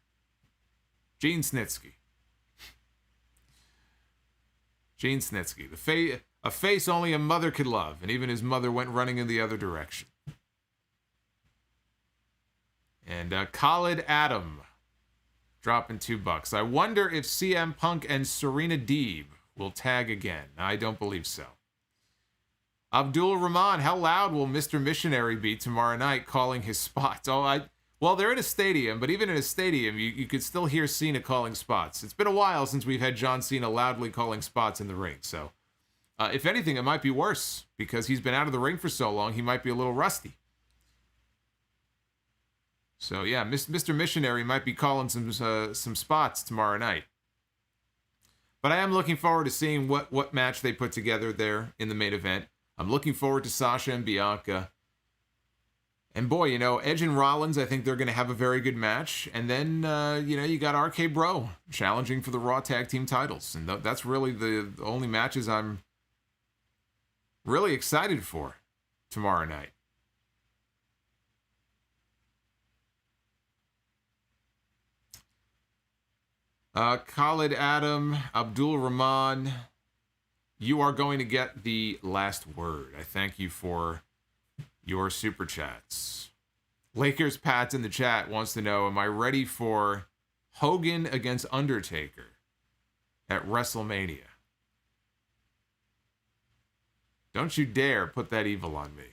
Gene Snitsky. Gene Snitsky. A face only a mother could love, and even his mother went running in the other direction. And Khalid Adam dropping $2. I wonder if CM Punk and Serena Deeb will tag again. I don't believe so. Abdul Rahman, how loud will Mr. Missionary be tomorrow night calling his spots? Well, they're in a stadium, but even in a stadium, you could still hear Cena calling spots. It's been a while since we've had John Cena loudly calling spots in the ring, so if anything, it might be worse, because he's been out of the ring for so long, he might be a little rusty. So yeah, Mr. Missionary might be calling some spots tomorrow night. But I am looking forward to seeing what match they put together there in the main event. I'm looking forward to Sasha and Bianca. And boy, you know, Edge and Rollins, I think they're going to have a very good match. And then, you know, you got RK Bro challenging for the Raw Tag Team titles. And that's really the only matches I'm really excited for tomorrow night. Khalid Adam, Abdul Rahman, you are going to get the last word. I thank you for your super chats. Lakers Pat in the chat wants to know, am I ready for Hogan against Undertaker at WrestleMania? Don't you dare put that evil on me.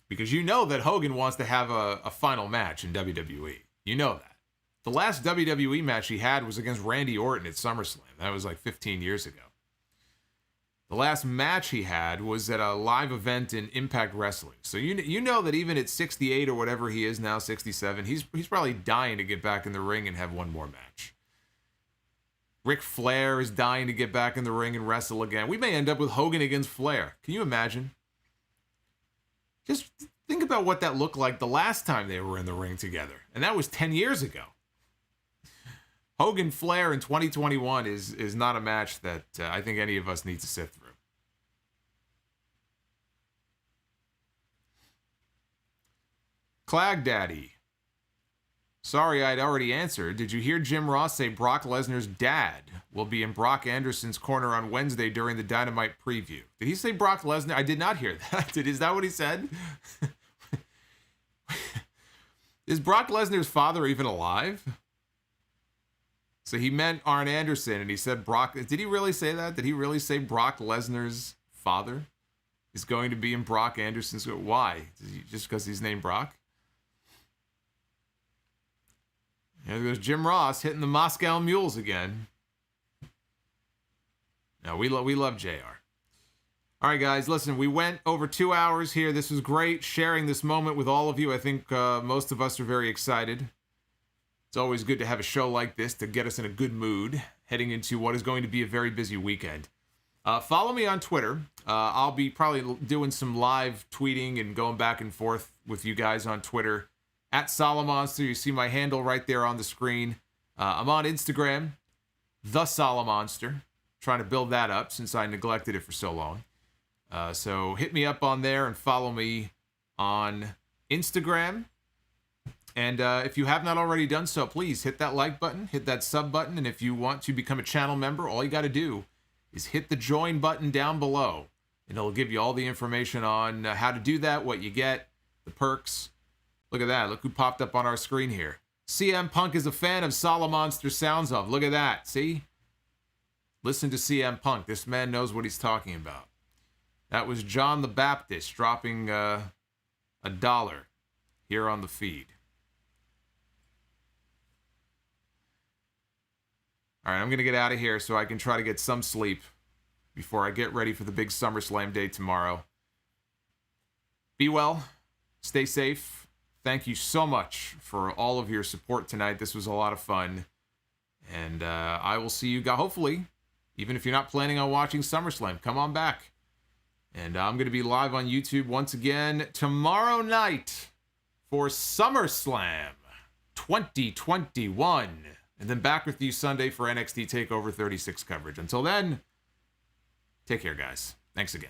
Because you know that Hogan wants to have a final match in WWE. You know that. The last WWE match he had was against Randy Orton at SummerSlam. That was like 15 years ago. The last match he had was at a live event in Impact Wrestling. So you know that even at 68 or whatever he is now, 67, he's probably dying to get back in the ring and have one more match. Ric Flair is dying to get back in the ring and wrestle again. We may end up with Hogan against Flair. Can you imagine? Just think about what that looked like the last time they were in the ring together. And that was 10 years ago. Hogan Flair in 2021 is not a match that I think any of us need to sit through. Clag Daddy. Sorry, I'd already answered. Did you hear Jim Ross say Brock Lesnar's dad will be in Brock Anderson's corner on Wednesday during the Dynamite preview? Did he say Brock Lesnar? I did not hear that. Is that what he said? Is Brock Lesnar's father even alive? So he meant Arn Anderson, and he said Brock. Did he really say that? Did he really say Brock Lesnar's father is going to be in Brock Anderson's? Why? Just because he's named Brock? There goes Jim Ross hitting the Moscow Mules again. No, we love JR. All right, guys, listen, we went over 2 hours here. This was great sharing this moment with all of you. I think most of us are very excited. It's always good to have a show like this to get us in a good mood heading into what is going to be a very busy weekend. Follow me on Twitter. I'll be probably doing some live tweeting and going back and forth with you guys on Twitter. At Solomonster, you see my handle right there on the screen. I'm on Instagram, The Solomonster. Trying to build that up since I neglected it for so long. So hit me up on there and follow me on Instagram. And if you have not already done so, please hit that like button, hit that sub button. And if you want to become a channel member, all you got to do is hit the join button down below. And it'll give you all the information on how to do that, what you get, the perks. Look at that. Look who popped up on our screen here. CM Punk is a fan of Solomonster Sounds Of. Look at that. See? Listen to CM Punk. This man knows what he's talking about. That was John the Baptist dropping $1 here on the feed. All right, I'm going to get out of here so I can try to get some sleep before I get ready for the big SummerSlam day tomorrow. Be well. Stay safe. Thank you so much for all of your support tonight. This was a lot of fun. And I will see you guys, hopefully, even if you're not planning on watching SummerSlam, come on back. And I'm going to be live on YouTube once again tomorrow night for SummerSlam 2021. And then back with you Sunday for NXT TakeOver 36 coverage. Until then, take care, guys. Thanks again.